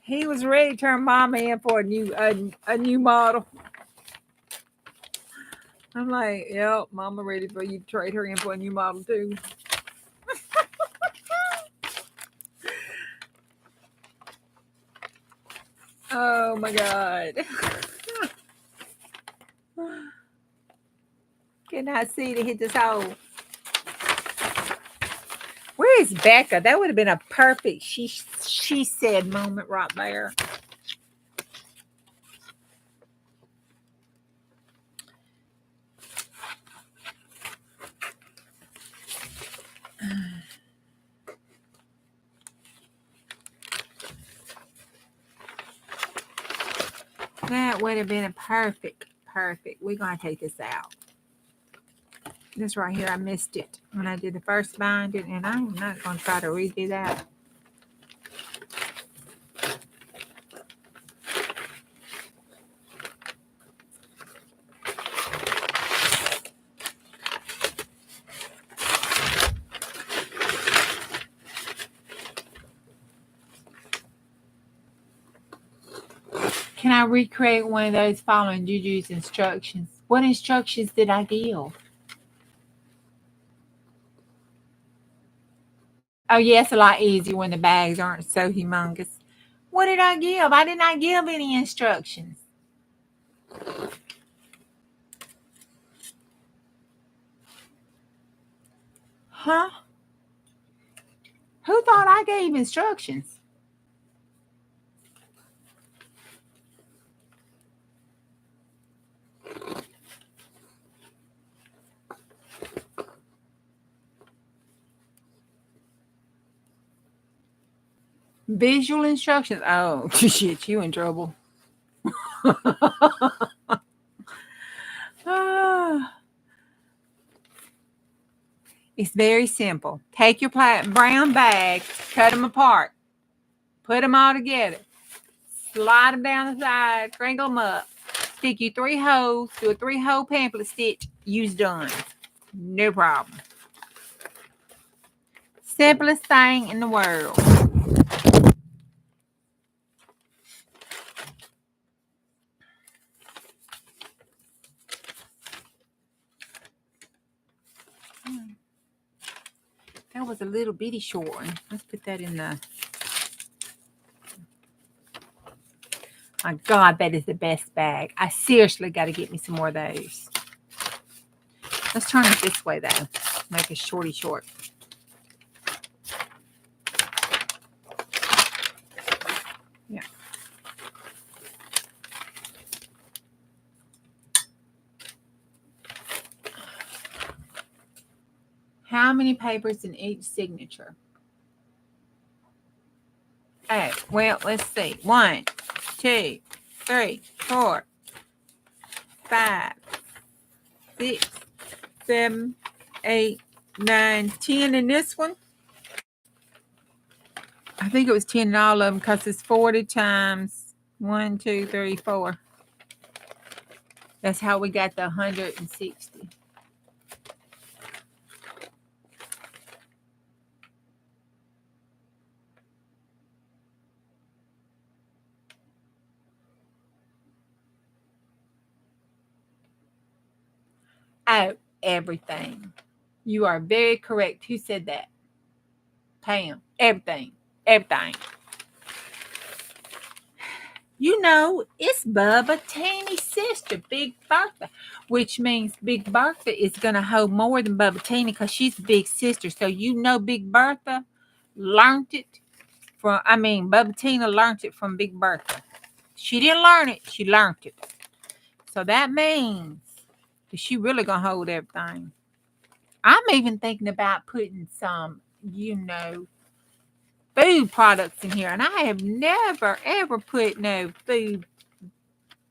He was ready to turn Mama in for a new model. I'm like, yep, Mama ready for you to trade her in for a new model too. Oh my God. Cannot see to hit this hole. Where is Becca? That would have been a perfect she said moment right there. would have been a perfect. We're going to take this out. This right here, I missed it when I did the first binding, and I'm not going to try to redo that. Can I recreate one of those following Juju's instructions? What instructions did I give? Oh, yeah, it's a lot easier when the bags aren't so humongous. What did I give? I did not give any instructions. Huh? Who thought I gave instructions? Visual instructions. Oh, shit, you in trouble. It's very simple. Take your brown bags, cut them apart, put them all together, slide them down the side, crinkle them up, stick you 3 holes, do a 3-hole pamphlet stitch, use done. No problem. Simplest thing in the world. That was a little bitty short one. Let's put that in the... My God, that is the best bag. I seriously got to get me some more of those. Let's turn it this way, though. Make it shorty short. Yeah. How many papers in each signature? Oh, well, let's see. 1, 2, 3, 4, 5, 6, 7, 8, 9, 10 in this one. I think it was 10 in all of them because it's 40 times 1, 2, 3, 4. That's how we got the 160. Oh, everything. You are very correct. Who said that? Pam. Everything. You know, it's Bubbatinie's sister, Big Bertha, which means Big Bertha is going to hold more than Bubbatinie because she's big sister. So you know Big Bertha learned it from, Bubbatinie learned it from Big Bertha. She didn't learn it. She learned it. So that means that she really going to hold everything. I'm even thinking about putting some, food products in here. And I have never, ever put no food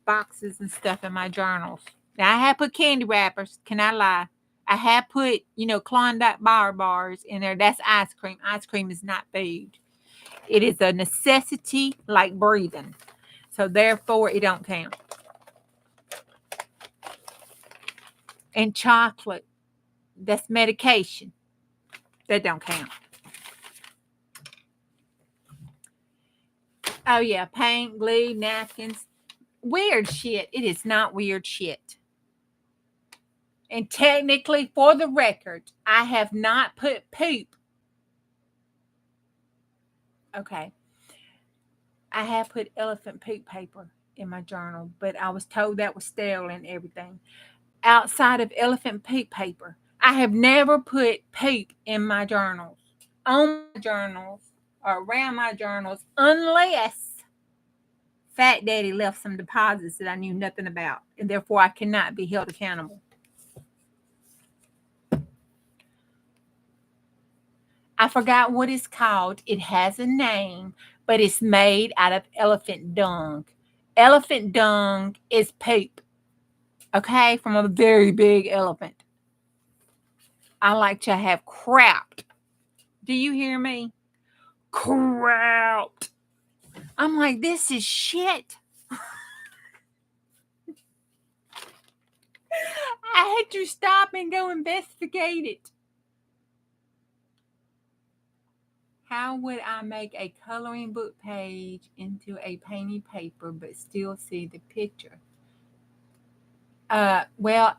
boxes and stuff in my journals. Now, I have put candy wrappers. Can I lie? I have put, Klondike bar bars in there. That's ice cream. Ice cream is not food. It is a necessity like breathing. So, therefore, it don't count. And chocolate. That's medication. That don't count. Oh, yeah. Paint, glue, napkins. Weird shit. It is not weird shit. And technically, for the record, I have not put poop. Okay. I have put elephant poop paper in my journal, but I was told that was stale and everything. Outside of elephant poop paper, I have never put poop in my journals, on my journals, or around my journals, unless Fat Daddy left some deposits that I knew nothing about, and therefore I cannot be held accountable. I forgot what it's called. It has a name, but it's made out of elephant dung. Elephant dung is poop. Okay, from a very big elephant. I like to have crap. Do you hear me? Crap. I'm like, this is shit. I had to stop and go investigate it. How would I make a coloring book page into a painted paper but still see the picture? Well,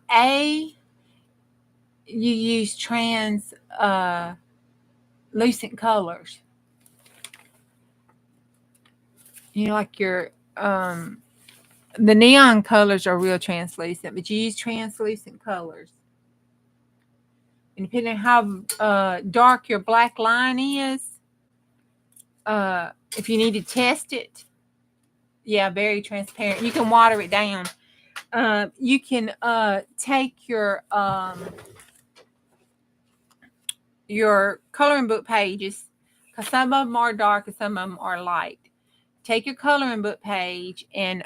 you use translucent colors. You know, like your the neon colors are real translucent, but you use translucent colors. And depending on how dark your black line is, if you need to test it, yeah, very transparent. You can water it down. You can take your coloring book pages, because some of them are dark and some of them are light. Take your coloring book page and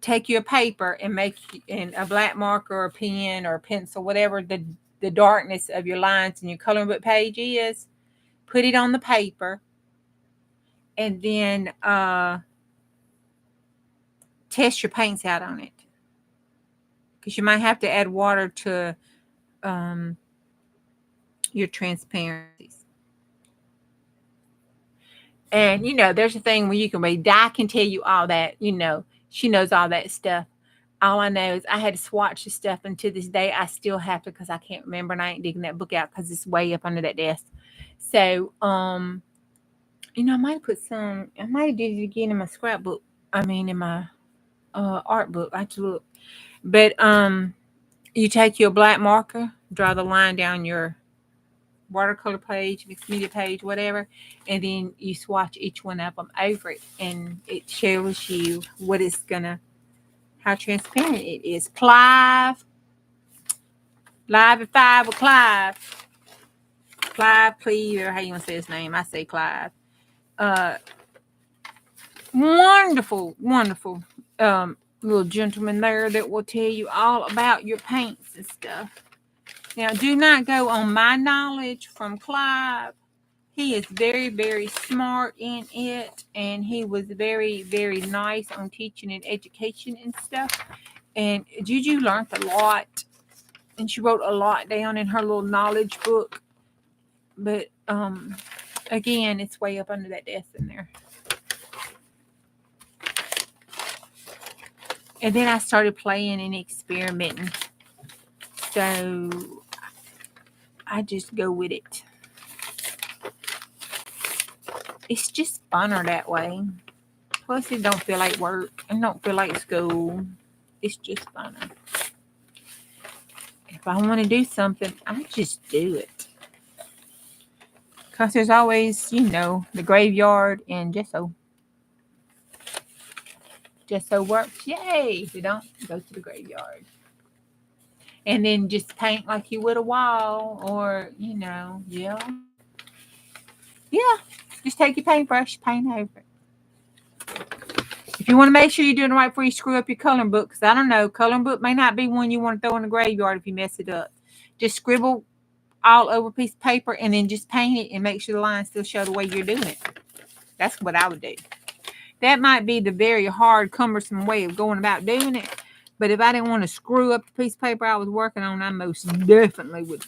take your paper and make in a black marker or a pen or a pencil, whatever the darkness of your lines in your coloring book page is. Put it on the paper, and then test your paints out on it, because you might have to add water to your transparencies. And there's a thing where you can read. Di can tell you all that. She knows all that stuff. All I know is I had to swatch the stuff, and to this day I still have to, because I can't remember, and I ain't digging that book out because it's way up under that desk. So I might put some. I might have did it again in my scrapbook. I mean, in my art book. I have to look. But you take your black marker, draw the line down your watercolor page, mixed media page, whatever, and then you swatch each one of them over it, and it shows you how transparent it is. Live at 5 with Clive. Clive Cleaver, how you want to say his name? I say Clive. Wonderful little gentleman there that will tell you all about your paints and stuff. Now, do not go on my knowledge from Clive. He is very, very smart in it, and he was very, very nice on teaching and education and stuff. And Juju learned a lot, and she wrote a lot down in her little knowledge book. But again, it's way up under that desk in there. And then I started playing and experimenting. So I just go with it. It's just funner that way. Plus, it don't feel like work and don't feel like school. It's just funner. If I want to do something, I just do it. Because there's always, the graveyard and gesso. Gesso works. Yay! If you don't, go to the graveyard. And then just paint like you would a wall, or, yeah. Yeah. Just take your paintbrush, paint over it. If you want to make sure you're doing it right before you screw up your coloring book, because I don't know, coloring book may not be one you want to throw in the graveyard if you mess it up. Just scribble all over a piece of paper and then just paint it and make sure the lines still show the way you're doing it. That's what I would do. That might be the very hard, cumbersome way of going about doing it. But if I didn't want to screw up the piece of paper I was working on, I most definitely would,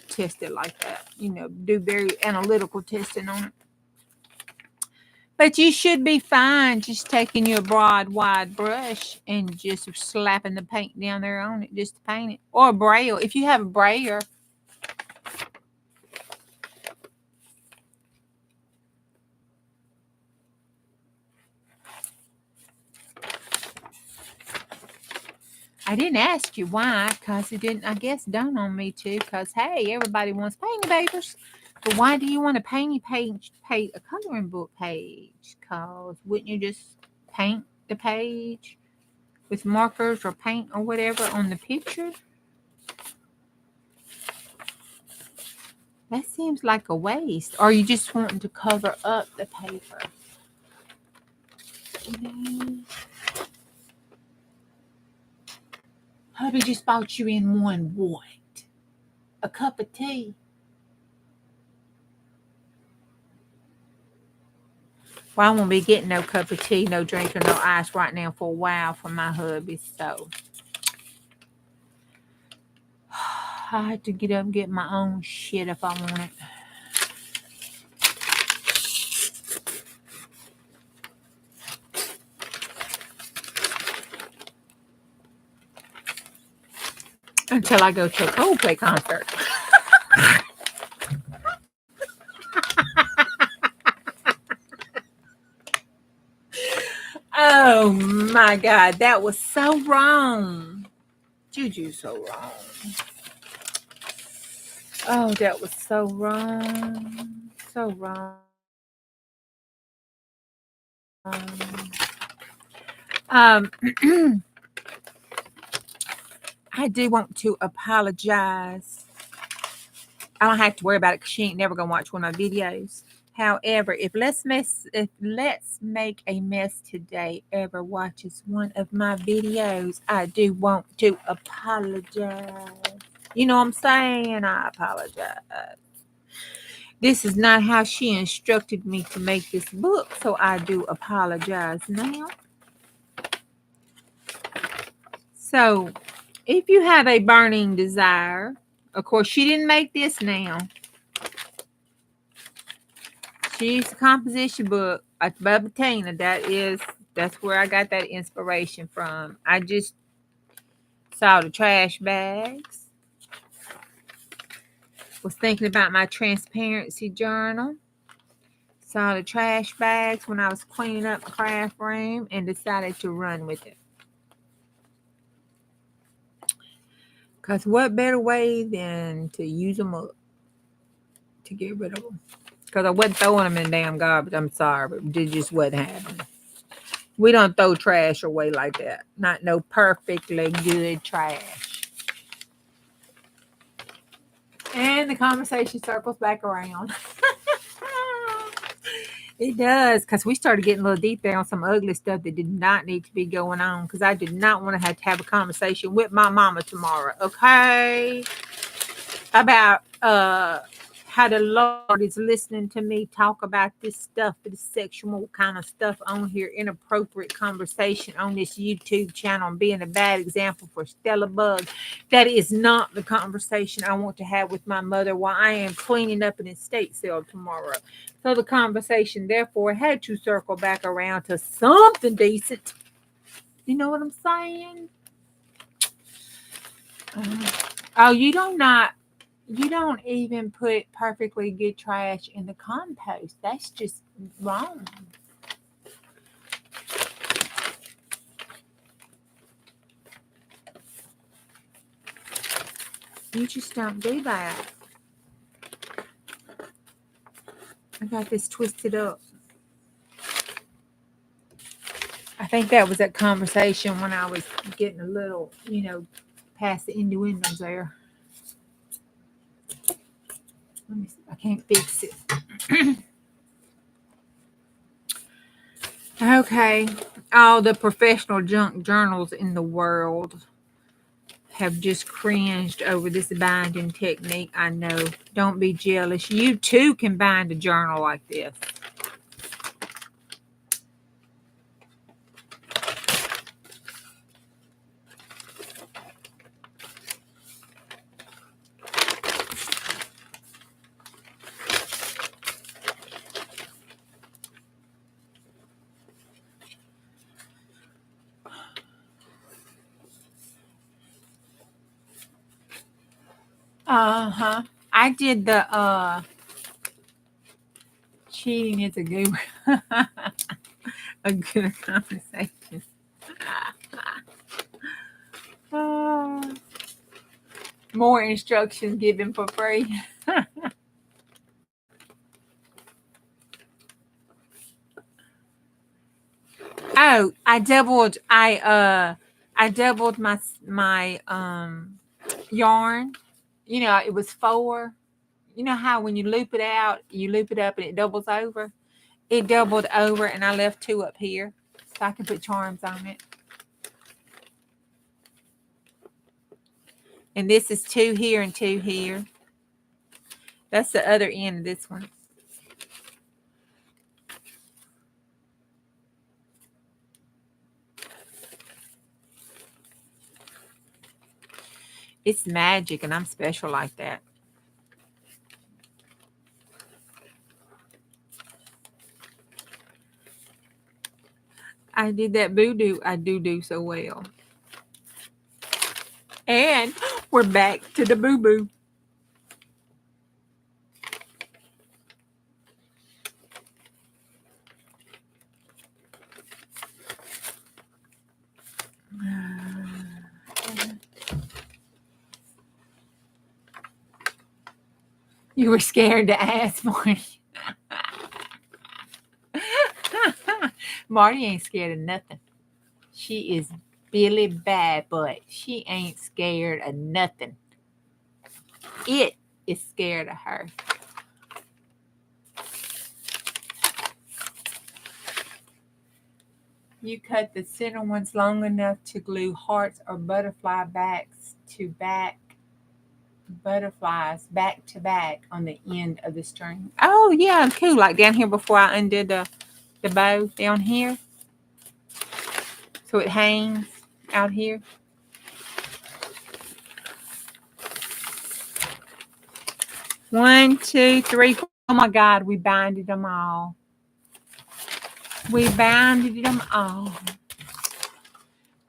test it like that. Do very analytical testing on it. But you should be fine just taking your broad, wide brush and just slapping the paint down there on it just to paint it. Or a braille. If you have a brailler. I didn't ask you why, because it didn't, I guess, dawn on me too, because, hey, everybody wants painting papers. But why do you want to paint a coloring book page? Because wouldn't you just paint the page with markers or paint or whatever on the picture? That seems like a waste. Or you just wanting to cover up the paper? Hubby just bought you in one what? A cup of tea. Well, I won't be getting no cup of tea, no drink, or no ice right now for a while from my hubby, so I had to get up and get my own shit if I want it. Until I go to a Coldplay concert. Oh my God, that was so wrong. Juju, so wrong. Oh, that was so wrong. So wrong. I do want to apologize. I don't have to worry about it because she ain't never gonna watch one of my videos. However, if Let's Make a Mess Today ever watches one of my videos, I do want to apologize. You know what I'm saying? I apologize. This is not how she instructed me to make this book, so I do apologize now. So, if you have a burning desire, of course, she didn't make this now. She used a composition book at Bubbatinie. That's where I got that inspiration from. I just saw the trash bags. Was thinking about my transparency journal. Saw the trash bags when I was cleaning up the craft room and decided to run with it. Because what better way than to use them up to get rid of them? Because I wasn't throwing them in damn garbage. I'm sorry, but it just wasn't happening. We don't throw trash away like that. Not no perfectly good trash. And the conversation circles back around. It does, because we started getting a little deep there on some ugly stuff that did not need to be going on, because I did not want to have a conversation with my mama tomorrow, okay? About how the Lord is listening to me talk about this stuff, this sexual kind of stuff on here, inappropriate conversation on this YouTube channel, and being a bad example for Stella Bug. That is not the conversation I want to have with my mother while I am cleaning up an estate sale tomorrow. So the conversation, therefore, had to circle back around to something decent. You know what I'm saying? Oh, you don't even put perfectly good trash in the compost. That's just wrong. You just don't do that. I got this twisted up. I think that was that conversation when I was getting a little, past the innuendos there. Let me see. I can't fix it. Okay. All the professional junk journals in the world have just cringed over this binding technique. I know. Don't be jealous. You too can bind a journal like this. Uh-huh. I did the cheating is a good a good conversation. More instructions given for free. Oh, I doubled my yarn. It was 4. You know how when you loop it out, you loop it up and it doubles over? It doubled over and I left 2 up here. so I can put charms on it. And this is 2 here and 2 here. That's the other end of this one. It's magic, and I'm special like that. I did that voodoo. I do so well. And we're back to the boo-boo. You were scared to ask, Marty. Marty ain't scared of nothing. She is Billy Bad, but she ain't scared of nothing. It is scared of her. You cut the center ones long enough to glue hearts or butterfly backs to back. Butterflies back to back on the end of the string. Oh yeah, cool. Like down here before I undid the bow down here. So it hangs out here. One, two, three. Oh my God, we binded them all. We binded them all.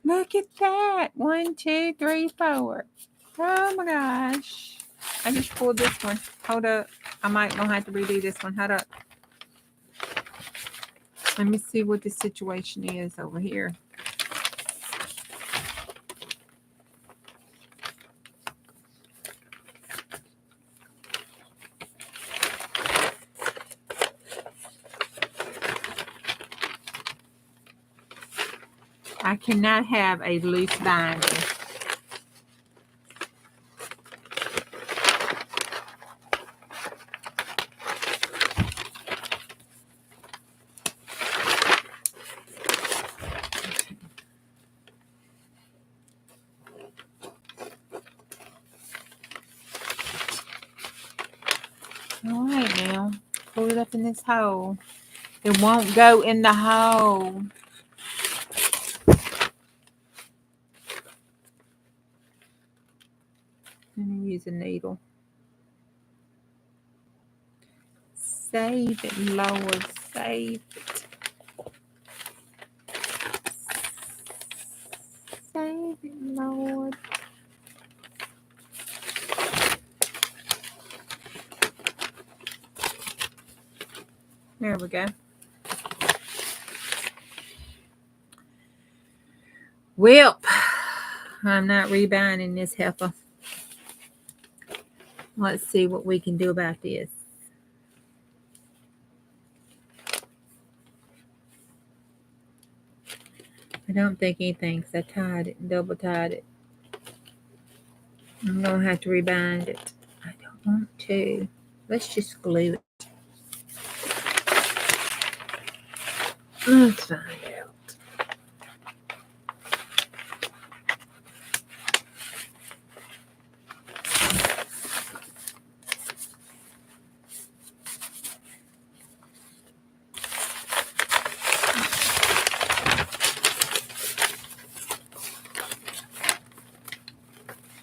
Look at that. 1, 2, 3, 4. Oh my gosh. I just pulled this one. Hold up. I might gonna have to redo this one. Hold up. Let me see what the situation is over here. I cannot have a loose binder. All right now, pull it up in this hole. It won't go in the hole. Let me use a needle. Save it, Lord, save it. Save it, Lord. There we go. Well, I'm not rebinding this heifer. Let's see what we can do about this. I don't think anything because I tied it and double tied it. I'm going to have to rebind it. I don't want to. Let's just glue it. Let's find out.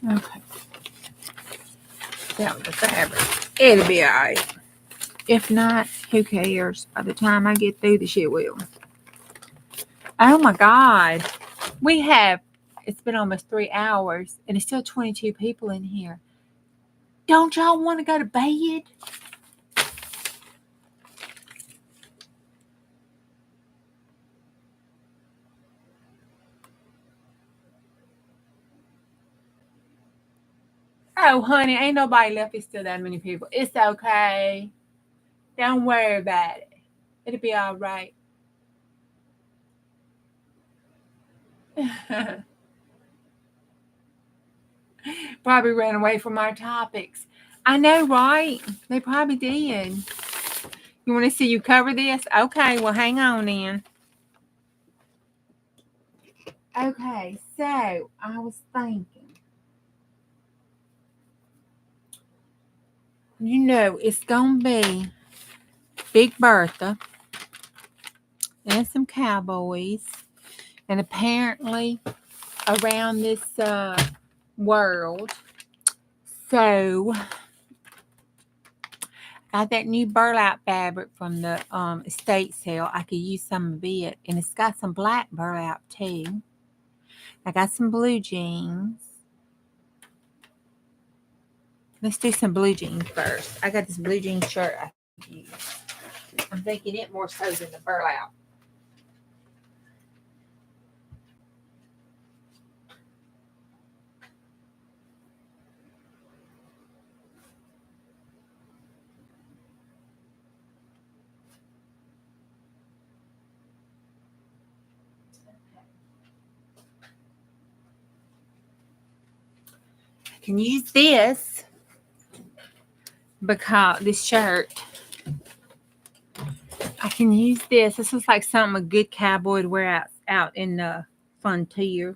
Okay. That was the fabric. It'll be all right. If not, who cares? By the time I get through, the shit will. Oh my God. It's been almost 3 hours and it's still 22 people in here. Don't y'all want to go to bed? Oh, honey, ain't nobody left. It's still that many people. It's okay. Don't worry about it. It'll be all right. Probably ran away from our topics. I know, right? They probably did. You want to see you cover this? Okay, well, hang on then. Okay, so I was thinking, it's gonna be Big Bertha and some cowboys, and apparently around this world. So got that new burlap fabric from the estate sale. I could use some of it, and it's got some black burlap too. I got some blue jeans. Let's do some blue jeans first. I got this blue jean shirt I could use. I'm thinking it more so than the burlap. I can use this because this shirt, I can use this. This looks like something a good cowboy would wear out in the frontier.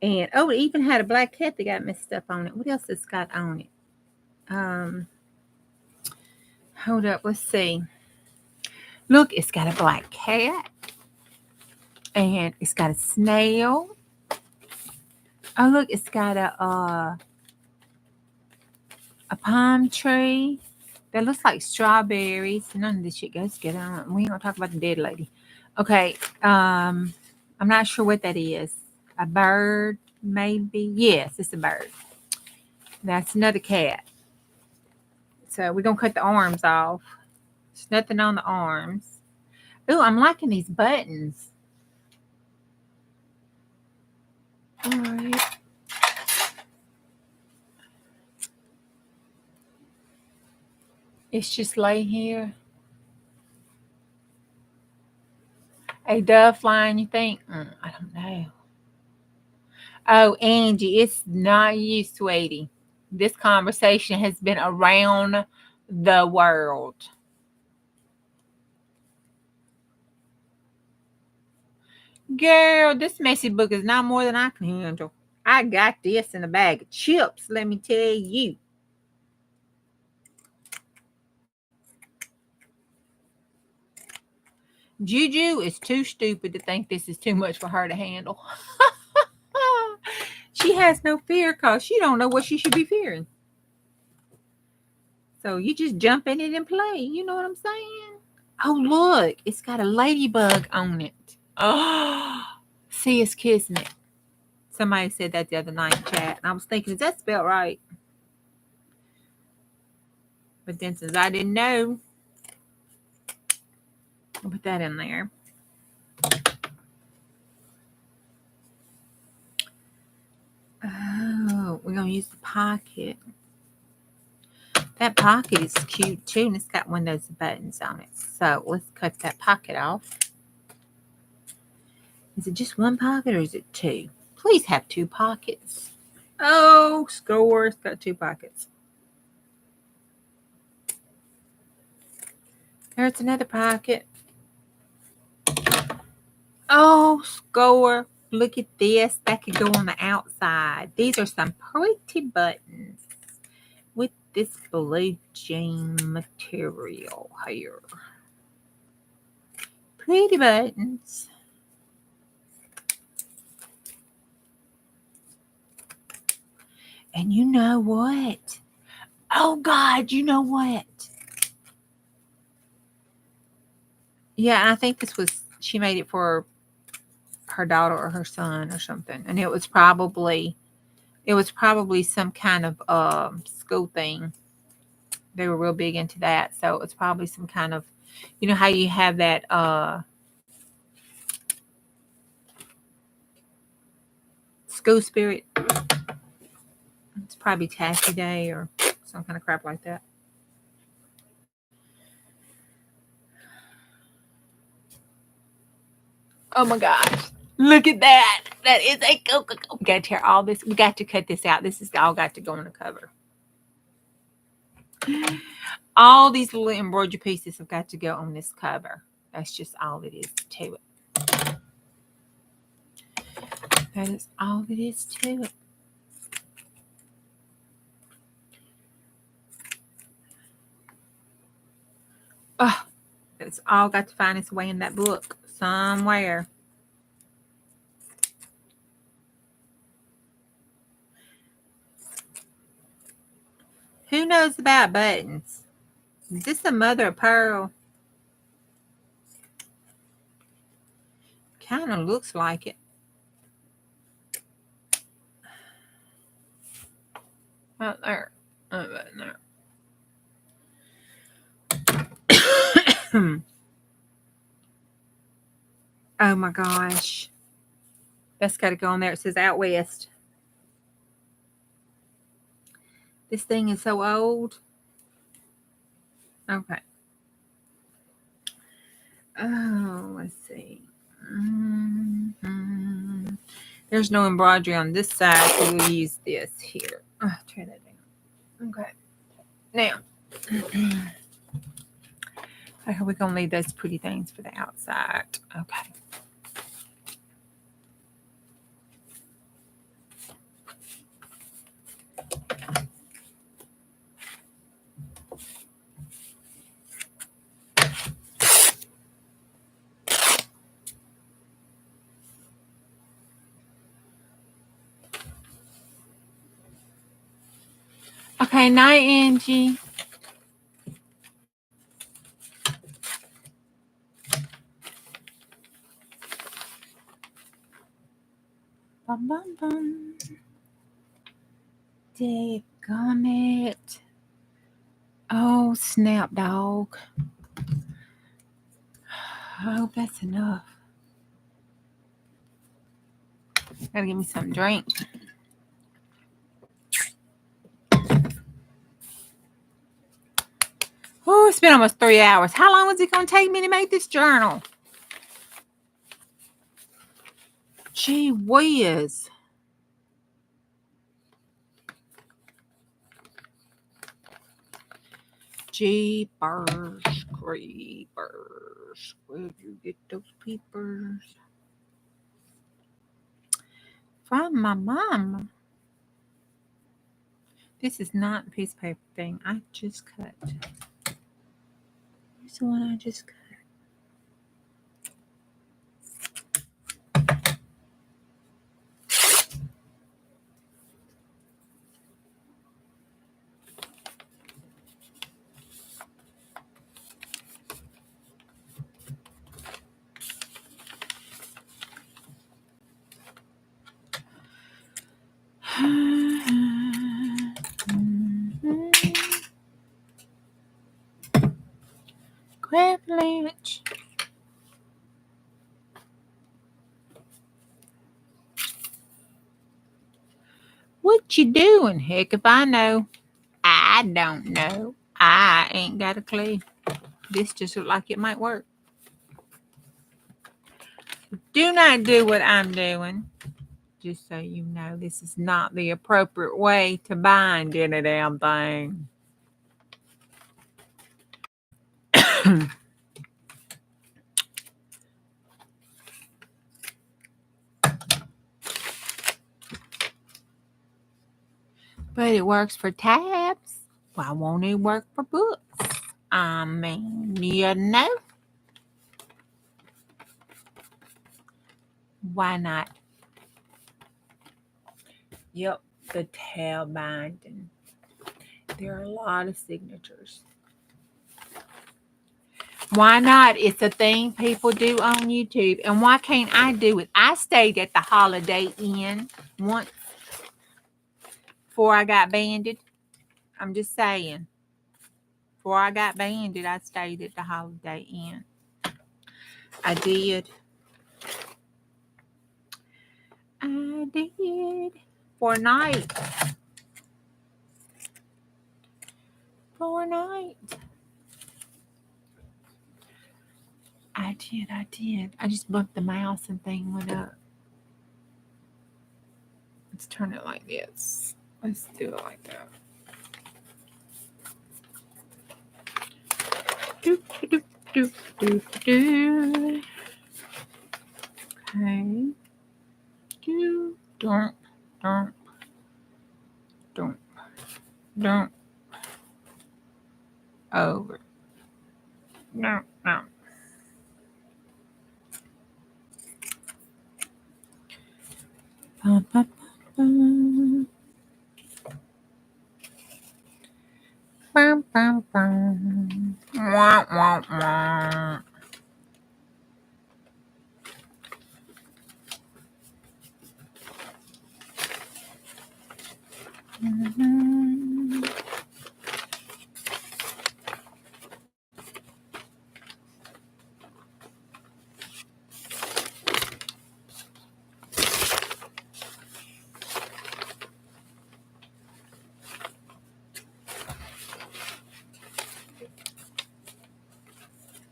And it even had a black cat that got messed up on it. What else it's got on it? Hold up, let's see. Look, it's got a black cat. And it's got a snail. Oh, look, it's got a palm tree that looks like strawberries. None of this shit goes together. We ain't gonna talk about the dead lady. Okay, I'm not sure what that is. A bird, maybe? Yes, it's a bird. That's another cat. So we're gonna cut the arms off. There's nothing on the arms. Ooh, I'm liking these buttons. All right. It's just lay here. A dove flying, you think? I don't know. Oh, Angie, it's not you, sweetie. This conversation has been around the world. Girl, this messy book is not more than I can handle. I got this in a bag of chips, let me tell you. Juju is too stupid to think this is too much for her to handle. She has no fear because she don't know what she should be fearing. So you just jump in it and play. You know what I'm saying? Oh, look. It's got a ladybug on it. Oh, see, it's kissing it. Somebody said that the other night in chat. And I was thinking, is that spelled right? But then since I didn't know, I'll put that in there. Oh, we're going to use the pocket. That pocket is cute too, and it's got one of those buttons on it. So let's cut that pocket off. Is it just one pocket or is it two? Please have two pockets. Oh, score. It's got two pockets. There's another pocket. Oh, score. Look at this. That could go on the outside. These are some pretty buttons with this blue jean material here. Pretty buttons. And you know what? Oh, God, you know what? Yeah, I think this was, she made it for her daughter or her son or something. And it was probably some kind of school thing. They were real big into that. So it's probably some kind of, you know how you have that school spirit? It's probably tacky day or some kind of crap like that. Oh my gosh. Look at that. That is a Coca-Cola. We got to tear all this. We got to cut this out. This is all got to go on the cover. All these little embroidery pieces have got to go on this cover. That's just all it is to it. That is all it is to it. Oh, it's all got to find its way in that book somewhere. Who knows about buttons? Is this a mother of pearl? Kind of looks like it. Out there. Right there. Oh my gosh. That's got to go on there. It says out west. This thing is so old. Okay. Oh, let's see. Mm-hmm. There's no embroidery on this side, so we'll use this here. Oh, turn that down. Okay. Now, okay, we're going to leave those pretty things for the outside. Okay. Okay, night, Angie. Bum, bum, bum. Daggone it. Oh, snap, dog. I hope that's enough. Gotta give me something to drink. Oh, it's been almost 3 hours. How long is it going to take me to make this journal? Gee whiz. Jeepers creepers. Where'd you get those peepers? From my mom. This is not a piece of paper thing I just cut. Here's the one I just cut. Privilege. What you doing? Heck if I know. I don't know. I ain't got a clue. This just looks like it might work. Do not do what I'm doing. Just so you know, this is not the appropriate way to bind any damn thing. But it works for tabs. Why won't it work for books? I mean, you know. Why not? Yep, the tab binding. There are a lot of signatures. Why not? It's a thing people do on YouTube. And why can't I do it? I stayed at the Holiday Inn once before I got banded. I'm just saying. Before I got banded, I stayed at the Holiday Inn. I did. I did. For a night. For a night. I did. I just bumped the mouse and thing went up. Let's turn it like this. Let's do it like that. Do, do, do, do, do. Okay. Do. Don't. Over. No. Bum, bum, bum. Bum, bum, bum. Wah, wah, wah. Mm-hmm.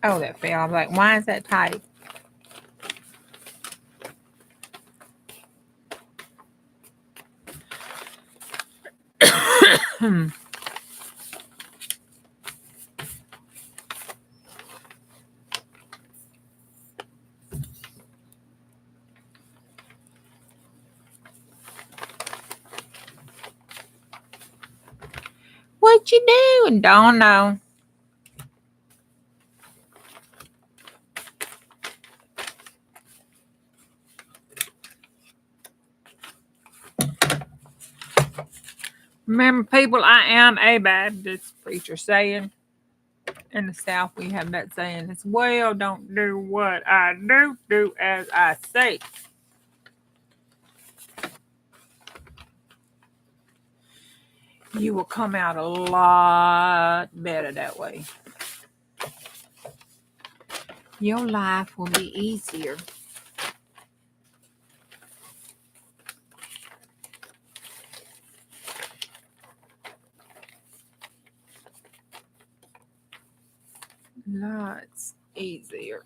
Oh, that fell. I was like, why is that tight? What you doing? Don't know. Remember, people, I am a Baptist preacher saying. In the South, we have that saying as well. Don't do what I do. Do as I say. You will come out a lot better that way. Your life will be easier. Lots easier.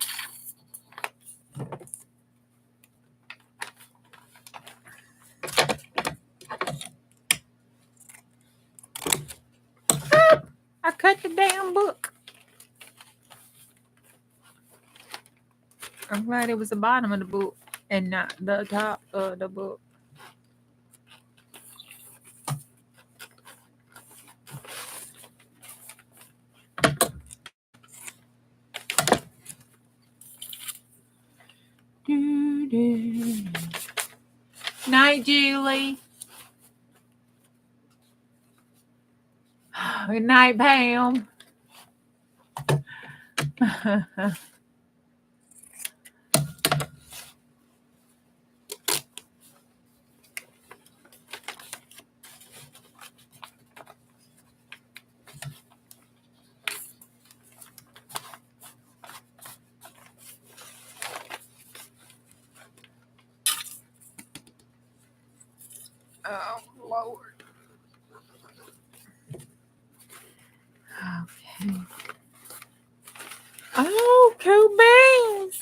I cut the damn book. I'm glad it was the bottom of the book and not the top of the book. Night, Julie. Good night, Pam. Oh, Lord. Okay. Oh, cool beans.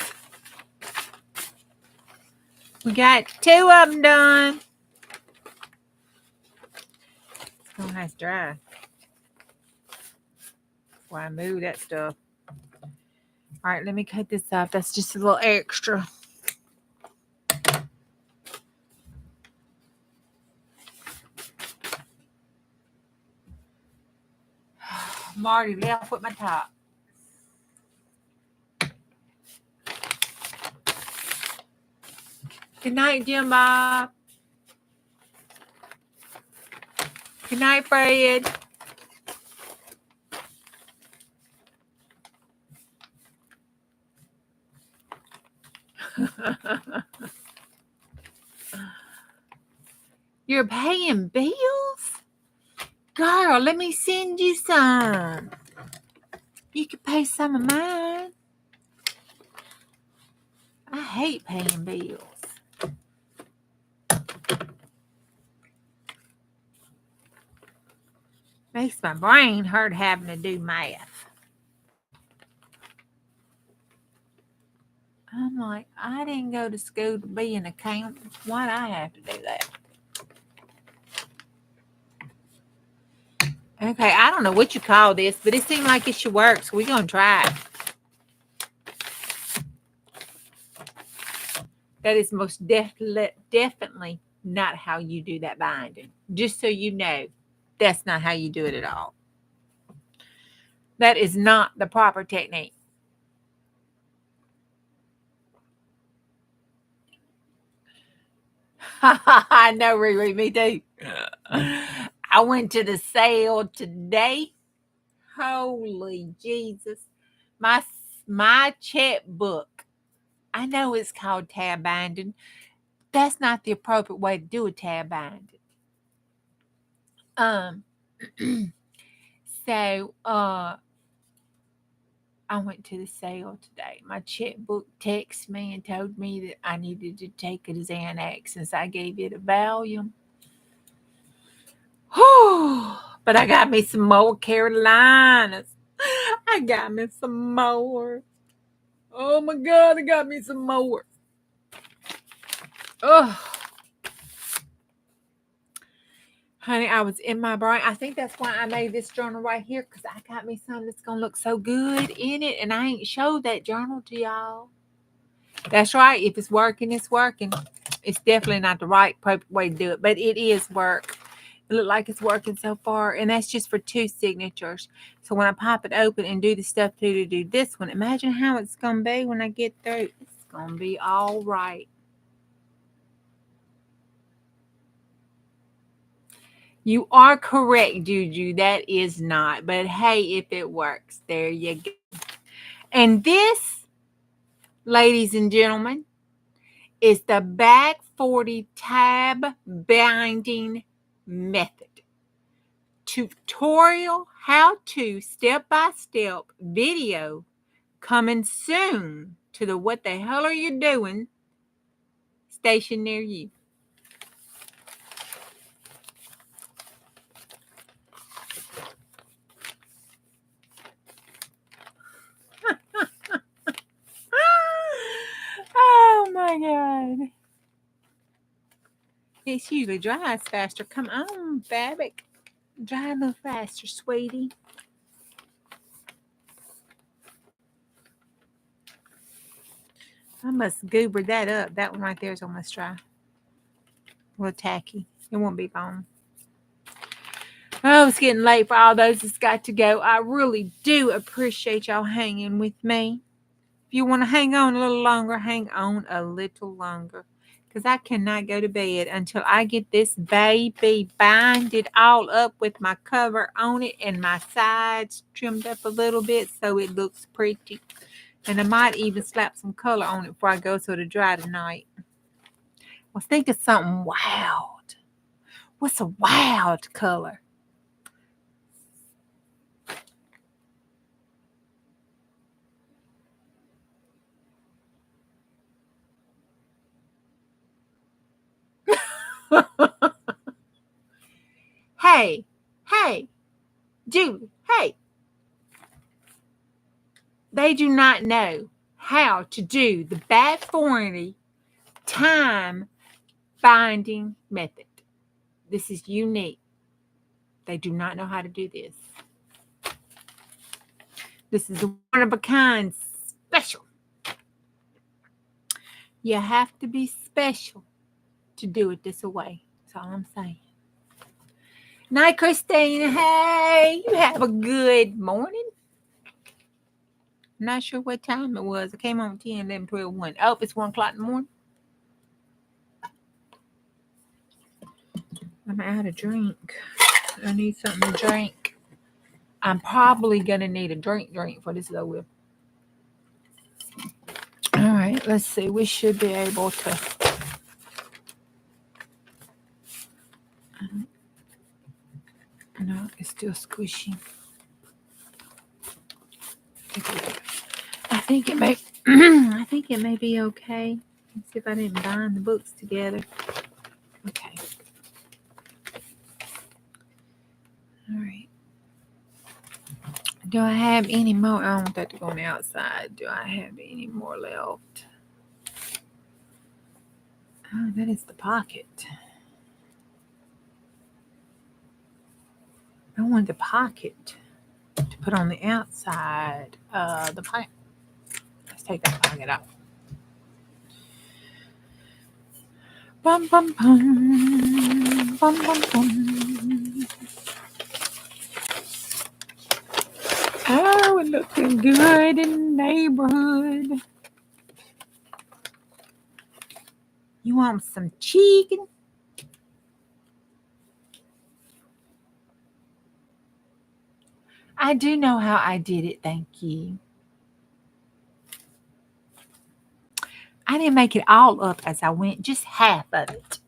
We got 2 of them done. Oh, that's dry. Why I move that stuff. All right, let me cut this up. That's just a little extra. Marty left with my top. Good night, Jim Bob. Good night, Fred. You're paying bills? Girl, let me send you some. You could pay some of mine. I hate paying bills. Makes my brain hurt having to do math. I'm like, I didn't go to school to be an accountant. Why'd I have to do that? Okay, I don't know what you call this, but it seemed like it should work, so we're going to try it. That is most definitely not how you do that binding. Just so you know, that's not how you do it at all. That is not the proper technique. I know, Riri, me too. I went to the sale today. Holy Jesus. My checkbook. I know it's called tab binding. That's not the appropriate way to do a tab binding. Um so I went to the sale today. My checkbook texted me and told me that I needed to take a Xanax since I gave it a Valium. But I got me some more Carolinas. I got me some more. Oh my God, I got me some more. Oh, honey, I was in my brain. I think that's why I made this journal right here, because I got me something that's going to look so good in it, and I ain't showed that journal to y'all. That's right. If it's working, it's working. It's definitely not the right way to do it, but it is work. It looked like it's working so far, and that's just for 2 signatures. So when I pop it open and do the stuff to do this one, imagine how it's going to be when I get through. It's going to be all right. You are correct, Juju. That is not. But hey, if it works, there you go. And this, ladies and gentlemen, is the back 40 tab binding method. Tutorial how-to step-by-step video coming soon to the What the Hell Are You Doing station near you. Oh my God. It's usually dries faster. Come on, Babic. Dry a little faster, sweetie. I must goober that up. That one right there is almost dry. A little tacky. It won't be long. Oh, it's getting late for all those that's got to go. I really do appreciate y'all hanging with me. If you want to hang on a little longer, hang on a little longer. Because I cannot go to bed until I get this baby binded all up with my cover on it and my sides trimmed up a little bit so it looks pretty. And I might even slap some color on it before I go so it'll dry tonight. I was thinking something wild. What's a wild color? Hey, Julie, hey. They do not know how to do the back 40 time binding method. This is unique. They do not know how to do this. This is a one of a kind special. You have to be special to do it this way. That's all I'm saying. Night, Christine. Hey, you have a good morning. I'm not sure what time it was. I came on 10, 11, 12, 1. Oh, it's 1 o'clock in the morning. I'm out of drink. I need something to drink. I'm probably going to need a drink for this though. All right, let's see. We should be able to. No, it's still squishy. I think it may. I think it may be okay. Let's see if I didn't bind the books together. Okay. All right. Do I have any more? I don't want that to go on the outside. Do I have any more left? Oh, that is the pocket. I want the pocket to put on the outside of the pocket. Let's take that pocket out. Bum, bum, bum. Bum, bum, bum. Oh, we're looking good in the neighborhood. You want some chicken? I do know how I did it, thank you. I didn't make it all up as I went, just half of it.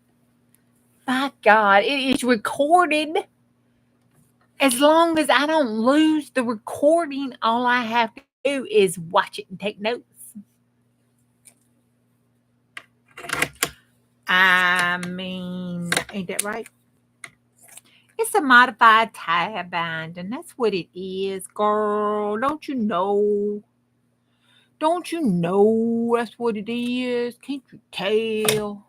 My God, it is recorded. As long as I don't lose the recording, all I have to do is watch it and take notes. I mean, ain't that right? It's a modified tie binding. That's what it is, girl. Don't you know? Don't you know that's what it is? Can't you tell?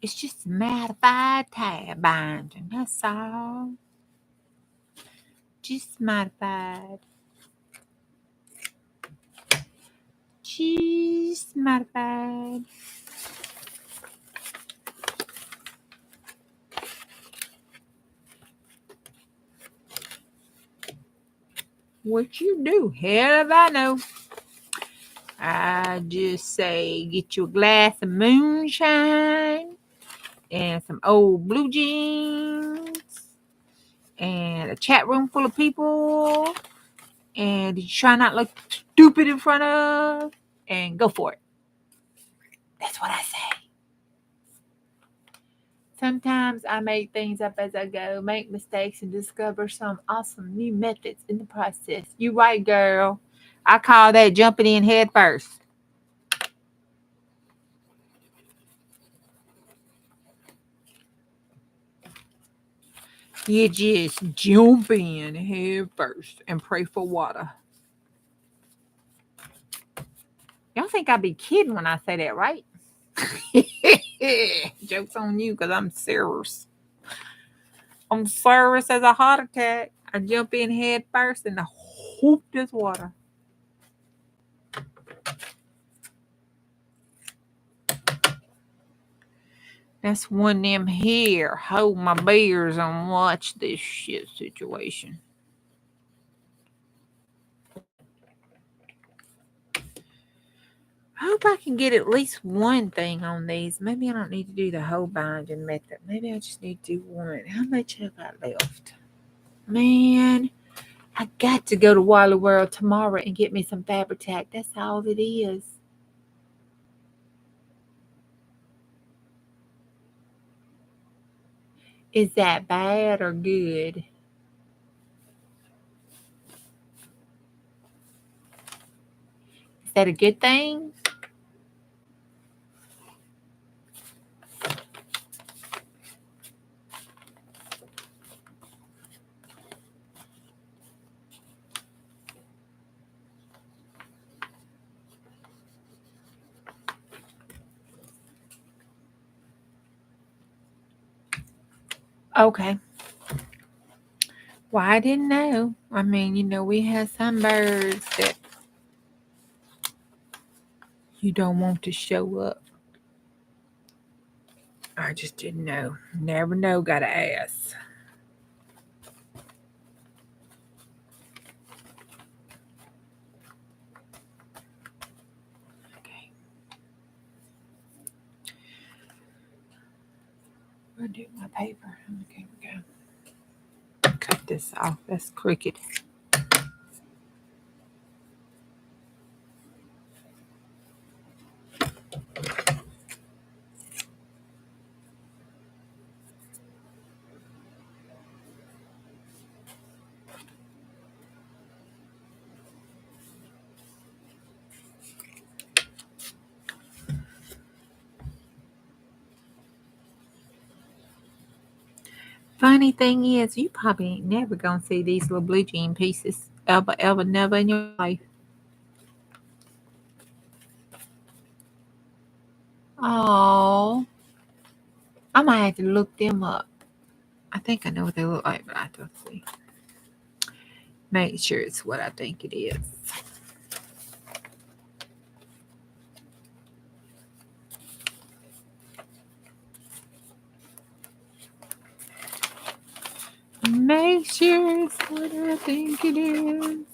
It's just modified tie binding. That's all. Just modified. Just modified. What you do? Hell if I know. I just say get you a glass of moonshine and some old blue jeans and a chat room full of people, and you try not to look stupid in front of, and go for it. That's what I say. Sometimes I make things up as I go, make mistakes, and discover some awesome new methods in the process. You right, girl. I call that jumping in head first. You just jump in head first and pray for water. Y'all think I be kidding when I say that, right? Joke's on you because I'm serious. I'm serious as a heart attack. I jump in head first and I whoop this water. That's one of them here. Hold my beers and watch this shit situation. I hope I can get at least one thing on these. Maybe I don't need to do the whole binding method. Maybe I just need to do one. How much have I left? Man, I got to go to Wally World tomorrow and get me some fabric tack. That's all it is. Is that bad or good? Is that a good thing? Okay. Well, I didn't know. I mean, we have some birds that you don't want to show up. I just didn't know. Never know, gotta ask. Okay. I'll do my paper. Okay, we go. Cut this off. That's crooked. Funny thing is, you probably ain't never gonna see these little blue jean pieces ever, never in your life. Oh, I might have to look them up. I think I know what they look like, but I have to see. Make sure it's what I think it is. Sure is what I think it is.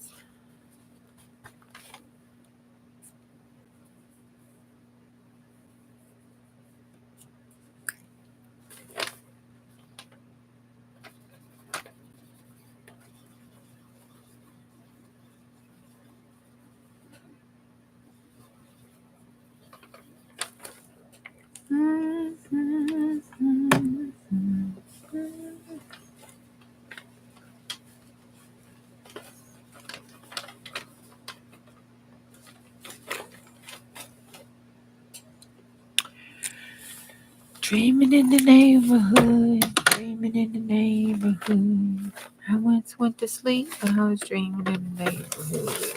Dreaming in the neighborhood, dreaming in the neighborhood. I once went to sleep, but I was dreaming in the neighborhood.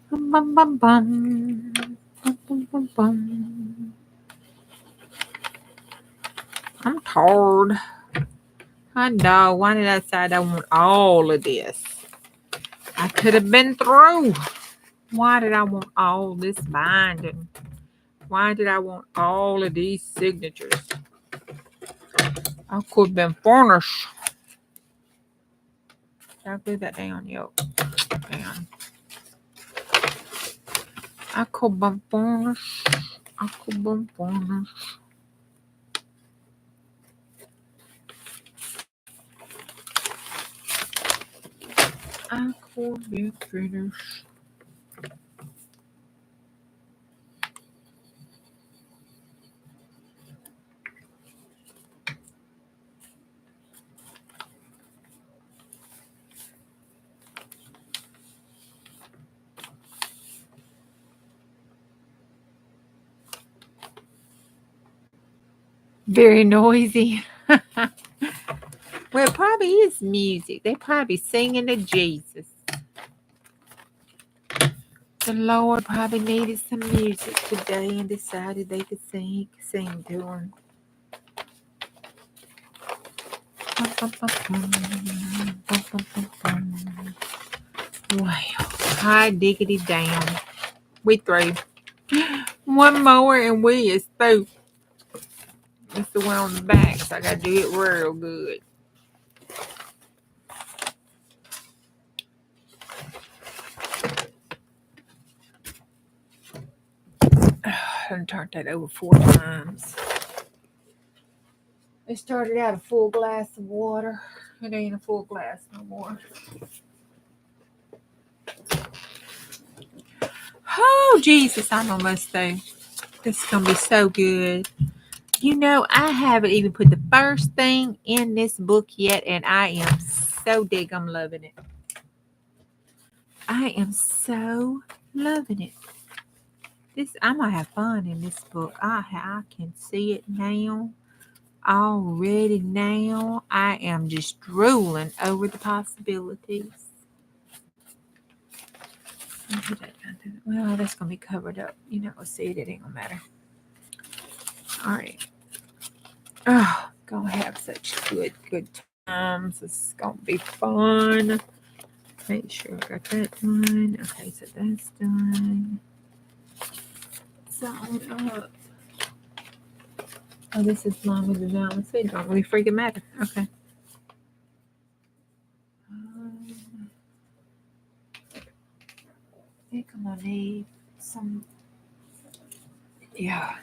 Bum, bum, bum, bum. Bum, bum, bum, bum. I'm tired. I know. Why did I decide I want all of this? I could have been through. Why did I want all this binding? Why did I want all of these signatures? I could have been furnished. Did I glue that down? Yep. Damn. I could have been furnished. I could have been furnished. I could be finished. Very noisy. Well, it probably is music. They probably singing to Jesus. The Lord probably needed some music today and decided they could sing to him. Wow, high diggity down. We through. One more and we is through. It's the one on the back, so I gotta do it real good. I turned that over 4 times. It started out a full glass of water. It ain't a full glass no more. Oh, Jesus, I'm almost through. This is going to be so good. You know, I haven't even put the first thing in this book yet, and I am so I'm loving it. I am so loving it. I'm going to have fun in this book. I can see it now. Already now. I am just drooling over the possibilities. Well, that's going to be covered up. You know, see it ain't going to matter. All right. Oh, going to have such good times. It's going to be fun. Make sure I got that done. Okay, so that's done. Sewn up. Oh, this is longer than that one. So it don't really freaking matter. Okay. I think I'm going to need some. Yeah.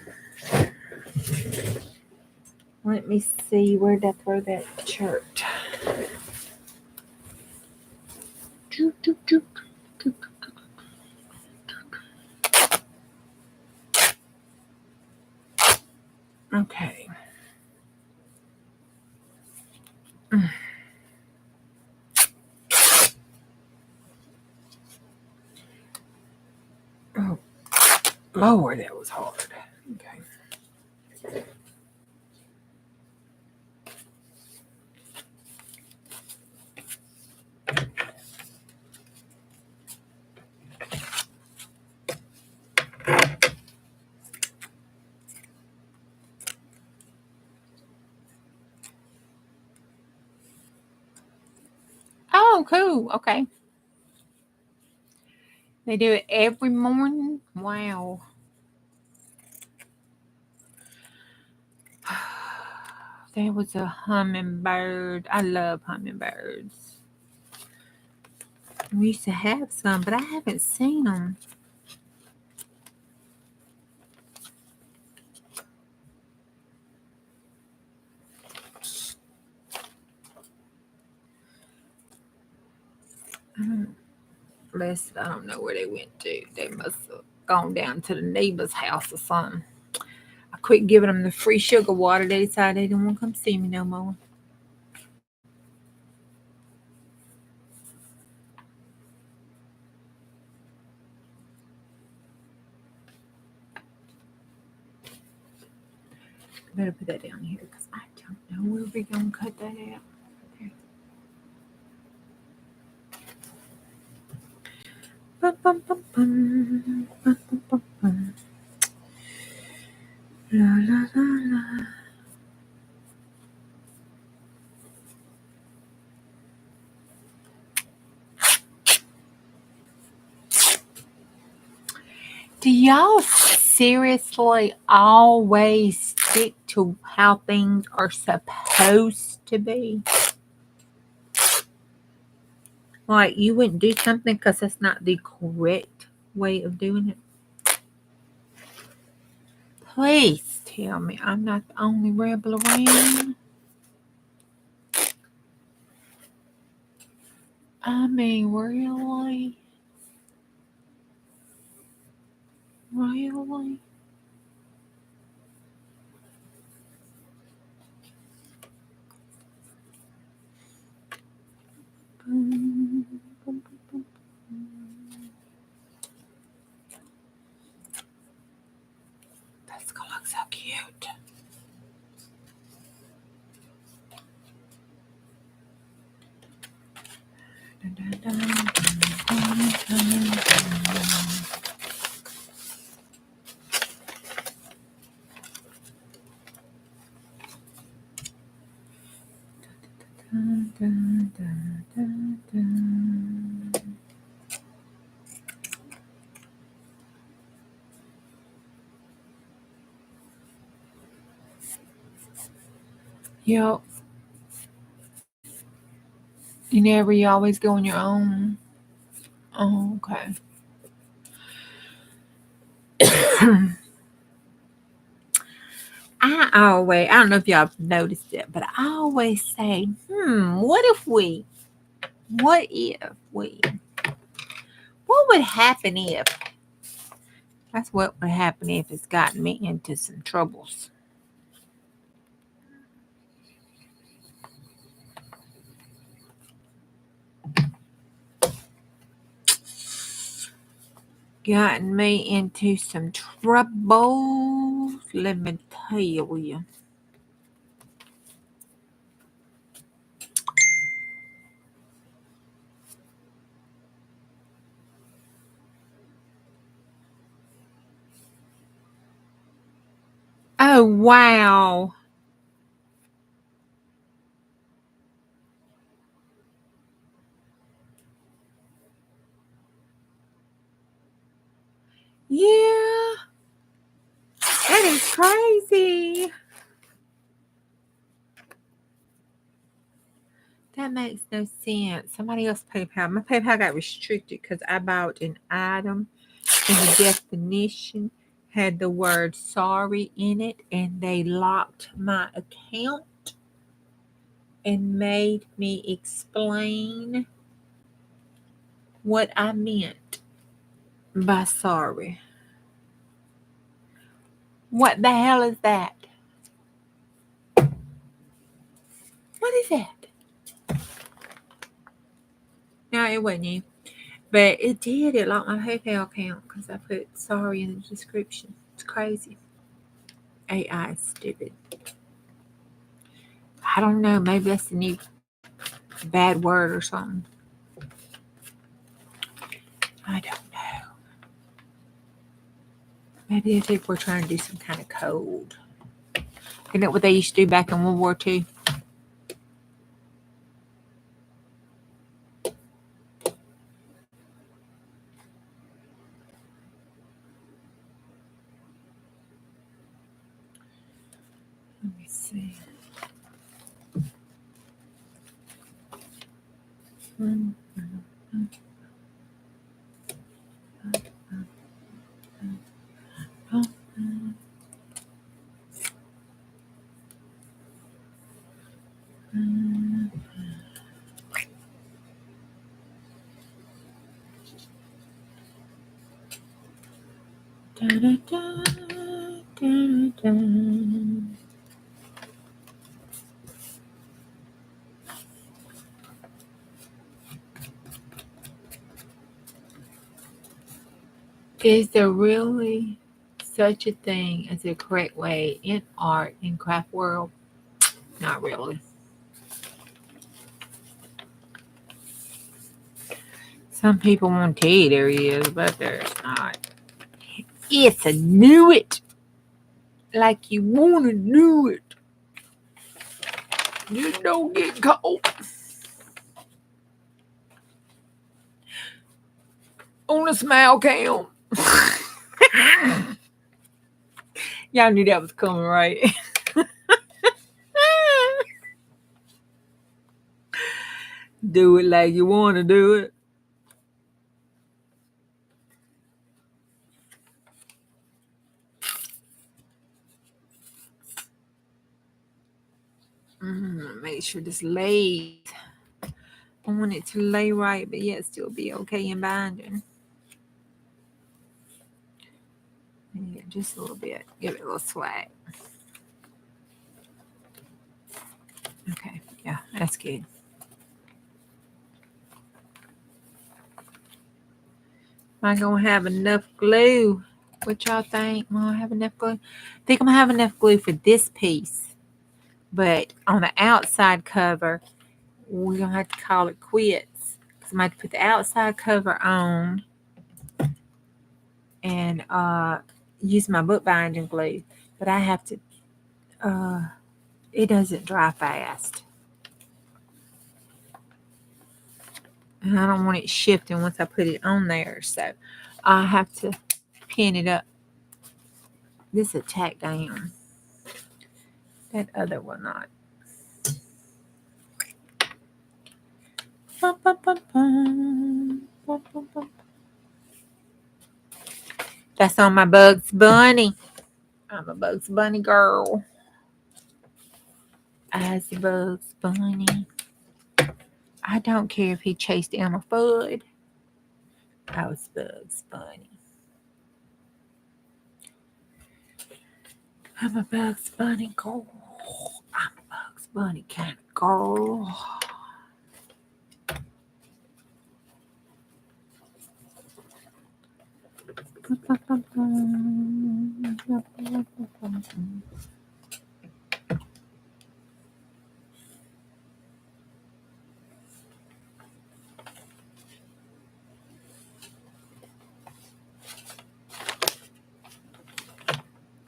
Let me see. Where'd I throw that chart? Okay. Oh, Lord, that was hard. Okay. Oh, cool. Okay. They do it every morning. Wow. There was a hummingbird. I love hummingbirds. We used to have some, but I haven't seen them. Blessed, I don't know where they went to. They must have gone down to the neighbor's house or something. I quit giving them the free sugar water. They decided they didn't want to come see me no more. Better put that down here because I don't know where we're going to cut that out. Okay. Bum, bum, bum, bum, bum, bum, bum, bum. La, la, la, la. Do y'all seriously always stick to how things are supposed to be? Like you wouldn't do something because that's not the correct way of doing it? Please tell me I'm not the only rebel around. I mean, really? Really? That's gonna look so cute. Dun, dun, dun, dun, dun, dun, dun. Yep. You always go on your own. Oh, okay. I don't know if y'all noticed it, but I always say, what if we, what would happen if, that's what would happen if it's gotten me into some troubles. Gotten me into some troubles, let me tell you. Oh, wow. Yeah, that is crazy. That makes no sense. Somebody else PayPal. My PayPal got restricted because I bought an item and the definition had the word sorry in it, and they locked my account and made me explain what I meant by sorry. What the hell is that? What is that? No, it wasn't you. But it did. It locked my PayPal account because I put sorry in the description. It's crazy. AI is stupid. I don't know. Maybe that's the new bad word or something. I don't know. Maybe if people were trying to do some kind of code. Isn't that what they used to do back in World War II? Let me see. Is there really such a thing as a correct way in art and craft world? Not really. Some people want to tell you there is, but there's not. It's a do it like you want to do it. Just don't get caught on a smile cam. Y'all knew that was coming, right? Do it like you want to do it. Make sure this lays. I want it to lay right, but yet still be okay in binding. Yeah, just a little bit. Give it a little swag. Okay, yeah, that's good. Am I gonna have enough glue? What y'all think? Am I gonna have enough glue? I think I'm gonna have enough glue for this piece. But on the outside cover, we're gonna have to call it quits. Because I'm gonna have to put the outside cover on and use my bookbinding glue. But I have to it doesn't dry fast. And I don't want it shifting once I put it on there. So I have to pin it up. This is tack down. That other one not. That's on my Bugs Bunny. I'm a Bugs Bunny girl. As a Bugs Bunny. I don't care if he chased Elmer Fudd. I was Bugs Bunny. I'm a Bugs Bunny girl. I'm a Bugs Bunny kind of girl.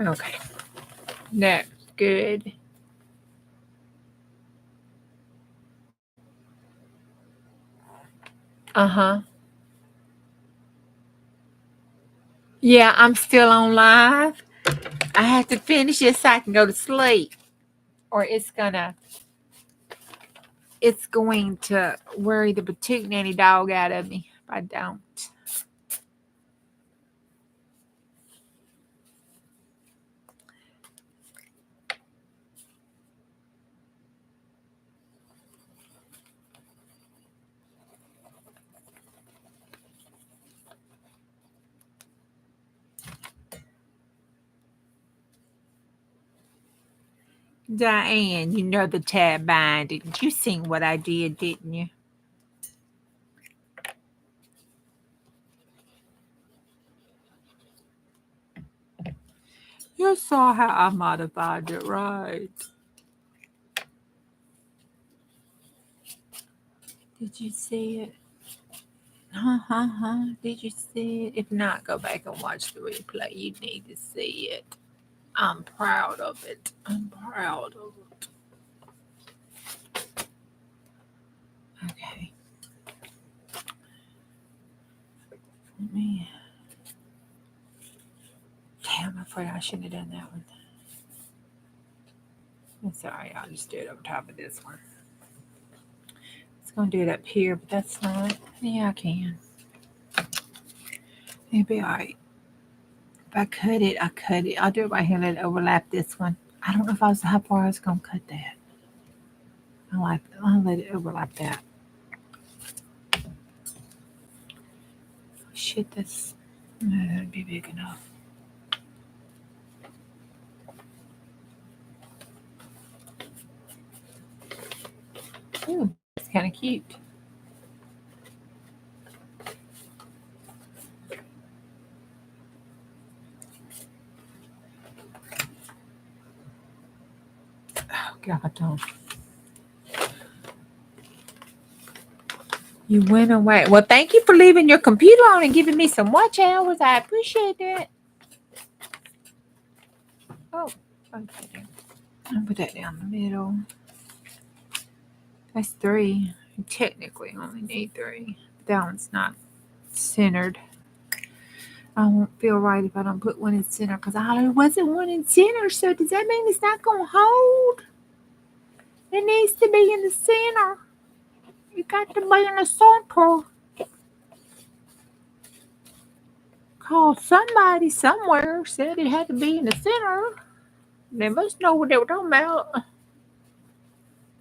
Okay, that's good. Uh-huh. Yeah, I'm still on live. I have to finish it so I can go to sleep. Or it's going to worry the Bubbatinie dog out of me if I don't. Diane, you know the tab binding. You seen what I did, didn't you? You saw how I modified it, right? Did you see it? Did you see it? If not, go back and watch the replay. You need to see it. I'm proud of it. I'm proud of it. Okay. Let me. Damn, I'm afraid I shouldn't have done that one. I'm sorry, I'll just do it over top of this one. was going to do it up here, but that's not. Yeah, I can. It'll be all right. If I cut it, I cut it. I'll do it right here and let it overlap this one. I don't know if how far I was going to cut that. I'll let it overlap that. Shit, that'd be big enough. Ooh, it's kind of cute. Oh, God, don't. You went away. Well, thank you for leaving your computer on and giving me some watch hours. I appreciate that. Oh, okay. I'll put that down the middle. That's 3. I technically only need 3. That one's not centered. I won't feel right if I don't put one in center because I wasn't one in center. So does that mean it's not going to hold? It needs to be in the center. You got to be in the center. Cause somebody somewhere said it had to be in the center. They must know what they were talking about.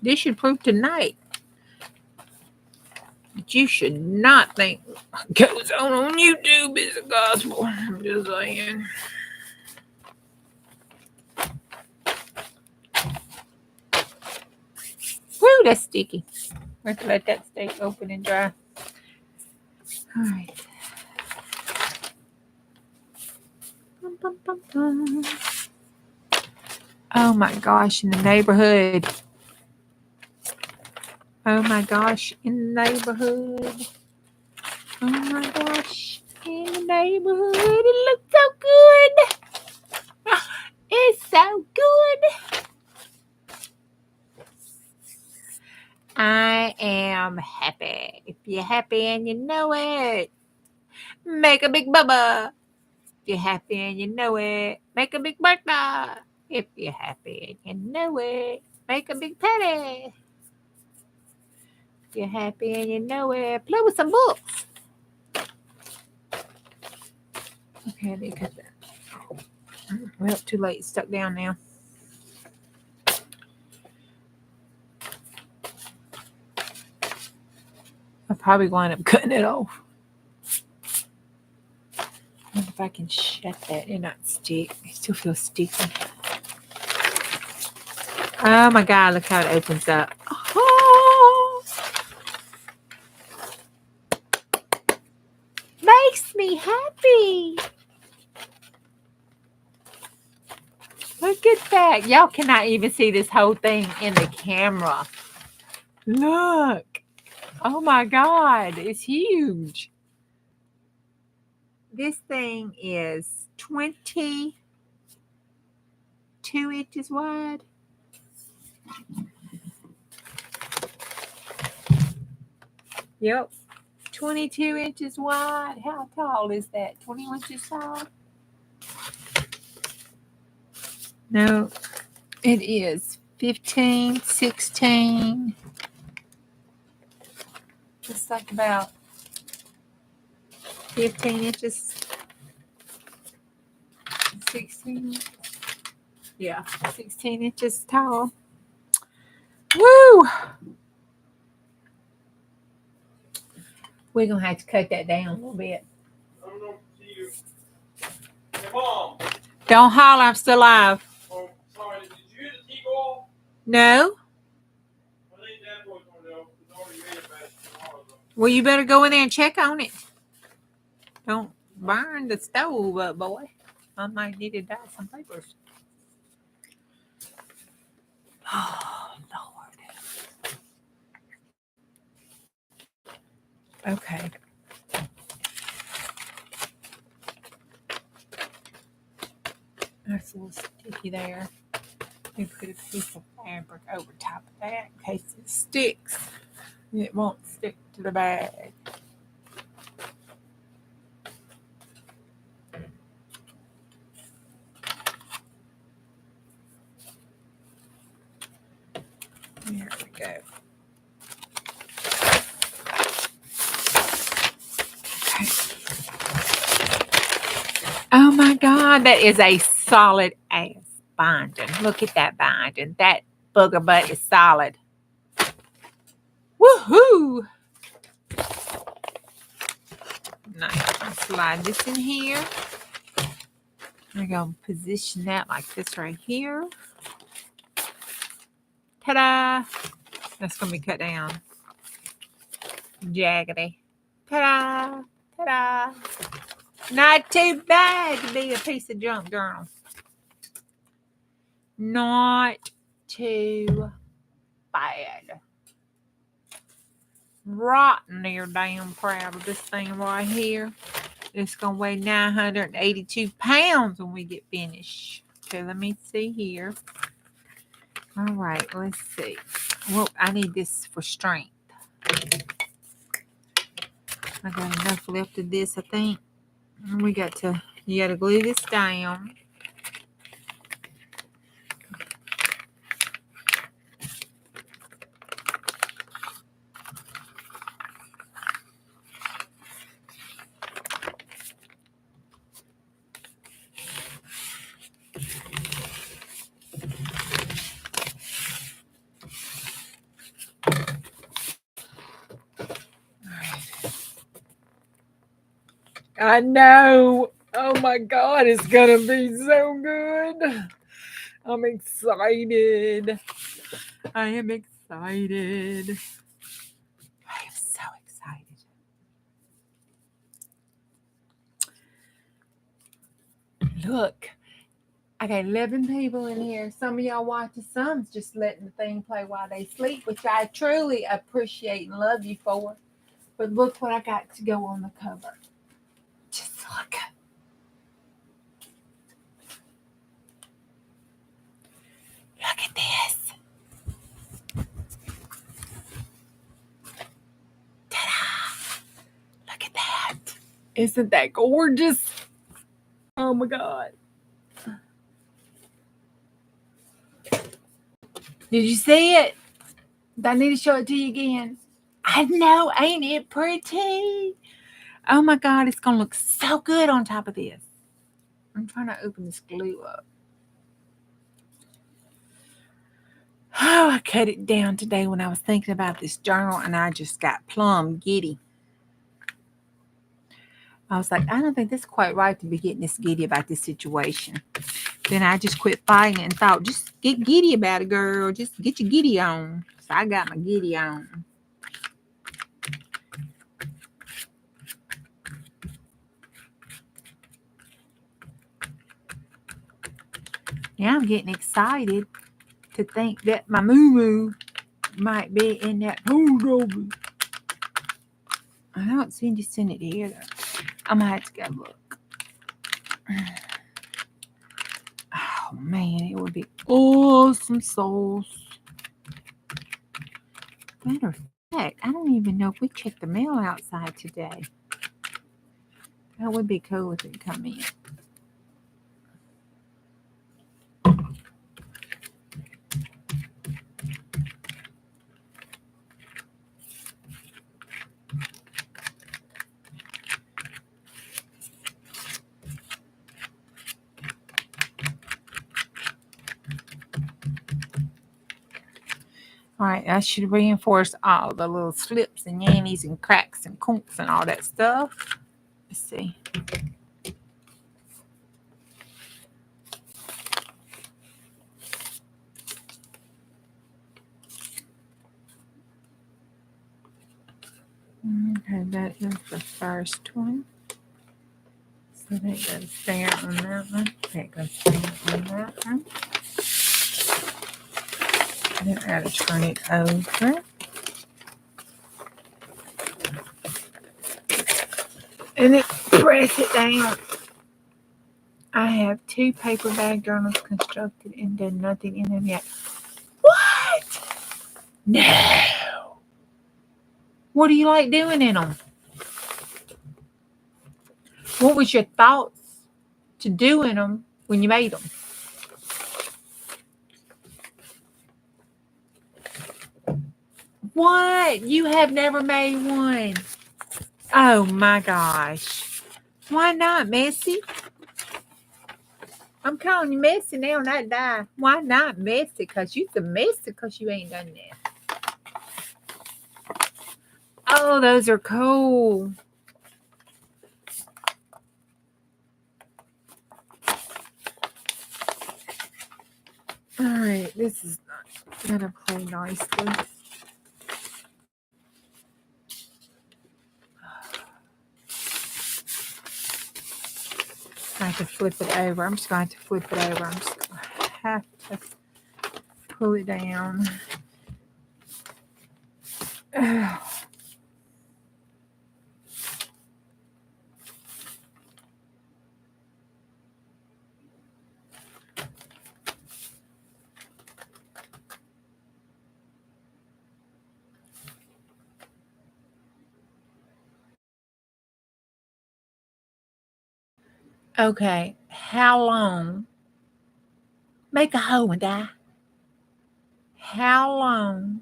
This should prove tonight that you should not think what goes on YouTube is the gospel. I'm just saying. Woo, that's sticky. We have to let that stay open and dry. All right. Oh my gosh, in the neighborhood. Oh my gosh, in the neighborhood. Oh my gosh, in the neighborhood. It looks so good. It's so good. I am happy. If you're happy and you know it, make a big bubba. If you're happy and you know it, make a big Bertha. If you're happy and you know it, make a big Patty. If you're happy and you know it, play with some books. Okay, I need to cut that. Well, too late. It's stuck down now. I'll probably wind up cutting it off. I wonder if I can shut that and not stick. It still feels sticky. Oh my God, look how it opens up. Oh, makes me happy. Look at that. Y'all cannot even see this whole thing in the camera. Look. Oh my God, it's huge. This thing is 22 inches wide. Yep. 22 inches wide. How tall is that? 20 inches tall? No, it is 15, 16. Just like about 15 inches. 16. Yeah, 16 inches tall. Woo! We're going to have to cut that down a little bit. Hey, Mom. Don't holler, I'm still alive. Oh, sorry, did you hear the T-ball? No? I think Dad was going to know. It's already made it back tomorrow, though. Well, you better go in there and check on it. Don't burn the stove up, boy. I might need to dye some papers. Oh, Lord. Okay. That's a little sticky there. We put a piece of fabric over top of that in case it sticks. It won't stick to the bag. There we go. God, that is a solid ass binding. Look at that binding. That booger butt is solid. Woohoo! Nice. I'll slide this in here. We're going to position that like this right here. Ta-da! That's going to be cut down. Jaggedy. Ta-da! Ta-da! Not too bad to be a piece of junk journal. Not too bad. Rotten near damn proud of this thing right here. It's going to weigh 982 pounds when we get finished. Okay, let me see here. All right, let's see. Well, I need this for strength. I got enough left of this, I think. You got to glue this down. I know. Oh my God, it's gonna be so good. I'm excited. I am excited. I am so excited. Look, I got 11 people in here. Some of y'all watching, some's just letting the thing play while they sleep, which I truly appreciate and love you for. But look what I got to go on the cover. Just look. Look at this. Ta-da! Look at that. Isn't that gorgeous? Oh my God. Did you see it? Do I need to show it to you again? I know, ain't it pretty? Oh my God, it's going to look so good on top of this. I'm trying to open this glue up. Oh, I cut it down today when I was thinking about this journal and I just got plumb giddy. I was like, I don't think this is quite right to be getting this giddy about this situation. Then I just quit fighting and thought, just get giddy about it, girl. Just get your giddy on. So I got my giddy on. Yeah, I'm getting excited to think that my moo-moo might be in that holdover. I don't seem to send it here, though. I'm going to have to go look. Oh, man, it would be awesome sauce. Matter of fact, I don't even know if we checked the mail outside today. That would be cool if it come in. All right, I should reinforce all the little slips and yannies and cracks and kunks and all that stuff. Let's see. Okay, that is the first one. So that goes there on that one. That goes there on that one. Then I gotta turn it over. And then press it down. I have 2 paper bag journals constructed and done nothing in them yet. What? No. What do you like doing in them? What was your thoughts to do in them when you made them? What? You have never made one. Oh my gosh. Why not, Missy? I'm calling you messy now, not die. Why not messy? Because you're so messy because you ain't done that. Oh, those are cool. All right, this is not gonna play nicely. I have to flip it over. I'm just going to flip it over. I'm just going to have to pull it down. Okay, how long? Make a hole and die. How long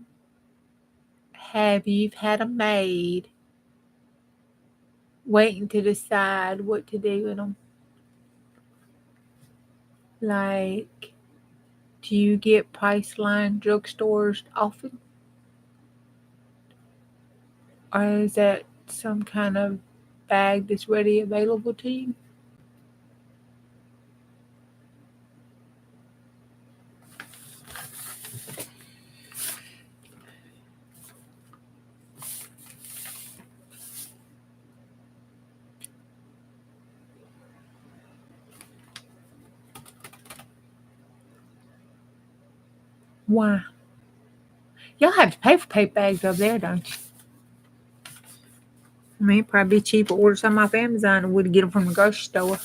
have you had a maid waiting to decide what to do with them? Like, do you get Priceline drugstores often? Or is that some kind of bag that's ready available to you? Why? Y'all have to pay for paper bags over there, don't you? I mean, it'd probably be cheaper to order some off Amazon than would to get them from the grocery store.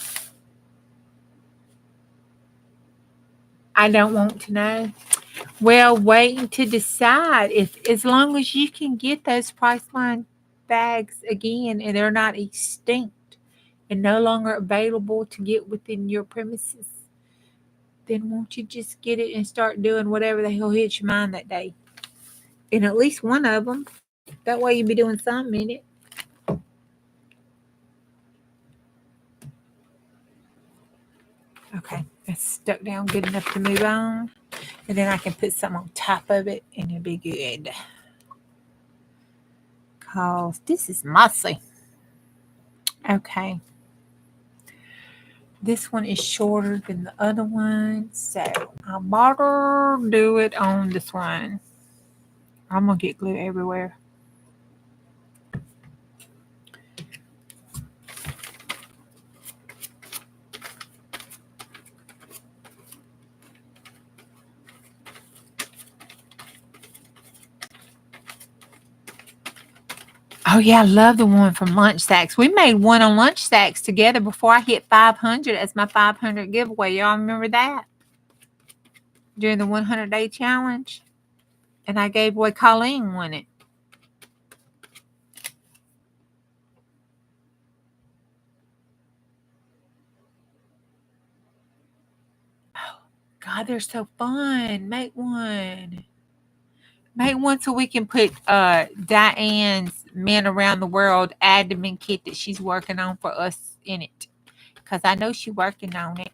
I don't want to know. Well, waiting to decide if, as long as you can get those Priceline bags again and they're not extinct and no longer available to get within your premises, then won't you just get it and start doing whatever the hell hits your mind that day? And at least one of them. That way you'll be doing something in it. Okay, that's stuck down good enough to move on. And then I can put some on top of it and it'll be good. Because this is mossy. Okay. This one is shorter than the other one. So I better do it on this one. I'm going to get glue everywhere. Oh, yeah, I love the one from Lunch Sacks. We made one on Lunch Sacks together before I hit 500 as my 500 giveaway. Y'all remember that? During the 100-day challenge. And I gave away Colleen won it. Oh, God, they're so fun. Make one. Make one so we can put Diane's Men Around the World admin kit that she's working on for us in it. Because I know she's working on it.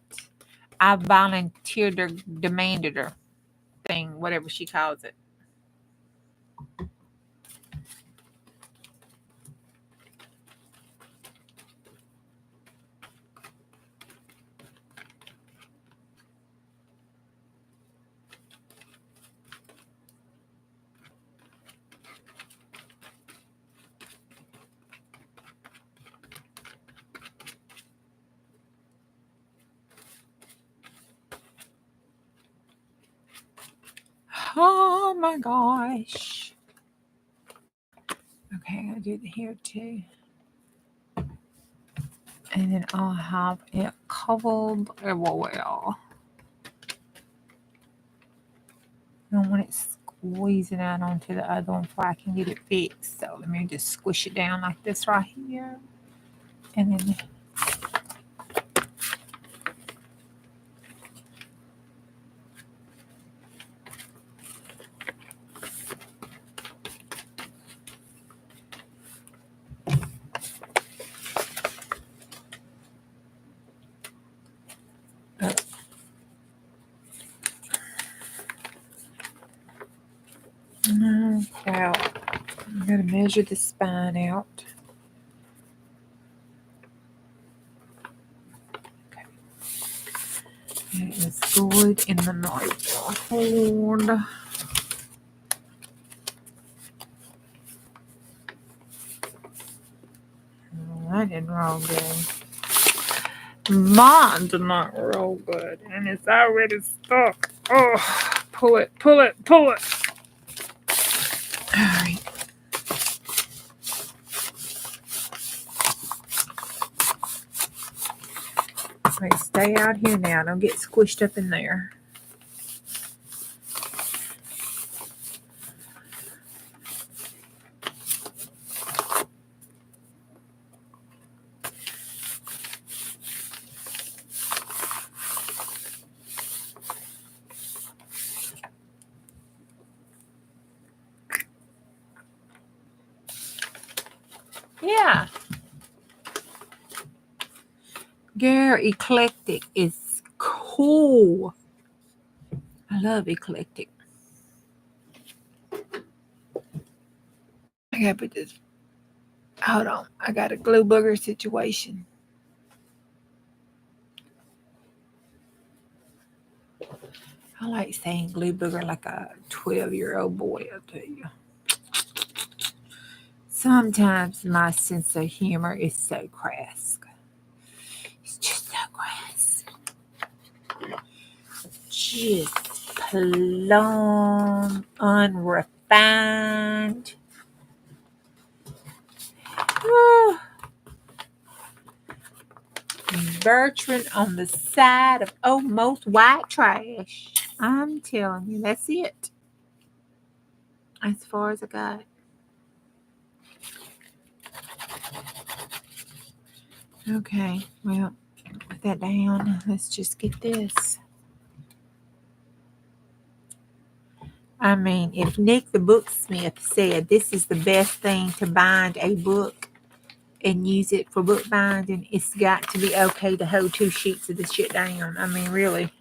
I volunteered her, demanded her thing, whatever she calls it. Oh my gosh. Okay, I'm going to do the hair too. And then I'll have it covered everywhere. I don't want it squeezing out onto the other one before I can get it fixed. So let me just squish it down like this right here. And then Out. I'm going to measure the spine out. Okay. It is good in the night. Hold. That didn't roll good. Mine did not roll good, and it's already stuck. Oh, pull it, pull it, pull it. All right. Wait, stay out here now. Don't get squished up in there. Yeah. Girl, eclectic is cool. I love eclectic. I gotta put this. Hold on. I got a glue booger situation. I like saying glue booger like a 12-year-old boy, I'll tell you. Sometimes my sense of humor is so crass. It's just so crass. Just plumb, unrefined. Bertrand on the side of almost white trash. I'm telling you, that's it. As far as I got. Okay, well, put that down. Let's just get this. I mean, if Nick the Booksmith said this is the best thing to bind a book and use it for book binding, it's got to be okay to hold 2 sheets of this shit down. I mean, really.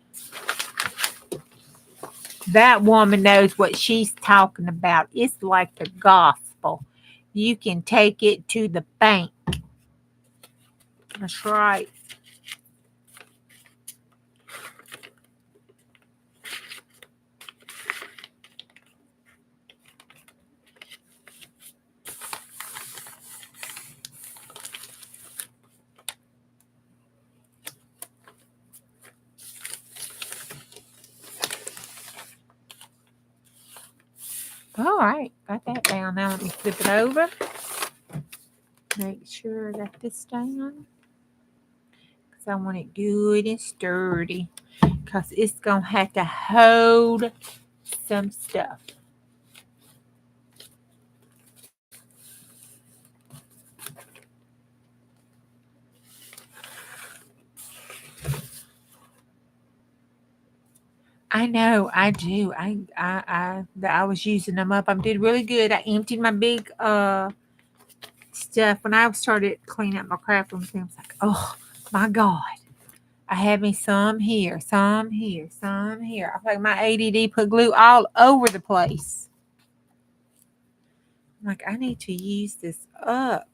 That woman knows what she's talking about. It's like the gospel. You can take it to the bank. That's right. All right, got that down. Now let me flip it over. Make sure I got this down. Because I want it good and sturdy. Because it's going to have to hold some stuff. I know, I do. I was using them up. I did really good. I emptied my big stuff when I started cleaning up my craft room. I was like, oh my God. I had me some here, some here, some here. I feel like my ADD put glue all over the place. I'm like, I need to use this up.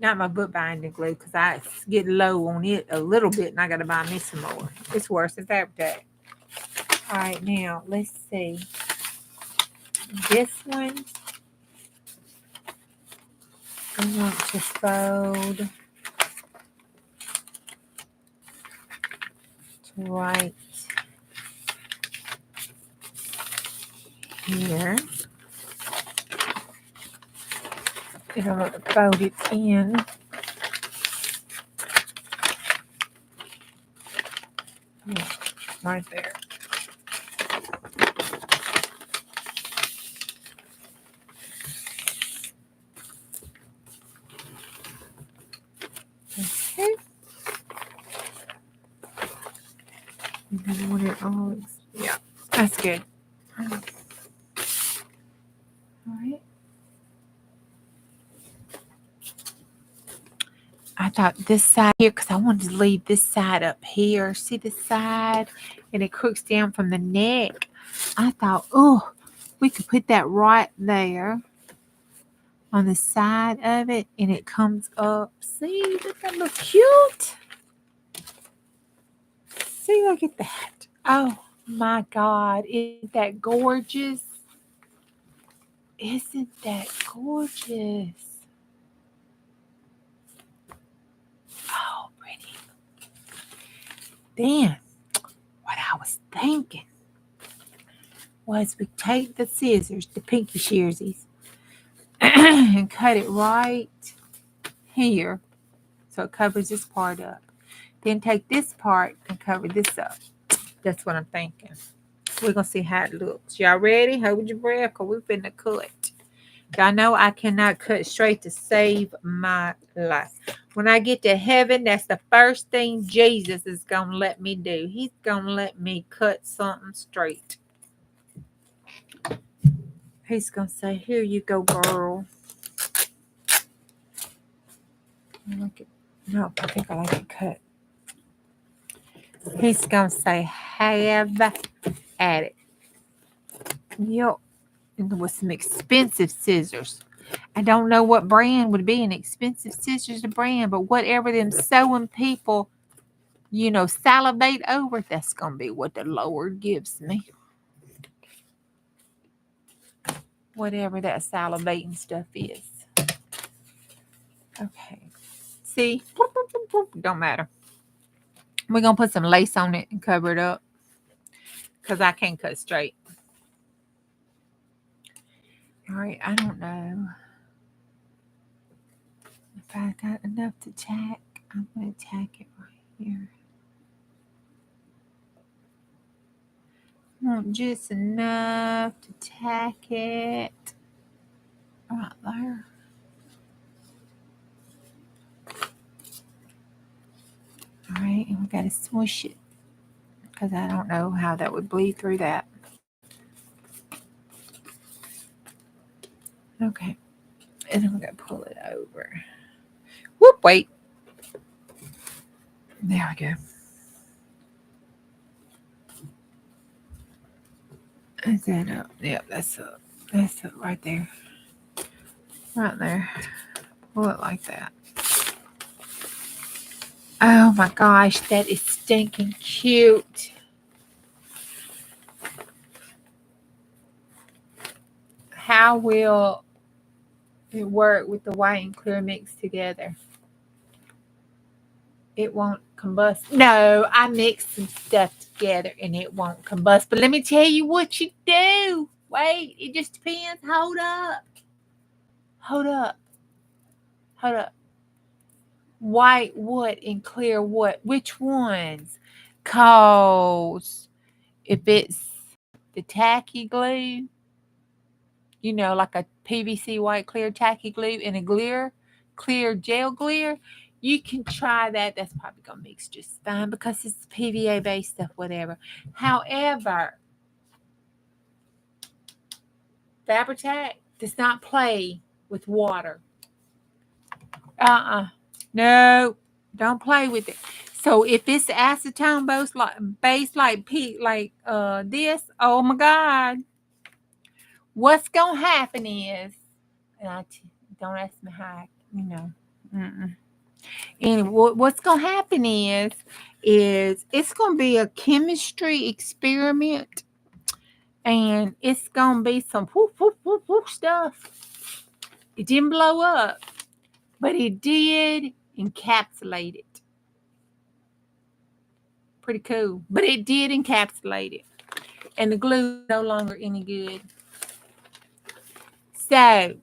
Not my book binding glue because I get low on it a little bit and I got to buy me some more. It's worse than Fabri-Tac. All right, now let's see. This one, I want to fold to right here. And I want to fold it in. Yeah, right there. Okay. And then I want it all. Yeah, that's good. All right. I thought this side here, because I wanted to leave this side up here. See this side? And it crooks down from the neck. I thought, oh, we could put that right there on the side of it, and it comes up. See, doesn't that look cute? See, look at that. Oh my God, isn't that gorgeous? Isn't that gorgeous? Oh, pretty. Then, what I was thinking was we take the scissors, the pinky shearsies, and cut it right here so it covers this part up. Then take this part and cover this up. That's what I'm thinking. We're going to see how it looks. Y'all ready? Hold your breath because we're finna cut. Y'all know I cannot cut straight to save my life. When I get to heaven, that's the first thing Jesus is going to let me do. He's going to let me cut something straight. He's going to say, here you go, girl. No, I think I like it cut. He's going to say, have at it. Yep. And with some expensive scissors. I don't know what brand would be an expensive scissors brand, but whatever them sewing people, salivate over, that's going to be what the Lord gives me. Whatever that salivating stuff is. Okay. See? Don't matter. We're going to put some lace on it and cover it up because I can't cut straight. All right. I don't know if I got enough to tack. I'm going to tack it right here. Just enough to tack it right there. All right, and we got to smush it because I don't know how that would bleed through that. Okay, and then we're going to pull it over. Whoop, wait. There we go. Is that up? Yep, that's up. That's up right there. Right there. Pull it like that. Oh my gosh, that is stinking cute. How will it work with the white and clear mixed together? It won't combust. No, I mixed some stuff together and it won't combust. But let me tell you what you do. Wait, it just depends. Hold up. Hold up. Hold up. White wood and clear wood. Which ones? Cause if it's the tacky glue, like a PVC white clear tacky glue and a clear gel glue, you can try that. That's probably going to mix just fine because it's PVA based stuff, whatever. However, Fabri-Tac does not play with water. No, don't play with it. So if it's acetone based like this, oh my God, what's gonna happen is, and don't ask me how, Anyway, what's gonna happen is it's gonna be a chemistry experiment, and it's gonna be some whoop whoop whoop whoop stuff. It didn't blow up, but it did encapsulate it. Pretty cool, but it did encapsulate it, and the glue is no longer any good. So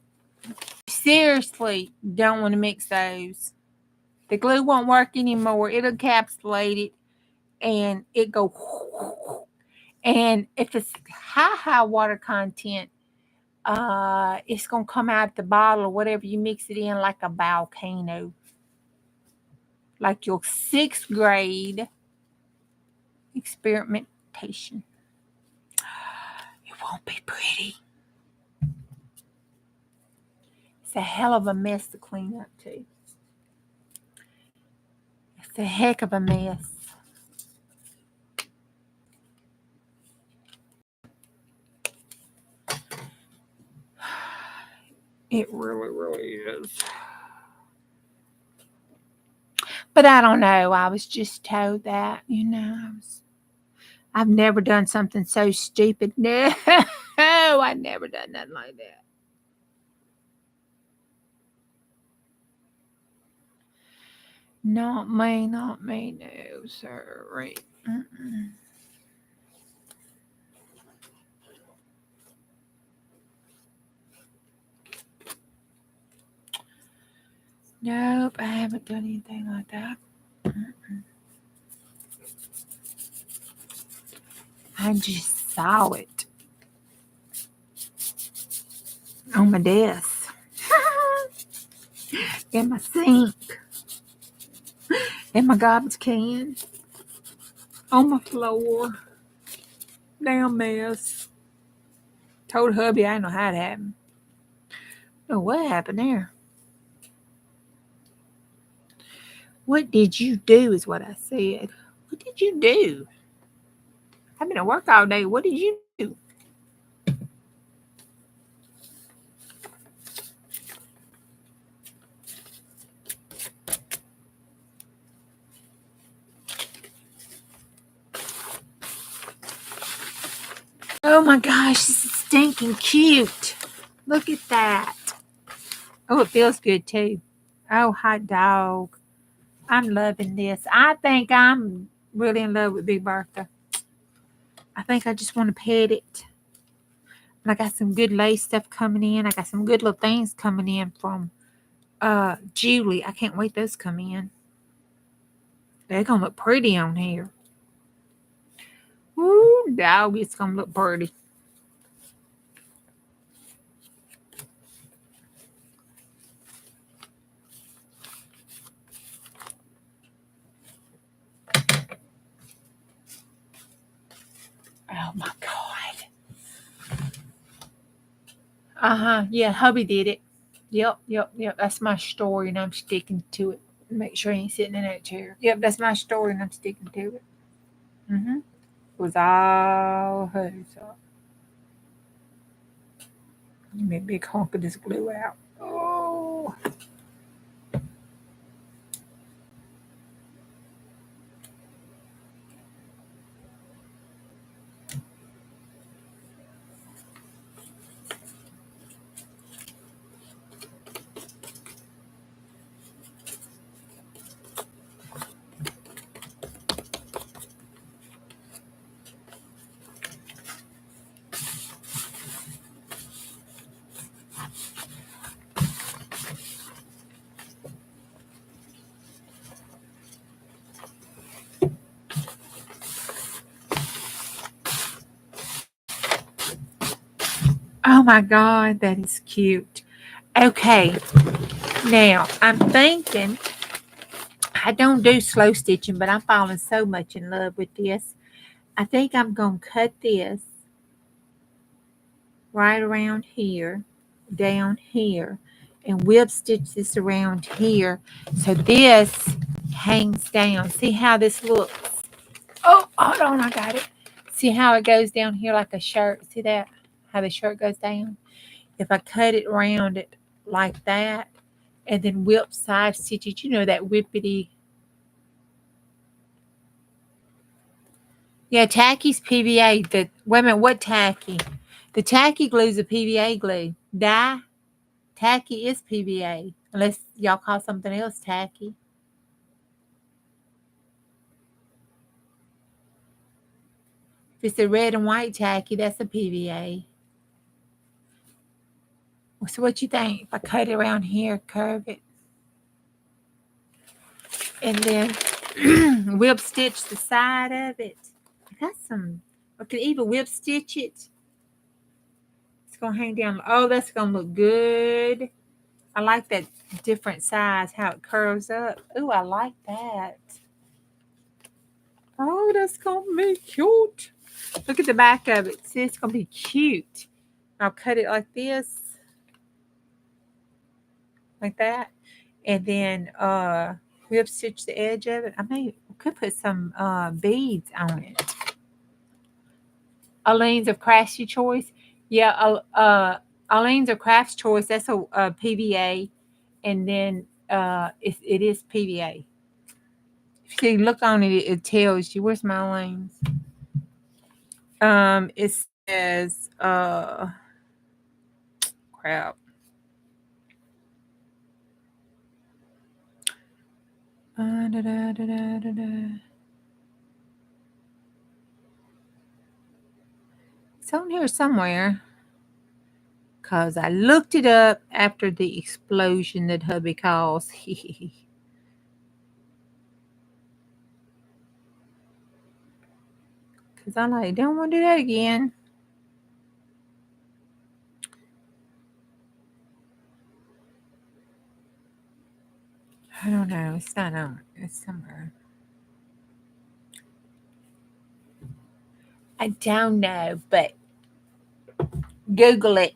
seriously, don't want to mix those. The glue won't work anymore. It'll encapsulate it, and it go. And if it's high water content, it's gonna come out the bottle or whatever you mix it in like a volcano, like your 6th grade experimentation. It won't be pretty. It's a hell of a mess to clean up too. It's a heck of a mess. It really, really is. But I don't know. I was just told that, I've never done something so stupid. No, I've never done nothing like that. Not me, no, sir. Mm-mm. Nope, I haven't done anything like that. Mm-mm. I just saw it on my desk, in my sink, in my garbage can, on my floor. Damn mess. Told hubby I didn't know how it happened. Oh, what happened there? What did you do is what I said. What did you do? I've been at work all day. What did you do? Oh my gosh, this is stinking cute. Look at that. Oh, it feels good too. Oh, hot dog. I'm loving this. I think I'm really in love with Big Bertha. I think I just want to pet it. And I got some good lace stuff coming in. I got some good little things coming in from Julie. I can't wait those come in. They're gonna look pretty on here. Woo, dog, it's gonna look pretty. Oh my God. Yeah, hubby did it. Yep. That's my story, and I'm sticking to it. Make sure he ain't sitting in that chair. Yep, that's my story, and I'm sticking to it. It was all hers. Give me a big hunk of this glue out. Oh. Oh my God, that is cute. Okay, now I'm thinking I don't do slow stitching, but I'm falling so much in love with this. I think I'm going to cut this right around here, down here, and whip stitch this around here so this hangs down. See how this looks? Oh, hold on, I got it. See how it goes down here like a shirt? See that? How the shirt goes down? If I cut it around it like that and then whip side stitch it, that whippity. Yeah, tacky's PVA. Wait a minute, what tacky? The tacky glue is a PVA glue. Tacky is PVA. Unless y'all call something else tacky. If it's the red and white tacky, that's a PVA. So what you think? If I cut it around here, curve it, and then whip stitch the side of it. I got some. I could even whip stitch it. It's gonna hang down. Oh, that's gonna look good. I like that different size, how it curves up. Ooh, I like that. Oh, that's gonna be cute. Look at the back of it. See, it's gonna be cute. I'll cut it like this. Like that. And then whip stitch the edge of it. I could put some beads on it. Aleene's of Crafts Choice. Yeah, Aleene's of Crafts Choice. That's a PVA, and then it is PVA. If you look on it, it tells you. Where's my Aleene's? It says crap. Da, da, da, da, da, da. It's on here somewhere. Because I looked it up after the explosion that hubby caused. Because I'm like, don't want to do that again. I don't know. It's not on. It's somewhere. I don't know, but Google it.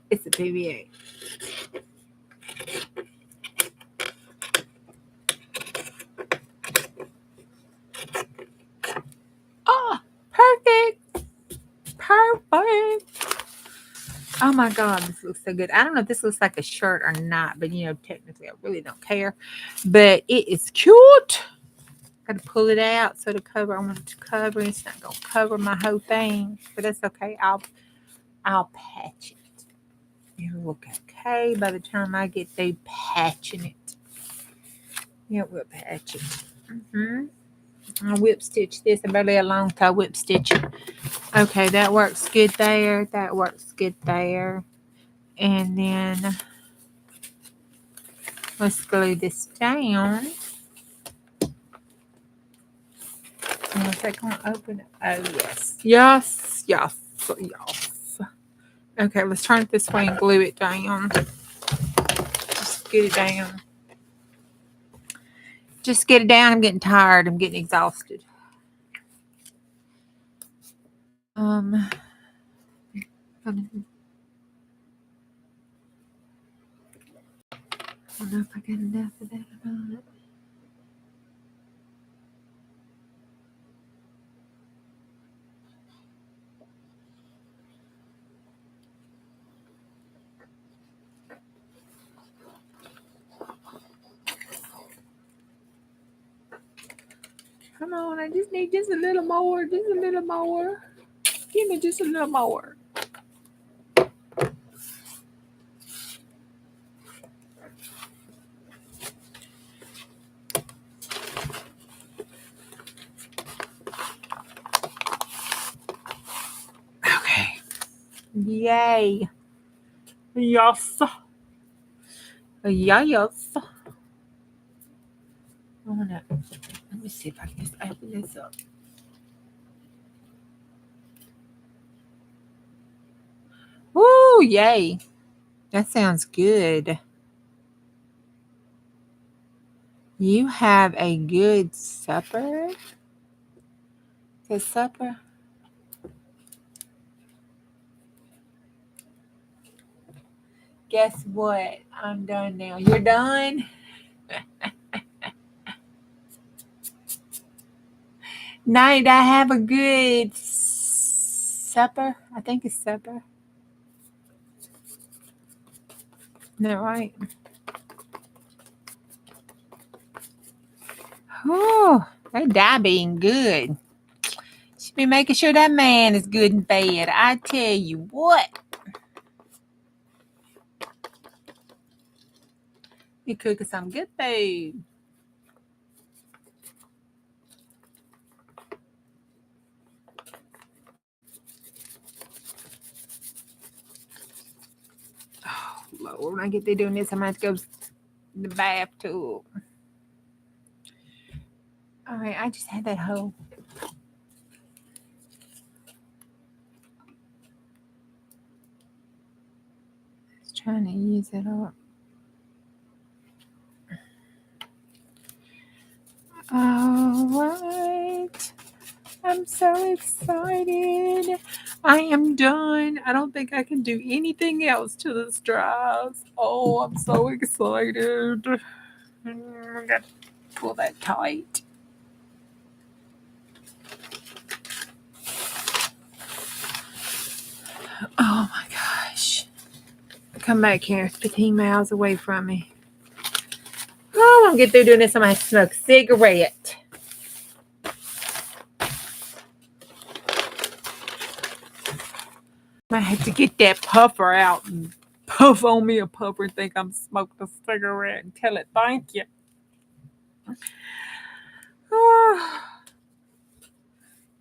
It's a PVA. Oh, perfect. Perfect. Oh my God, this looks so good. I don't know if this looks like a shirt or not, but technically I really don't care. But it is cute. Got to pull it out so to cover. I want it to cover. It's not gonna cover my whole thing, but that's okay. I'll patch it. It'll look okay by the time I get through patching it. Yeah, we'll patch it. I'll whip stitch this. I barely along till I whip stitch it. Okay, that works good there. That works good there. And then let's glue this down. And is that going to open it? Oh, yes. Yes, yes, yes. Okay, let's turn it this way and glue it down. Just get it down. Just get it down. I'm getting tired. I'm getting exhausted. I don't know if I got enough of that or not. Come on, I just need just a little more. Just a little more. Give me just a little more. Okay. Yay. Yes. Yes. Let me see if I can just open this up. Woo, yay. That sounds good. You have a good supper? The supper? Guess what? I'm done now. You're done? Night, I have a good supper. I think it's supper. Isn't that right? Oh, that die being good. Should be making sure that man is good and fed. I tell you what. You're cooking some good food. Oh, Lord, when I get there doing this, I might have to go to the bathtub. All right, I just had that hole. Just trying to use it up. All right. I'm so excited. I am done. I don't think I can do anything else till this dries. Oh, I'm so excited. I got to pull that tight. Oh my gosh. Come back here. 15 miles away from me. Oh, I'm going to get through doing this. I'm going to have to smoke a cigarette. I have to get that puffer out and puff on me a puffer and think I'm smoking a cigarette and tell it thank you. Oh,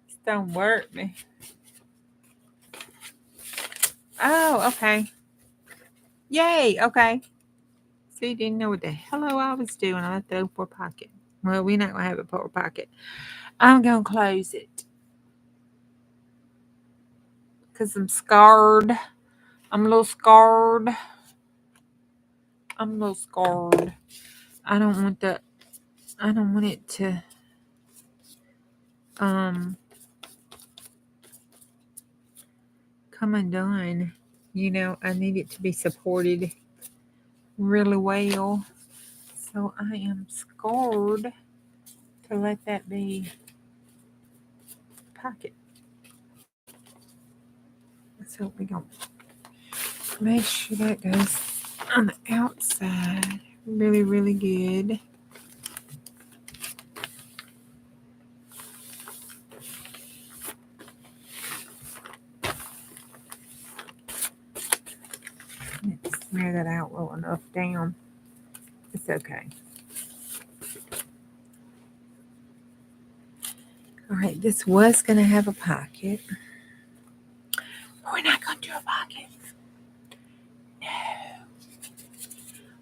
this don't work me. Oh, okay. Yay, okay. See, didn't know what the hell I was doing. I threw for a pocket. Well, we're not going to have it for a pocket. I'm going to close it. Because I'm scarred. I'm a little scarred. I don't want it to come undone. You know, I need it to be supported really well. So I am scared to let that be pocket. So we're going to make sure that goes on the outside really, really good. Let's smear that out well enough down. It's okay. All right, this was going to have a pocket. We're not going to do a pocket. No.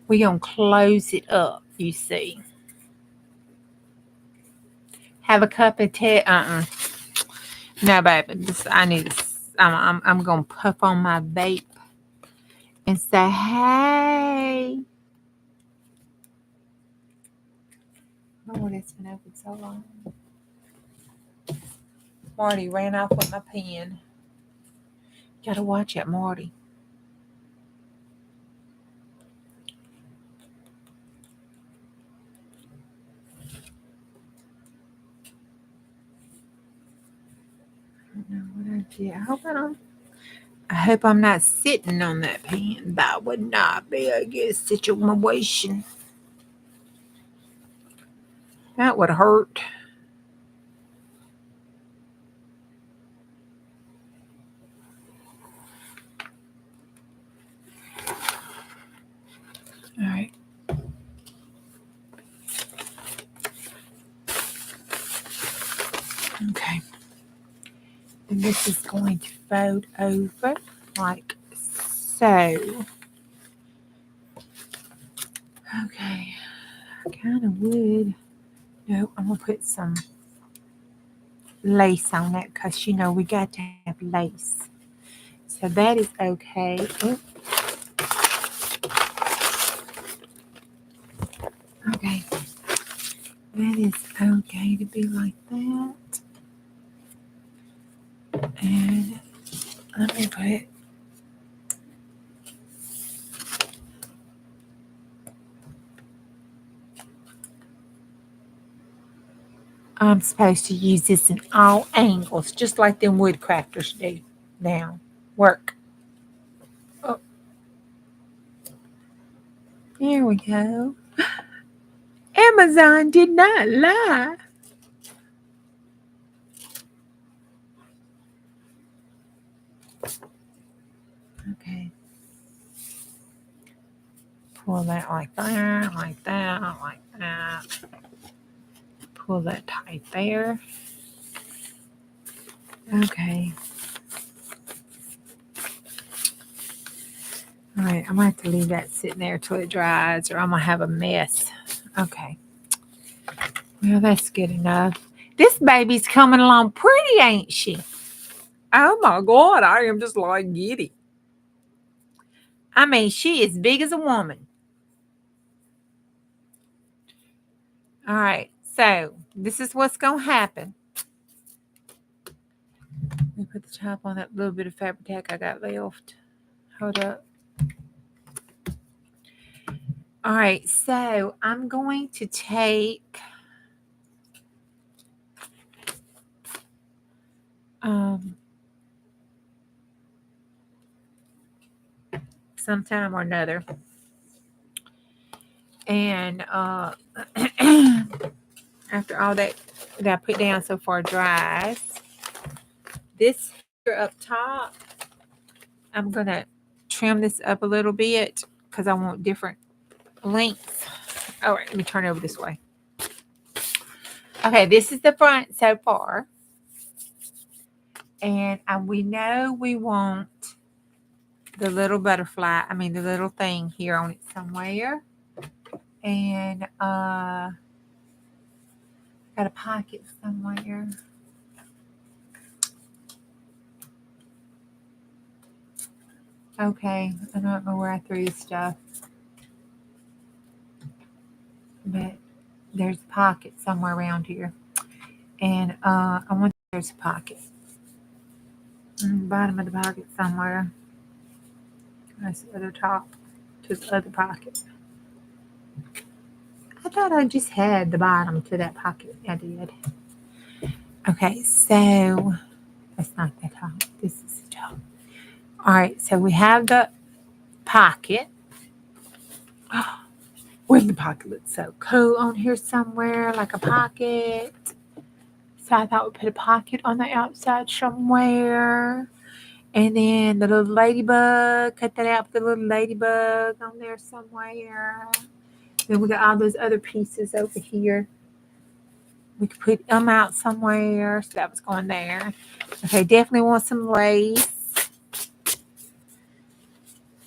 We're going to close it up, you see. Have a cup of tea. No, baby. I need to, I'm going to puff on my vape and say, hey. Oh, it's been open so long. Marty ran off with my pen. Gotta watch it, Marty. I don't know what I did. I hope I'm not sitting on that pen. That would not be a good situation. That would hurt. All right. Okay. And this is going to fold over like so. Okay. I kind of would. No, I'm going to put some lace on it because, you know, we got to have lace. So that is okay. Oh. Okay. That is okay to be like that. And let me put I'm supposed to use this in all angles, just like them wood crafters do. Now, work. Oh. There we go. Amazon did not lie. Okay. Pull that like that, like that, like that. Pull that tight there. Okay. All right, I'm going to have to leave that sitting there till it dries or I'm going to have a mess. Okay. Well, that's good enough. This baby's coming along pretty, ain't she? Oh my God, I am just like giddy. I mean, she is big as a woman. All right, so this is what's going to happen. Let me put the top on that little bit of fabric tack I got left. Hold up. All right, so I'm going to take sometime or another, and after all that I put down so far dries, this here up top, I'm gonna trim this up a little bit because I want different lengths. All right, let me turn it over this way. Okay, this is the front so far. And we know we want the little butterfly, the little thing here on it somewhere. And got a pocket somewhere. Okay, I don't know where I threw the stuff. But there's a pocket somewhere around here. And I want there's a pocket. On the bottom of the pocket somewhere. That's the other top to the other pocket. I thought I just had the bottom to that pocket. I did. Okay, so that's not the top. This is the top. All right, so we have the pocket. Oh, wouldn't the pocket look so cool on here somewhere, like a pocket? So I thought we'd put a pocket on the outside somewhere. And then the little ladybug, cut that out, put the little ladybug on there somewhere. Then we got all those other pieces over here. We could put them out somewhere. So that was going there. Okay, definitely want some lace.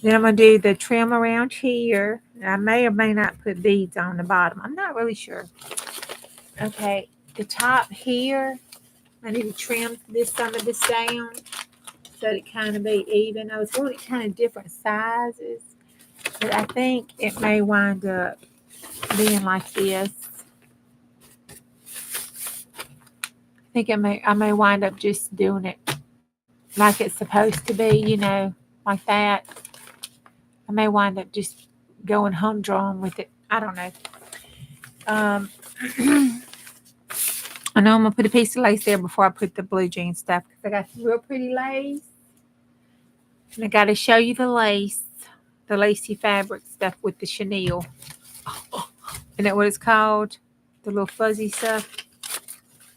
Then I'm going to do the trim around here. I may or may not put beads on the bottom. I'm not really sure. Okay, the top here, I need to trim some of this down so it kind of be even. I was wanting kind of different sizes, but I think it may wind up being like this. I think I may wind up just doing it like it's supposed to be, like that. I may wind up just going humdrum with it. I don't know. I know I'm going to put a piece of lace there before I put the blue jean stuff because I got some real pretty lace. And I got to show you the lace, the lacy fabric stuff with the chenille. Isn't that what it's called? The little fuzzy stuff.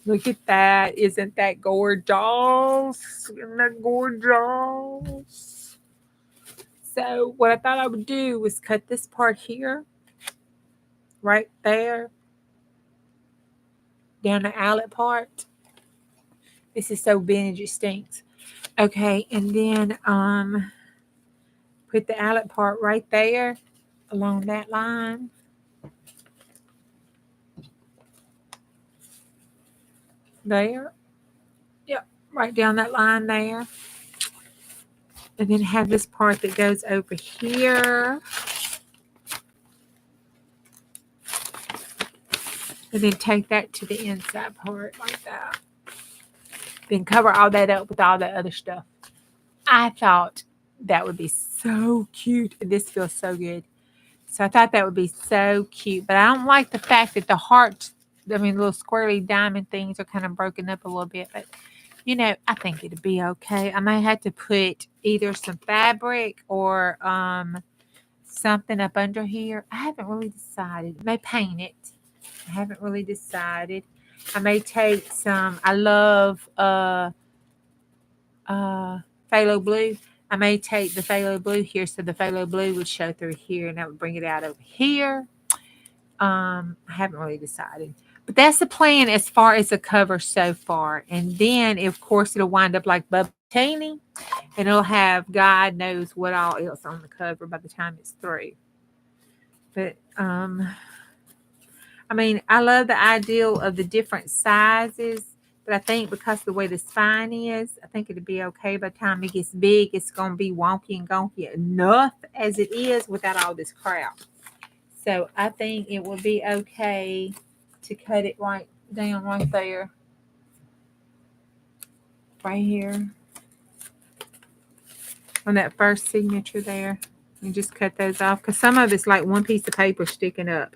Look at that. Isn't that gorgeous? Isn't that gorgeous? So what I thought I would do was cut this part here, right there, down the eyelet part. This is so vintage it stinks. Okay, and then put the eyelet part right there along that line. There. Yep, right down that line there. And then have this part that goes over here. And then take that to the inside part like that. Then cover all that up with all that other stuff. I thought that would be so cute. This feels so good. So I thought that would be so cute. But I don't like the fact that the heart, little squirrely diamond things are kind of broken up a little bit. But, I think it'd be okay. I might have to put either some fabric or something up under here. I haven't really decided. I may paint it. I haven't really decided. I may take some, I love phthalo blue. I may take the phthalo blue here so the phthalo blue would show through here and that would bring it out over here. I haven't really decided. But that's the plan as far as the cover so far. And then, of course, it'll wind up like Bubbatinie. And it'll have God knows what all else on the cover by the time it's through. But, I love the ideal of the different sizes. But I think because of the way the spine is, I think it'll be okay. By the time it gets big, it's going to be wonky and gonky enough as it is without all this crap. So I think it will be okay to cut it right down right there. Right here. On that first signature there. You just cut those off because some of it's like one piece of paper sticking up.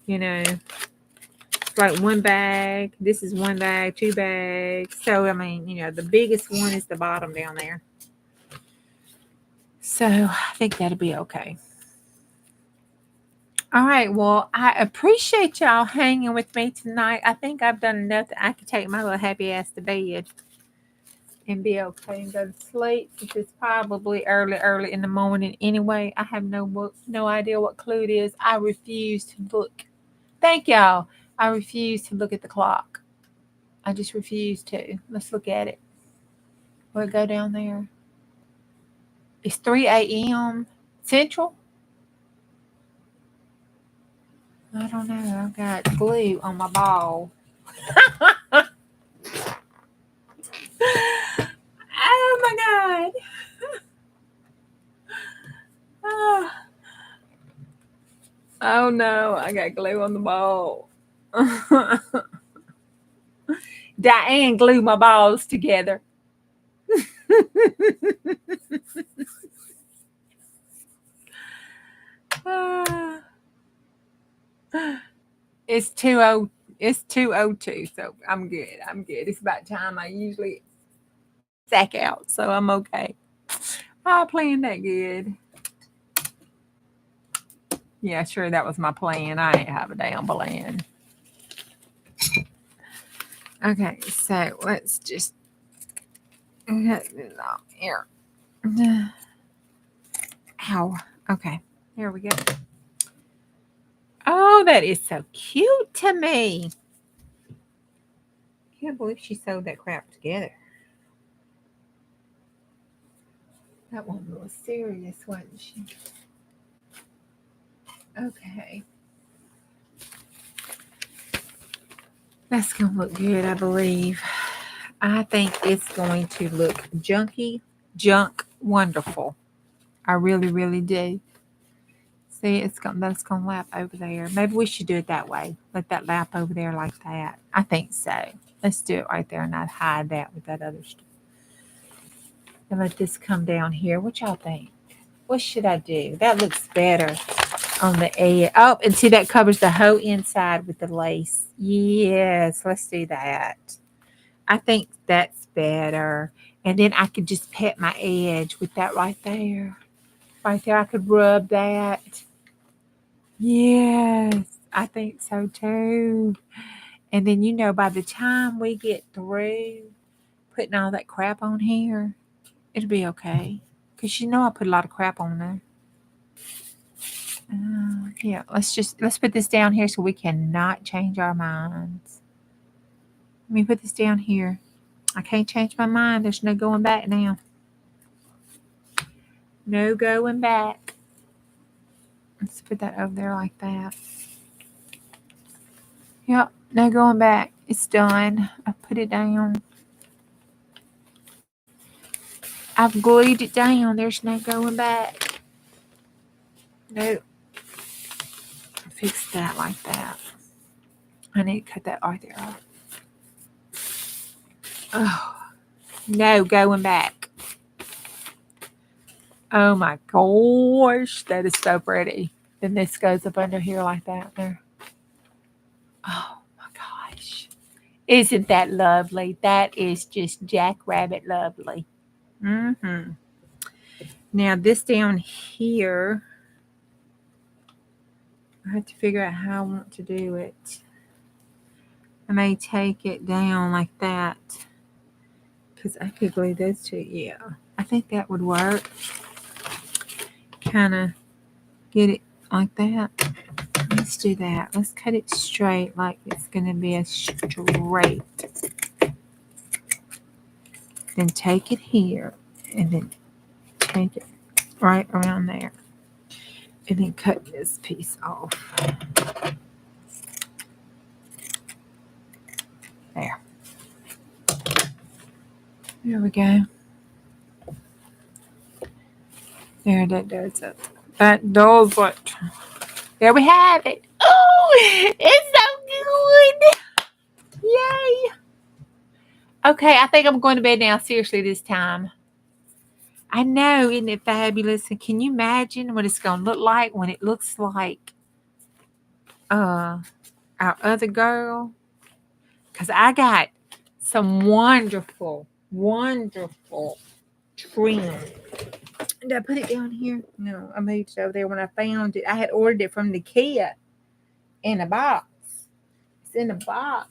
You know, it's like one bag. This is one bag, two bags. So, I mean, you know, the biggest one is the bottom down there. So, I think that'll be okay. All right. Well, I appreciate y'all hanging with me tonight. I think I've done enough that I can take my little happy ass to bed and be okay and go to sleep. Since it's probably early in the morning anyway. I have no idea what clue it is. I refuse to look. Thank y'all. I refuse to look at the clock. I just refuse to. Let's look at it. Will it go down there? It's 3 a.m. Central. I don't know. I've got glue on my ball. Oh my God. Oh no, I got glue on the ball. Diane glued my balls together. It's 2:02, so I'm good. It's about time I usually sack out, so I'm okay. I planned that good. Yeah, sure, that was my plan. I ain't have a damn plan. Okay, so let's just get this off here. Ow. Okay, here we go. Oh, that is so cute to me. Can't believe she sewed that crap together. That one was serious, wasn't she? Okay. That's going to look good, I believe. I think it's going to look junk wonderful. I really, really do. See, that's going to lap over there. Maybe we should do it that way. Let that lap over there like that. I think so. Let's do it right there and not hide that with that other stuff. And let this come down here. What y'all think? What should I do? That looks better on the edge. Oh, and see that covers the whole inside with the lace. Yes, let's do that. I think that's better. And then I could just pet my edge with that right there. Right there, I could rub that. Yes, I think so too. And then, by the time we get through putting all that crap on here, it'll be okay. Because I put a lot of crap on there. Yeah, let's put this down here so we cannot change our minds. Let me put this down here. I can't change my mind. There's no going back now. No going back. Let's put that over there like that. Yep, no going back. It's done. I put it down. I've glued it down. There's no going back. No. Fix that like that. I need to cut that right there off. Oh, no going back. Oh my gosh, that is so pretty. Then this goes up under here like that there. Oh my gosh. Isn't that lovely? That is just jackrabbit lovely. Mm-hmm. Now this down here, I have to figure out how I want to do it. I may take it down like that because I could glue those two. Yeah, I think that would work. Kind of get it like that. Let's do that. Let's cut it straight like it's going to be a straight. Then take it here and then take it right around there. And then cut this piece off. There. There we go. There, that does it. That does it. There we have it. Oh, it's so good. Yay. Okay, I think I'm going to bed now. Seriously, this time. I know, isn't it fabulous? And can you imagine what it's going to look like when it looks like our other girl? Because I got some wonderful, wonderful trim. Did I put it down here? No, I moved it over there when I found it. I had ordered it from IKEA in a box. It's in a box.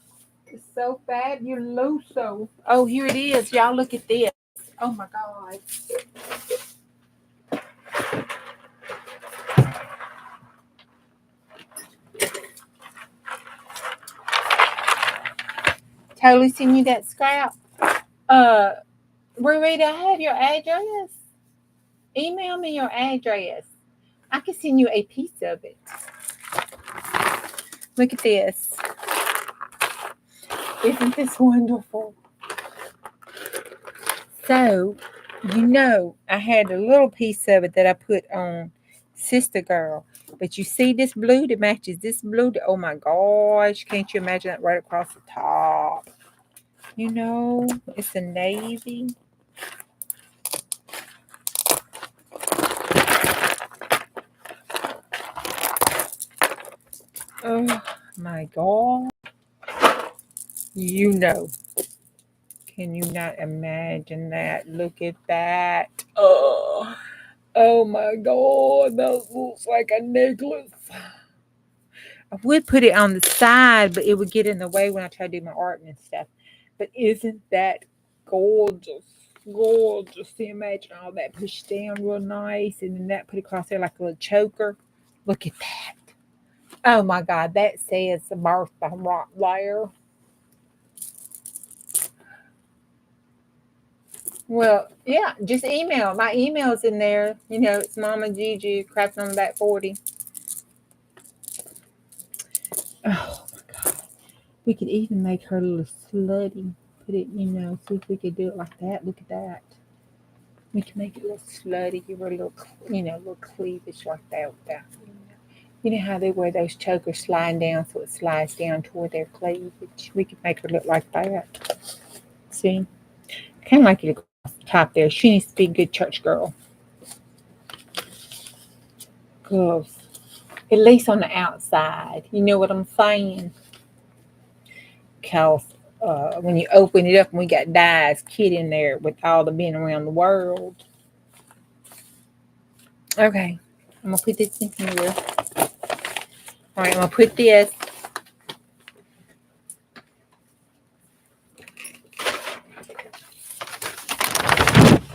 It's so fabuloso. Oh, here it is. Y'all look at this. Oh my God. Totally send you that scrap. Rita, I have your address. Email me your address. I can send you a piece of it. Look at this. Isn't this wonderful? So, I had a little piece of it that I put on Sister Girl. But you see this blue that matches this blue? Oh my gosh. Can't you imagine that right across the top? It's a navy. Oh my God. Can you not imagine that? Look at that. Oh my God. That looks like a necklace. I would put it on the side, but it would get in the way when I try to do my art and stuff. But isn't that gorgeous? Gorgeous. To imagine all that pushed down real nice and then that put across there like a little choker. Look at that. Oh my God, that says Bertha right there. Well, yeah, just email. My email's in there. It's Mama Juju, Crafting on the Back 40. Oh my God. We could even make her a little slutty. Put it, see if we could do it like that. Look at that. We can make it a little slutty, give her a little, little cleavage like that with that. You know how they wear those chokers sliding down so it slides down toward their cleavage? We could make her look like that. See? Kind of like it across the top there. She needs to be a good church girl. Because at least on the outside, you know what I'm saying? Because when you open it up and we got Di's kid in there with all the being around the world. Okay, I'm going to put this in here. All right, I'm going to put this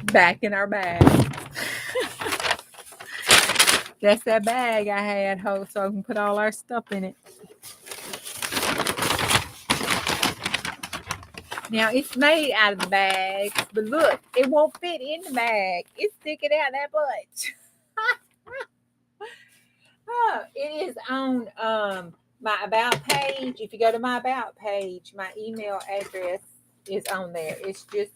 back in our bag. That's that bag I had, so I can put all our stuff in it. Now, it's made out of the bag, but look, it won't fit in the bag. It's sticking out that much. It is on my About page. If you go to my About page, my email address is on there. It's just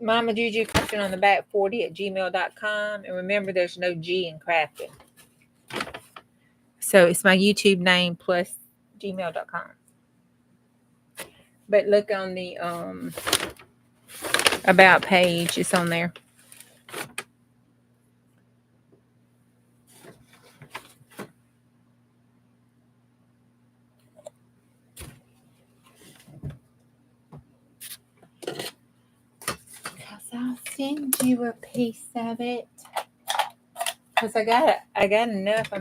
Mama Juju Crafting on the Back 40 @gmail.com. And remember, there's no G in crafting. So it's my YouTube name plus gmail.com. But look on the About page. It's on there. I'll send you a piece of it because I got enough.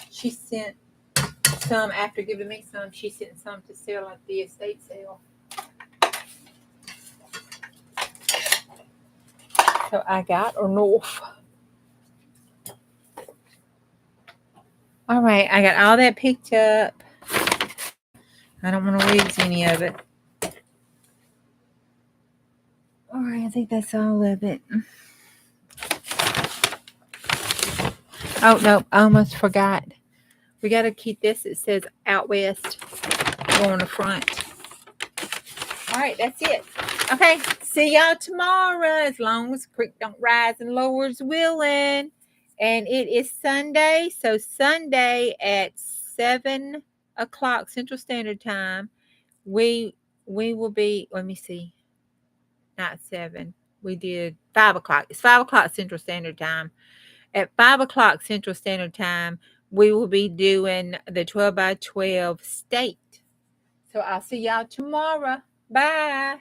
She sent some after giving me some. She sent some to sell at the estate sale. So I got enough. All right, I got all that picked up. I don't want to lose any of it. All right, I think that's all of it. Oh, no, I almost forgot. We got to keep this. It says Out West. Go on the front. All right, that's it. Okay, see y'all tomorrow. As long as the creek don't rise and Lord's willing. And it is Sunday. So Sunday at 7 o'clock Central Standard Time, we will be, let me see, not 7. We did 5 o'clock. It's 5 o'clock Central Standard Time. At 5 o'clock Central Standard Time, we will be doing the 12 by 12 state. So I'll see y'all tomorrow. Bye.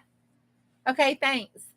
Okay, thanks.